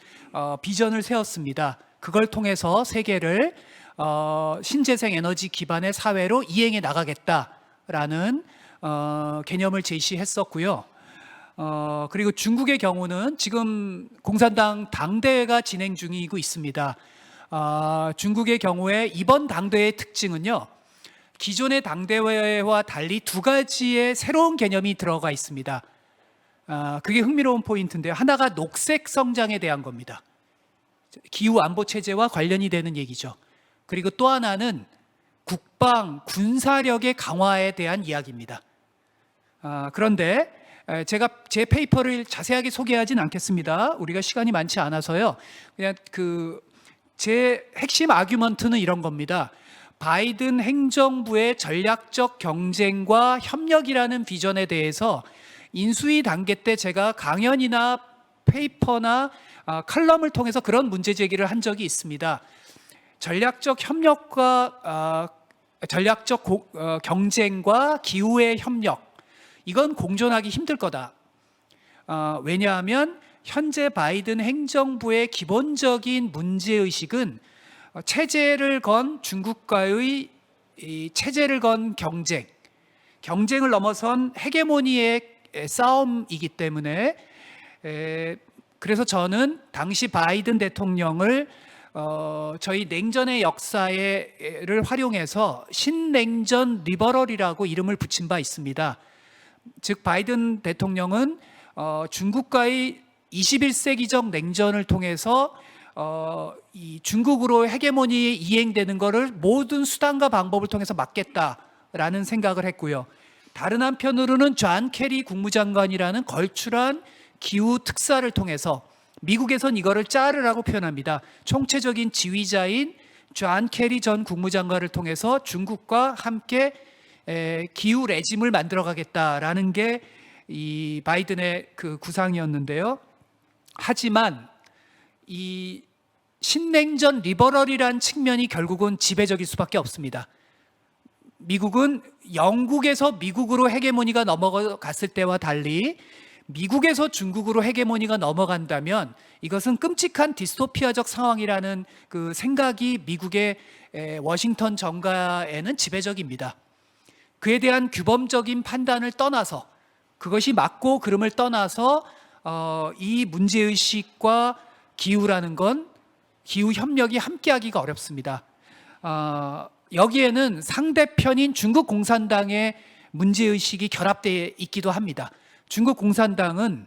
비전을 세웠습니다. 그걸 통해서 세계를 신재생 에너지 기반의 사회로 이행해 나가겠다라는 개념을 제시했었고요. 그리고 중국의 경우는 지금 공산당 당대회가 진행 중이고 있습니다. 중국의 경우에 이번 당대회의 특징은요, 기존의 당대회와 달리 두 가지의 새로운 개념이 들어가 있습니다. 그게 흥미로운 포인트인데요. 하나가 녹색 성장에 대한 겁니다. 기후 안보 체제와 관련이 되는 얘기죠. 그리고 또 하나는 국방 군사력의 강화에 대한 이야기입니다. 그런데 제가 제 페이퍼를 자세하게 소개하진 않겠습니다. 우리가 시간이 많지 않아서요. 그냥 제 핵심 아규먼트는 이런 겁니다. 바이든 행정부의 전략적 경쟁과 협력이라는 비전에 대해서 인수위 단계 때 제가 강연이나 페이퍼나 칼럼을 통해서 그런 문제 제기를 한 적이 있습니다. 전략적 협력과 전략적 경쟁과 기후의 협력, 이건 공존하기 힘들 거다. 왜냐하면 현재 바이든 행정부의 기본적인 문제의식은 체제를 건 중국과의 체제를 건 경쟁을 넘어선 헤게모니의 싸움이기 때문에, 그래서 저는 당시 바이든 대통령을 저희 냉전의 역사를 활용해서 신냉전 리버럴이라고 이름을 붙인 바 있습니다. 즉 바이든 대통령은 중국과의 21세기적 냉전을 통해서 이 중국으로 헤게모니 이행되는 것을 모든 수단과 방법을 통해서 막겠다라는 생각을 했고요. 다른 한편으로는 존 케리 국무장관이라는 걸출한 기후 특사를 통해서, 미국에선 이거를 짜르라고 표현합니다. 총체적인 지휘자인 존 케리 전 국무장관을 통해서 중국과 함께 기후 레짐을 만들어가겠다라는 게 이 바이든의 그 구상이었는데요. 하지만 이 신냉전 리버럴이란 측면이 결국은 지배적일 수밖에 없습니다. 미국은 영국에서 미국으로 헤게모니가 넘어갔을 때와 달리 미국에서 중국으로 헤게모니가 넘어간다면 이것은 끔찍한 디스토피아적 상황이라는 그 생각이 미국의 워싱턴 정가에는 지배적입니다. 그에 대한 규범적인 판단을 떠나서, 그것이 맞고 그름을 떠나서 이 문제의식과 기후라는 건, 기후 협력이 함께하기가 어렵습니다. 여기에는 상대편인 중국 공산당의 문제의식이 결합되어 있기도 합니다. 중국 공산당은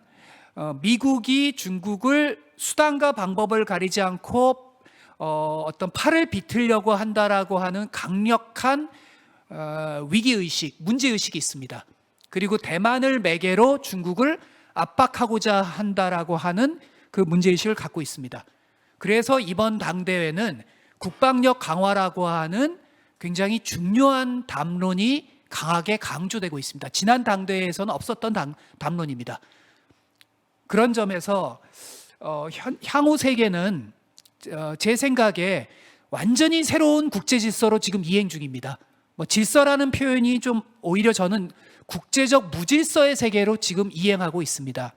미국이 중국을 수단과 방법을 가리지 않고 어떤 팔을 비틀려고 한다라고 하는 강력한 위기의식, 문제의식이 있습니다. 그리고 대만을 매개로 중국을 압박하고자 한다라고 하는 그 문제의식을 갖고 있습니다. 그래서 이번 당대회는 국방력 강화라고 하는 굉장히 중요한 담론이 강하게 강조되고 있습니다. 지난 당대회에서는 없었던 담론입니다. 그런 점에서 향후 세계는 제 생각에 완전히 새로운 국제 질서로 지금 이행 중입니다. 뭐 질서라는 표현이 좀 오히려 저는 국제적 무질서의 세계로 지금 이행하고 있습니다.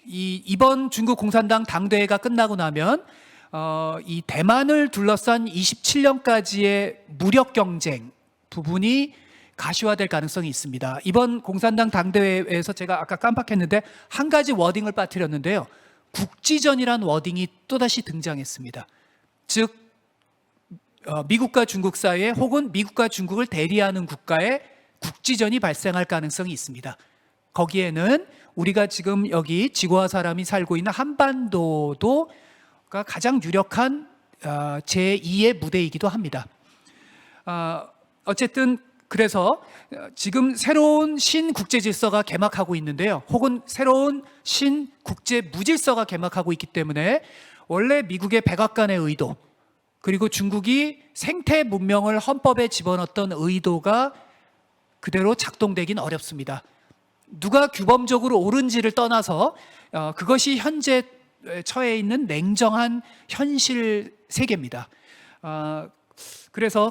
이번 중국 공산당 당대회가 끝나고 나면 이 대만을 둘러싼 27년까지의 무력 경쟁 부분이 가시화될 가능성이 있습니다. 이번 공산당 당대회에서 제가 아까 깜빡했는데 한 가지 워딩을 빠뜨렸는데요. 국지전이란 워딩이 또다시 등장했습니다. 즉 미국과 중국 사이에 혹은 미국과 중국을 대리하는 국가에 국지전이 발생할 가능성이 있습니다. 거기에는 우리가 지금 여기 지구와 사람이 살고 있는 한반도도가 가장 유력한 제2의 무대이기도 합니다. 어쨌든 그래서 지금 새로운 신국제 질서가 개막하고 있는데요. 혹은 새로운 신국제 무질서가 개막하고 있기 때문에 원래 미국의 백악관의 의도 그리고 중국이 생태 문명을 헌법에 집어넣었던 의도가 그대로 작동되긴 어렵습니다. 누가 규범적으로 옳은지를 떠나서 그것이 현재 처해 있는 냉정한 현실 세계입니다. 그래서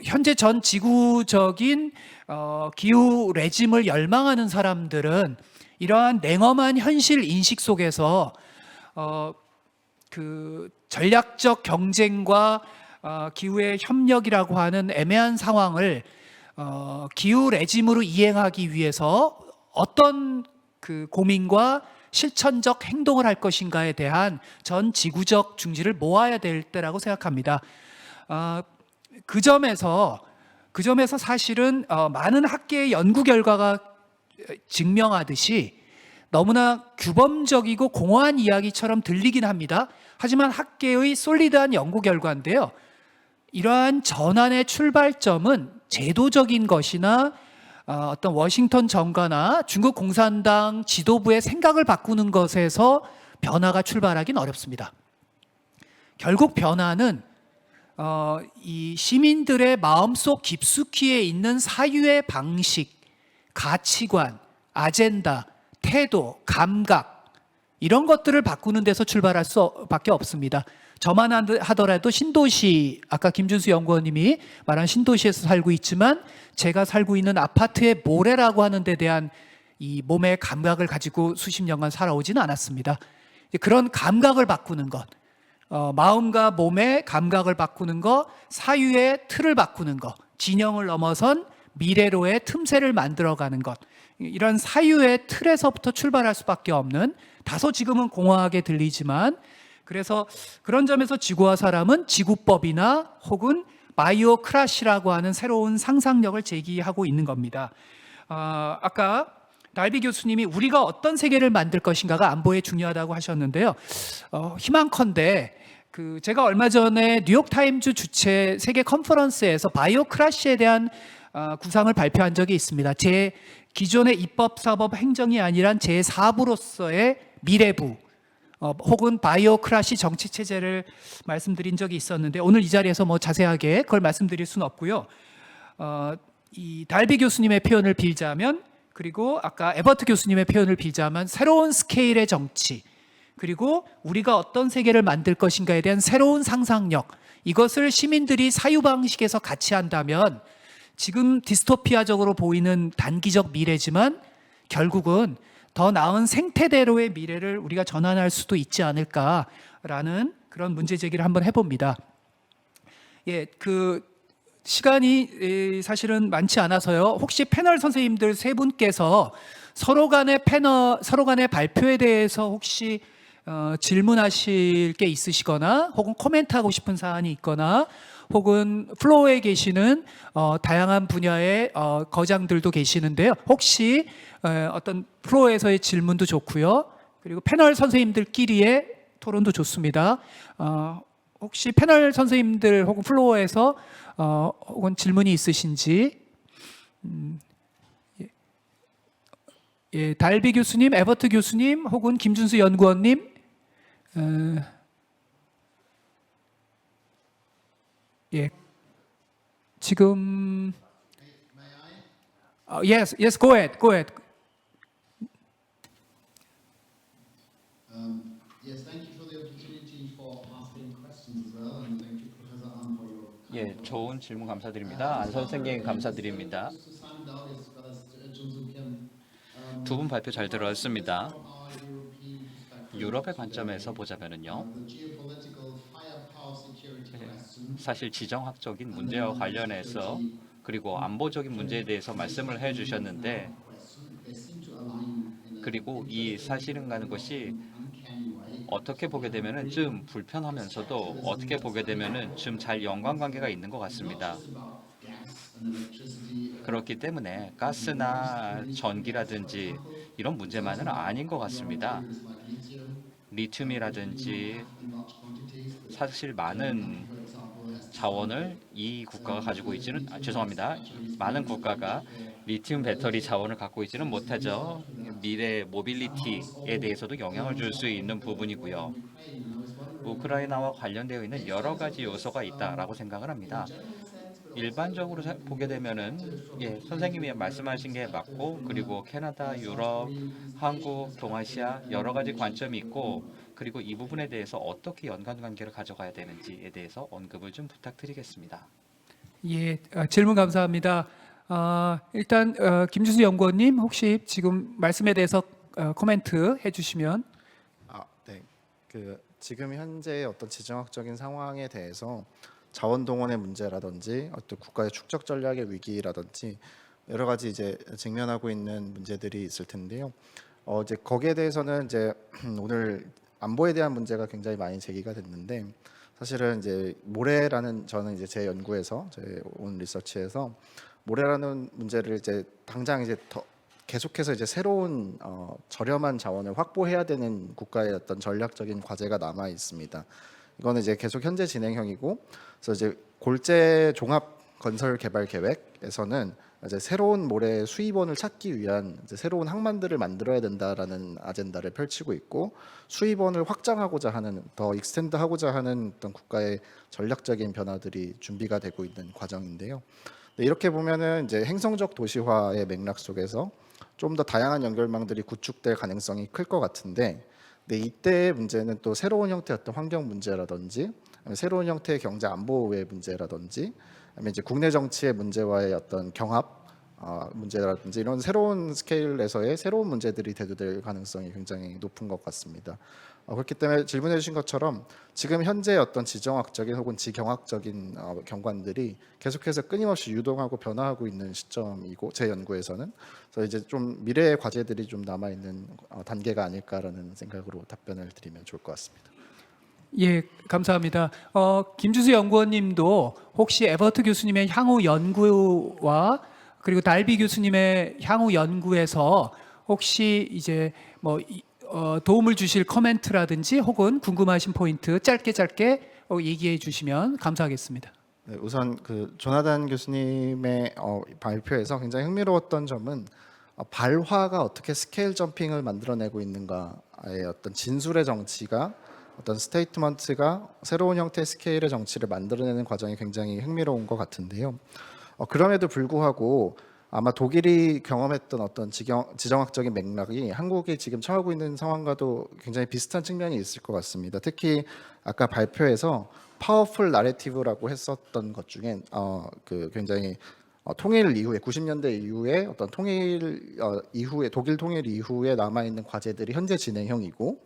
현재 전 지구적인 기후 레짐을 열망하는 사람들은 이러한 냉엄한 현실 인식 속에서 그 전략적 경쟁과 기후의 협력이라고 하는 애매한 상황을 기후 레짐으로 이행하기 위해서 어떤 그 고민과 실천적 행동을 할 것인가에 대한 전 지구적 중지를 모아야 될 때라고 생각합니다. 그 점에서 사실은 많은 학계의 연구 결과가 증명하듯이 너무나 규범적이고 공허한 이야기처럼 들리긴 합니다. 하지만 학계의 솔리드한 연구 결과인데요. 이러한 전환의 출발점은 제도적인 것이나 어떤 워싱턴 정가나 중국 공산당 지도부의 생각을 바꾸는 것에서 변화가 출발하긴 어렵습니다. 결국 변화는 이 시민들의 마음속 깊숙이에 있는 사유의 방식, 가치관, 아젠다, 태도, 감각 이런 것들을 바꾸는 데서 출발할 수밖에 없습니다. 저만 하더라도 신도시, 아까 김준수 연구원님이 말한 신도시에서 살고 있지만 제가 살고 있는 아파트의 모래라고 하는 데 대한 이 몸의 감각을 가지고 수십 년간 살아오지는 않았습니다. 그런 감각을 바꾸는 것, 마음과 몸의 감각을 바꾸는 것, 사유의 틀을 바꾸는 것, 진영을 넘어선 미래로의 틈새를 만들어가는 것, 이런 사유의 틀에서부터 출발할 수밖에 없는, 다소 지금은 공허하게 들리지만 그래서 그런 점에서 지구와 사람은 지구법이나 혹은 바이오크라시라고 하는 새로운 상상력을 제기하고 있는 겁니다. 아까 달비 교수님이 우리가 어떤 세계를 만들 것인가가 안보에 중요하다고 하셨는데요. 희망컨대 제가 얼마 전에 뉴욕타임즈 주최 세계 컨퍼런스에서 바이오크라시에 대한 구상을 발표한 적이 있습니다. 제 기존의 입법, 사법, 행정이 아니란 제4부로서의 미래부 혹은 바이오크라시 정치체제를 말씀드린 적이 있었는데 오늘 이 자리에서 뭐 자세하게 그걸 말씀드릴 수는 없고요. 이 달비 교수님의 표현을 빌자면, 그리고 아까 에버트 교수님의 표현을 빌자면 새로운 스케일의 정치, 그리고 우리가 어떤 세계를 만들 것인가에 대한 새로운 상상력, 이것을 시민들이 사유방식에서 같이 한다면 지금 디스토피아적으로 보이는 단기적 미래지만 결국은 더 나은 생태대로의 미래를 우리가 전환할 수도 있지 않을까라는 그런 문제 제기를 한번 해봅니다. 시간이 사실은 많지 않아서요. 혹시 패널 선생님들 세 분께서 서로 간의 발표에 대해서 혹시 질문하실 게 있으시거나 혹은 코멘트하고 싶은 사안이 있거나 혹은 플로어에 계시는 다양한 분야의 거장들도 계시는데요. 혹시 어떤 플로어에서의 질문도 좋고요. 그리고 패널 선생님들끼리의 토론도 좋습니다. 혹시 패널 선생님들 혹은 플로어에서 혹은 질문이 있으신지. 달비 교수님, 에버트 교수님 혹은 김준수 연구원님, 지금 yes, go ahead. Yes, thank you for the opportunity for asking questions as well, and thank you, Professor Ahn, for your 예, 좋은 질문 감사드립니다. 안 선생님 감사드립니다. 두 분 발표 잘 들었습니다. 유럽의 관점에서 보자면은요, 사실 지정학적인 문제와 관련해서 그리고 안보적인 문제에 대해서 말씀을 해주셨는데, 그리고 이 사실은 가는 것이 어떻게 보게 되면은 좀 불편하면서도 어떻게 보게 되면은 좀 잘 연관관계가 있는 것 같습니다. 그렇기 때문에 가스나 전기라든지 이런 문제만은 아닌 것 같습니다. 리튬이라든지 사실 많은 자원을 이 국가가 가지고 있지는 죄송합니다. 많은 국가가 리튬 배터리 자원을 갖고 있지는 못하죠. 미래 모빌리티에 대해서도 영향을 줄 수 있는 부분이고요. 우크라이나와 관련되어 있는 여러 가지 요소가 있다라고 생각을 합니다. 일반적으로 보게 되면은 예, 선생님이 말씀하신 게 맞고 그리고 캐나다, 유럽, 한국, 동아시아 여러 가지 관점이 있고 그리고 이 부분에 대해서 어떻게 연관관계를 가져가야 되는지에 대해서 언급을 좀 부탁드리겠습니다. 예, 질문 감사합니다. 일단 김준수 연구원님 혹시 지금 말씀에 대해서 코멘트 해주시면. 네. 지금 현재의 어떤 지정학적인 상황에 대해서 자원 동원의 문제라든지 어떤 국가의 축적 전략의 위기라든지 여러 가지 이제 직면하고 있는 문제들이 있을 텐데요. 이제 거기에 대해서는 이제 오늘 안보에 대한 문제가 굉장히 많이 제기가 됐는데 사실은 이제 모래라는 저는 이제 제 연구에서 제 온 리서치에서 모래라는 문제를 이제 당장 이제 더 계속해서 이제 새로운 저렴한 자원을 확보해야 되는 국가의 어떤 전략적인 과제가 남아 있습니다. 이거는 이제 계속 현재 진행형이고, 그래서 이제 골재 종합 건설 개발 계획에서는 이제 새로운 모래 수입원을 찾기 위한 이제 새로운 항만들을 만들어야 된다라는 아젠다를 펼치고 있고, 수입원을 확장하고자 하는 더 익스텐드하고자 하는 어떤 국가의 전략적인 변화들이 준비가 되고 있는 과정인데요. 이렇게 보면은 이제 행성적 도시화의 맥락 속에서 좀 더 다양한 연결망들이 구축될 가능성이 클 것 같은데, 근데 이때의 문제는 또 새로운 형태의 어떤 환경 문제라든지, 아니면 새로운 형태의 경제 안보의 문제라든지, 아니면 이제 국내 정치의 문제와의 어떤 경합 문제라든지 이런 새로운 스케일에서의 새로운 문제들이 대두될 가능성이 굉장히 높은 것 같습니다. 그렇기 때문에 질문해 주신 것처럼 지금 현재 어떤 지정학적인 혹은 지경학적인 경관들이 계속해서 끊임없이 유동하고 변화하고 있는 시점이고 제 연구에서는 그래서 이제 좀 미래의 과제들이 좀 남아 있는 단계가 아닐까라는 생각으로 답변을 드리면 좋을 것 같습니다. 예, 감사합니다. 김주수 연구원님도 혹시 에버트 교수님의 향후 연구와 그리고 달비 교수님의 향후 연구에서 혹시 이제 도움을 주실 코멘트라든지 혹은 궁금하신 포인트 짧게 얘기해 주시면 감사하겠습니다. 네, 우선 조나단 교수님의 발표에서 굉장히 흥미로웠던 점은 발화가 어떻게 스케일 점핑을 만들어내고 있는가의 어떤 진술의 정치가 어떤 스테이트먼트가 새로운 형태의 스케일의 정치를 만들어내는 과정이 굉장히 흥미로운 것 같은데요. 그럼에도 불구하고 아마 독일이 경험했던 어떤 지정학적인 맥락이 한국이 지금 처하고 있는 상황과도 굉장히 비슷한 측면이 있을 것 같습니다. 특히 아까 발표에서 파워풀 나레티브라고 했었던 것 중엔 굉장히 통일 이후에 90년대 이후에 어떤 통일 이후에 독일 통일 이후에 남아 있는 과제들이 현재 진행형이고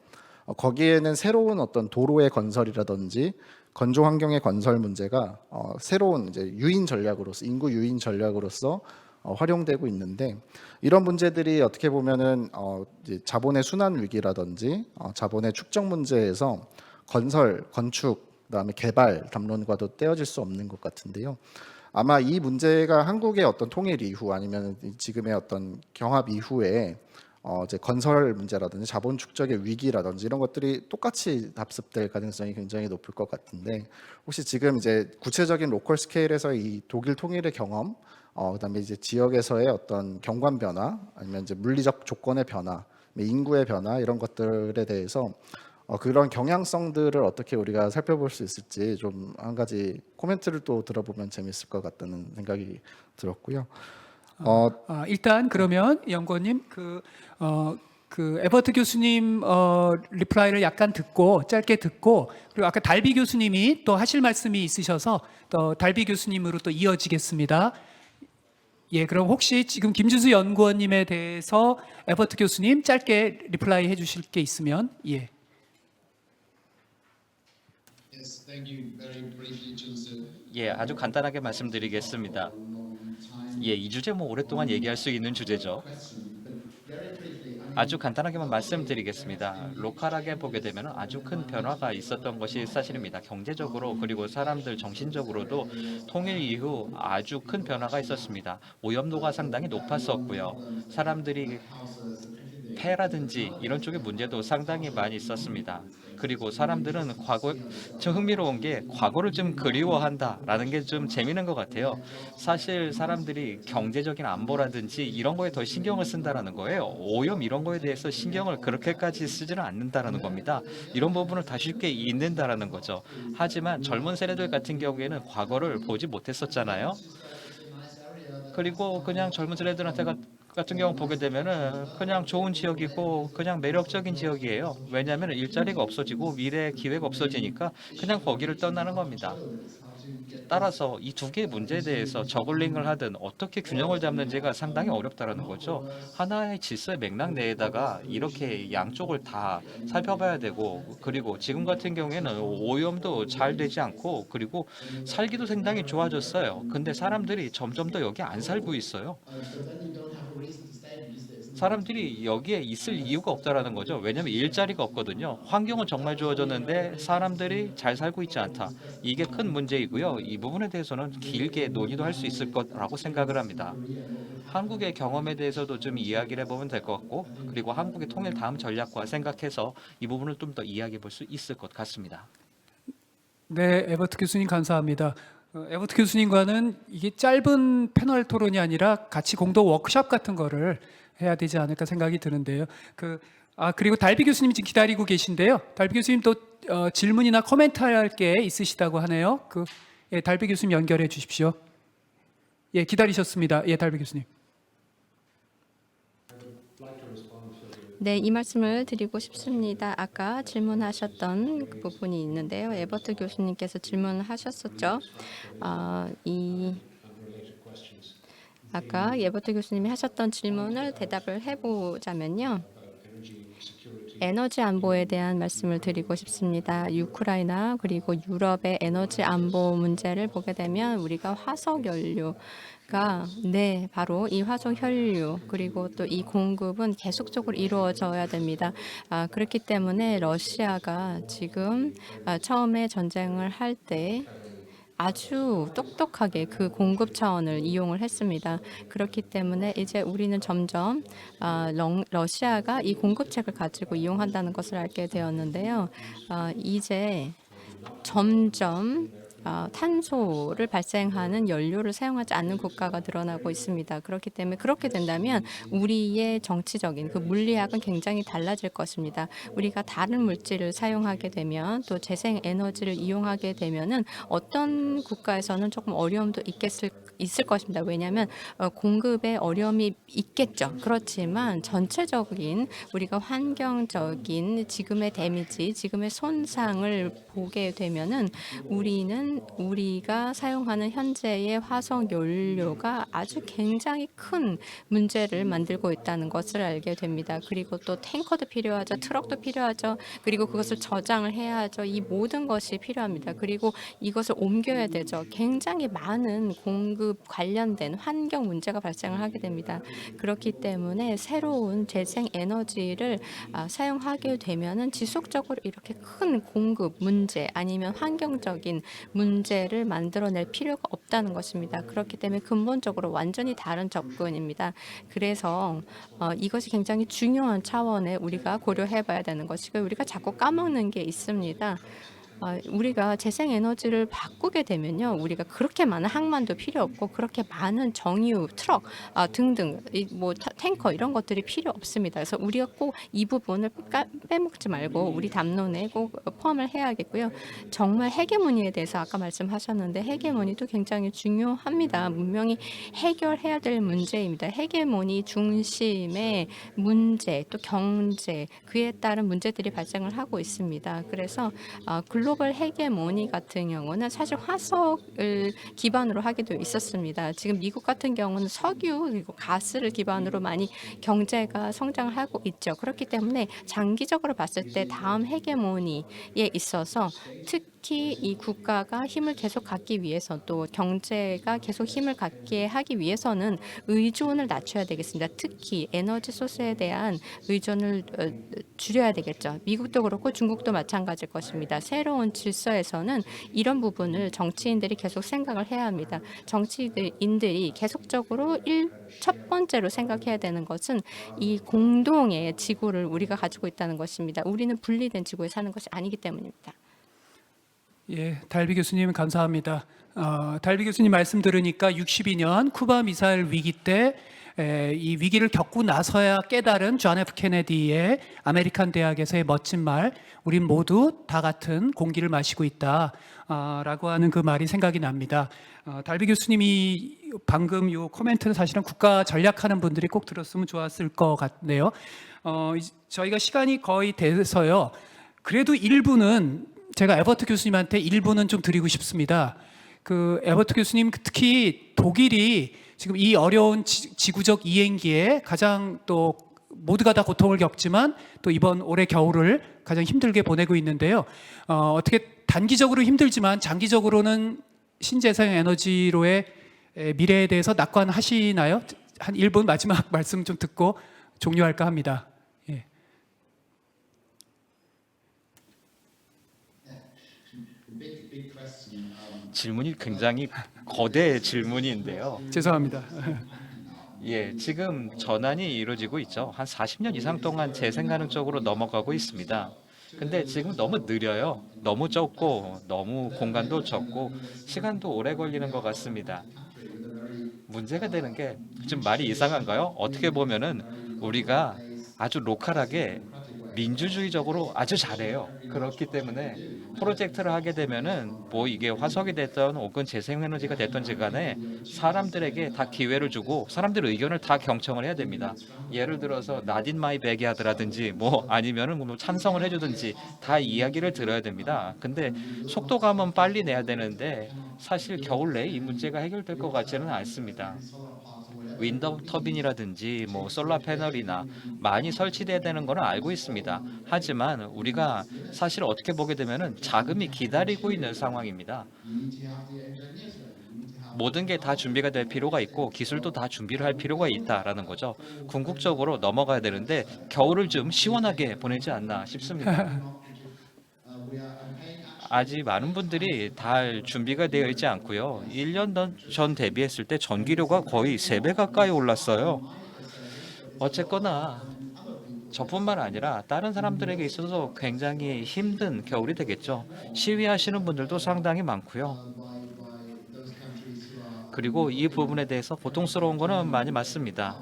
거기에는 새로운 어떤 도로의 건설이라든지 건조 환경의 건설 문제가 새로운 이제 유인 전략으로서 인구 유인 전략으로서 활용되고 있는데 이런 문제들이 어떻게 보면은 이제 자본의 순환 위기라든지 자본의 축적 문제에서 건설, 건축, 그다음에 개발 담론과도 떼어질 수 없는 것 같은데요. 아마 이 문제가 한국의 어떤 통일 이후 아니면 지금의 어떤 경합 이후에 이제 건설 문제라든지 자본 축적의 위기라든지 이런 것들이 똑같이 답습될 가능성이 굉장히 높을 것 같은데 혹시 지금 이제 구체적인 로컬 스케일에서 이 독일 통일의 경험, 그다음에 이제 지역에서의 어떤 경관 변화, 아니면 이제 물리적 조건의 변화, 인구의 변화 이런 것들에 대해서 그런 경향성들을 어떻게 우리가 살펴볼 수 있을지 좀 한 가지 코멘트를 또 들어보면 재밌을 것 같다는 생각이 들었고요. 일단 그러면 연구원님 그 에버트 교수님 리플라이를 약간 듣고 짧게 듣고 그리고 아까 달비 교수님이 또 하실 말씀이 있으셔서 또 달비 교수님으로 또 이어지겠습니다. 예, 그럼 혹시 지금 김준수 연구원님에 대해서 에버트 교수님 짧게 리플라이 해주실 게 있으면 예. Yes, thank you. Very briefly, Junsu. 예, 아주 간단하게 말씀드리겠습니다. 예, 이 주제 뭐 오랫동안 얘기할 수 있는 주제죠. 아주 간단하게만 말씀드리겠습니다. 로컬하게 보게 되면 아주 큰 변화가 있었던 것이 사실입니다. 경제적으로 그리고 사람들 정신적으로도 통일 이후 아주 큰 변화가 있었습니다. 오염도가 상당히 높았었고요. 사람들이 폐라든지 이런 쪽의 문제도 상당히 많이 있었습니다. 그리고 사람들은 좀 흥미로운 게 과거를 좀 그리워한다라는 게 좀 재미있는 것 같아요. 사실 사람들이 경제적인 안보라든지 이런 거에 더 신경을 쓴다라는 거예요. 오염 이런 거에 대해서 신경을 그렇게까지 쓰지는 않는다라는 겁니다. 이런 부분을 다 쉽게 잊는다라는 거죠. 하지만 젊은 세대들 같은 경우에는 과거를 보지 못했었잖아요. 그리고 그냥 젊은 세대들한테 같은 경우 보게 되면은 그냥 좋은 지역이고 그냥 매력적인 지역이에요. 왜냐하면 일자리가 없어지고 미래 기회가 없어지니까 그냥 거기를 떠나는 겁니다. 따라서 이 두 개의 문제에 대해서 저글링을 하든 어떻게 균형을 잡는지가 상당히 어렵다라는 거죠. 하나의 질서의 맥락 내에다가 이렇게 양쪽을 다 살펴봐야 되고 그리고 지금 같은 경우에는 오염도 잘 되지 않고 그리고 살기도 상당히 좋아졌어요. 근데 사람들이 점점 더 여기 안 살고 있어요. 사람들이 여기에 있을 이유가 없다라는 거죠. 왜냐하면 일자리가 없거든요. 환경은 정말 좋아졌는데 사람들이 잘 살고 있지 않다. 이게 큰 문제이고요. 이 부분에 대해서는 길게 논의도 할 수 있을 거라고 생각을 합니다. 한국의 경험에 대해서도 좀 이야기를 해보면 될 것 같고 그리고 한국의 통일 다음 전략과 생각해서 이 부분을 좀 더 이야기해 볼 수 있을 것 같습니다. 네, 에버트 교수님 감사합니다. 에버트 교수님과는 이게 짧은 패널 토론이 아니라 같이 공동 워크숍 같은 거를 해야 되지 않을까 생각이 드는데요. 그리고 달비 교수님이 지금 기다리고 계신데요. 달비 교수님 또 질문이나 코멘트 할 게 있으시다고 하네요. 예, 달비 교수님 연결해 주십시오. 예, 기다리셨습니다. 예, 달비 교수님. 네, 이 말씀을 드리고 싶습니다. 아까 질문하셨던 그 부분이 있는데요. 에버트 교수님께서 질문하셨었죠. 아까 에버트 교수님이 하셨던 질문을 대답을 해보자면요. 에너지 안보에 대한 말씀을 드리고 싶습니다. 우크라이나 그리고 유럽의 에너지 안보 문제를 보게 되면 우리가 화석 연료가 바로 이 화석 혈류 그리고 또 이 공급은 계속적으로 이루어져야 됩니다. 그렇기 때문에 러시아가 지금 처음에 전쟁을 할 때 아주 똑똑하게 그 공급 차원을 이용을 했습니다. 그렇기 때문에 이제 우리는 점점 러시아가 이 공급책을 가지고 이용한다는 것을 알게 되었는데요. 이제 점점 탄소를 발생하는 연료를 사용하지 않는 국가가 늘어나고 있습니다. 그렇기 때문에 그렇게 된다면 우리의 정치적인 그 물리학은 굉장히 달라질 것입니다. 우리가 다른 물질을 사용하게 되면 또 재생 에너지를 이용하게 되면은 어떤 국가에서는 조금 어려움도 있을 것입니다. 왜냐하면 공급에 어려움이 있겠죠. 그렇지만 전체적인 우리가 환경적인 지금의 데미지, 지금의 손상을 보게 되면은 우리가 사용하는 현재의 화석 연료가 아주 굉장히 큰 문제를 만들고 있다는 것을 알게 됩니다. 그리고 또 탱커도 필요하죠. 트럭도 필요하죠. 그리고 그것을 저장을 해야 하죠. 이 모든 것이 필요합니다. 그리고 이것을 옮겨야 되죠. 굉장히 많은 공급 관련된 환경 문제가 발생을 하게 됩니다. 그렇기 때문에 새로운 재생 에너지를 사용하게 되면은 지속적으로 이렇게 큰 공급 문제 아니면 환경적인 문제를 만들어낼 필요가 없다는 것입니다. 그렇기 때문에 근본적으로 완전히 다른 접근입니다. 그래서 이것이 굉장히 중요한 차원에 우리가 고려해봐야 되는 것이고 우리가 자꾸 까먹는 게 있습니다. 우리가 재생에너지를 바꾸게 되면요, 우리가 그렇게 많은 항만도 필요 없고 그렇게 많은 정유, 트럭 등등 탱커 이런 것들이 필요 없습니다. 그래서 우리가 꼭 이 부분을 빼먹지 말고 우리 담론에 꼭 포함을 해야겠고요. 정말 헤게모니에 대해서 아까 말씀하셨는데 헤게모니도 굉장히 중요합니다. 분명히 해결해야 될 문제입니다. 헤게모니 중심의 문제, 또 경제, 그에 따른 문제들이 발생을 하고 있습니다. 그래서 글로벌 헤게모니 같은 경우는 사실 화석을 기반으로 하기도 있었습니다. 지금 미국 같은 경우는 석유 그리고 가스를 기반으로 많이 경제가 성장을 하고 있죠. 그렇기 때문에 장기적으로 봤을 때 다음 헤게모니에 있어서 특히 이 국가가 힘을 계속 갖기 위해서 또 경제가 계속 힘을 갖게 하기 위해서는 의존을 낮춰야 되겠습니다. 특히 에너지 소스에 대한 의존을 줄여야 되겠죠. 미국도 그렇고 중국도 마찬가지일 것입니다. 새로운 질서에서는 이런 부분을 정치인들이 계속 생각을 해야 합니다. 정치인들이 계속적으로 첫 번째로 생각해야 되는 것은 이 공동의 지구를 우리가 가지고 있다는 것입니다. 우리는 분리된 지구에 사는 것이 아니기 때문입니다. 예, 달비 교수님 감사합니다. 달비 교수님 말씀 들으니까 62년 쿠바 미사일 위기 때 이 위기를 겪고 나서야 깨달은 존 F 케네디의 아메리칸 대학에서의 멋진 말, 우린 모두 다 같은 공기를 마시고 있다라고 하는 그 말이 생각이 납니다. 달비 교수님이 방금 요 코멘트는 사실은 국가 전략하는 분들이 꼭 들었으면 좋았을 것 같네요. 저희가 시간이 거의 돼서요. 그래도 일부는 제가 에버트 교수님한테 일부는 좀 드리고 싶습니다. 그 에버트 교수님 특히 독일이 지금 이 어려운 지구적 이행기에 가장 또 모두가 다 고통을 겪지만 또 이번 올해 겨울을 가장 힘들게 보내고 있는데요. 어떻게 단기적으로 힘들지만 장기적으로는 신재생 에너지로의 미래에 대해서 낙관하시나요? 한 1분 마지막 말씀 좀 듣고 종료할까 합니다. 예. Big question. 질문이 굉장히 거대 질문인데요. 죄송합니다. 예, 지금 전환이 이루어지고 있죠. 한 40년 이상 동안 재생 가능 쪽으로 넘어가고 있습니다. 근데 지금 너무 느려요. 너무 적고 너무 공간도 적고 시간도 오래 걸리는 것 같습니다. 문제가 되는 게 좀 말이 이상한가요? 어떻게 보면은 우리가 아주 로컬하게 민주주의적으로 아주 잘해요. 그렇기 때문에 프로젝트를 하게 되면은 뭐 이게 화석이 됐던 혹은 재생에너지가 됐던지 간에 사람들에게 다 기회를 주고 사람들의 의견을 다 경청을 해야 됩니다. 예를 들어서 not in my backyard라든지 뭐 아니면은 뭐 찬성을 해주든지 다 이야기를 들어야 됩니다. 근데 속도감은 빨리 내야 되는데 사실 겨울 내에 이 문제가 해결될 것 같지는 않습니다. 윈드 터빈이라든지 뭐 솔라 패널이나 많이 설치돼야 되는 거는 알고 있습니다. 하지만 우리가 사실 어떻게 보게 되면은 자금이 기다리고 있는 상황입니다. 모든 게 다 준비가 될 필요가 있고 기술도 다 준비를 할 필요가 있다라는 거죠. 궁극적으로 넘어가야 되는데 겨울을 좀 시원하게 보내지 않나 싶습니다. 아직 많은 분들이 다 준비가 되어 있지 않고요. 1년 전 대비했을 때 전기료가 거의 3배 가까이 올랐어요. 어쨌거나 저뿐만 아니라 다른 사람들에게 있어서 굉장히 힘든 겨울이 되겠죠. 시위하시는 분들도 상당히 많고요. 그리고 이 부분에 대해서 고통스러운 거는 많이 맞습니다.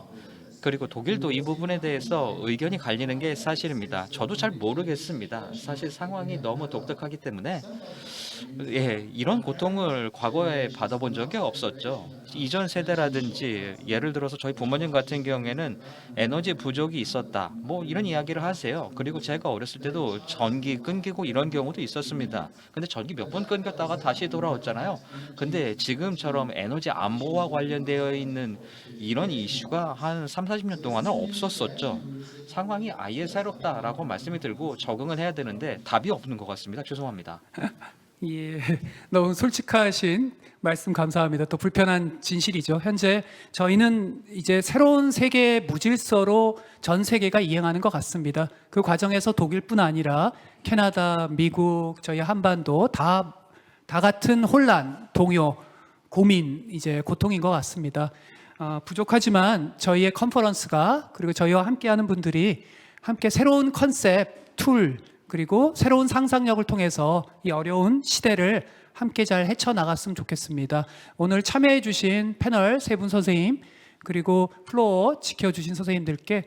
그리고 독일도 이 부분에 대해서 의견이 갈리는 게 사실입니다. 저도 잘 모르겠습니다. 사실 상황이 너무 독특하기 때문에 이런 고통을 과거에 받아본 적이 없었죠. 이전 세대라든지 예를 들어서 저희 부모님 같은 경우에는 에너지 부족이 있었다. 뭐 이런 이야기를 하세요. 그리고 제가 어렸을 때도 전기 끊기고 이런 경우도 있었습니다. 근데 전기 몇 번 끊겼다가 다시 돌아왔잖아요. 근데 지금처럼 에너지 안보와 관련되어 있는 이런 이슈가 한 30-40년 동안은 없었었죠. 상황이 아예 새롭다라고 말씀이 들고 적응을 해야 되는데 답이 없는 것 같습니다. 죄송합니다. 예, 너무 솔직하신 말씀 감사합니다. 또 불편한 진실이죠. 현재 저희는 이제 새로운 세계 무질서로 전 세계가 이행하는 것 같습니다. 그 과정에서 독일뿐 아니라 캐나다, 미국, 저희 한반도 다 같은 혼란, 동요, 고민, 이제 고통인 것 같습니다. 부족하지만 저희의 컨퍼런스가 그리고 저희와 함께하는 분들이 함께 새로운 컨셉, 툴, 그리고 새로운 상상력을 통해서 이 어려운 시대를 함께 잘 헤쳐나갔으면 좋겠습니다. 오늘 참여해 주신 패널 세 분 선생님 그리고 플로어 지켜주신 선생님들께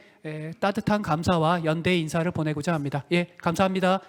따뜻한 감사와 연대 인사를 보내고자 합니다. 예, 감사합니다.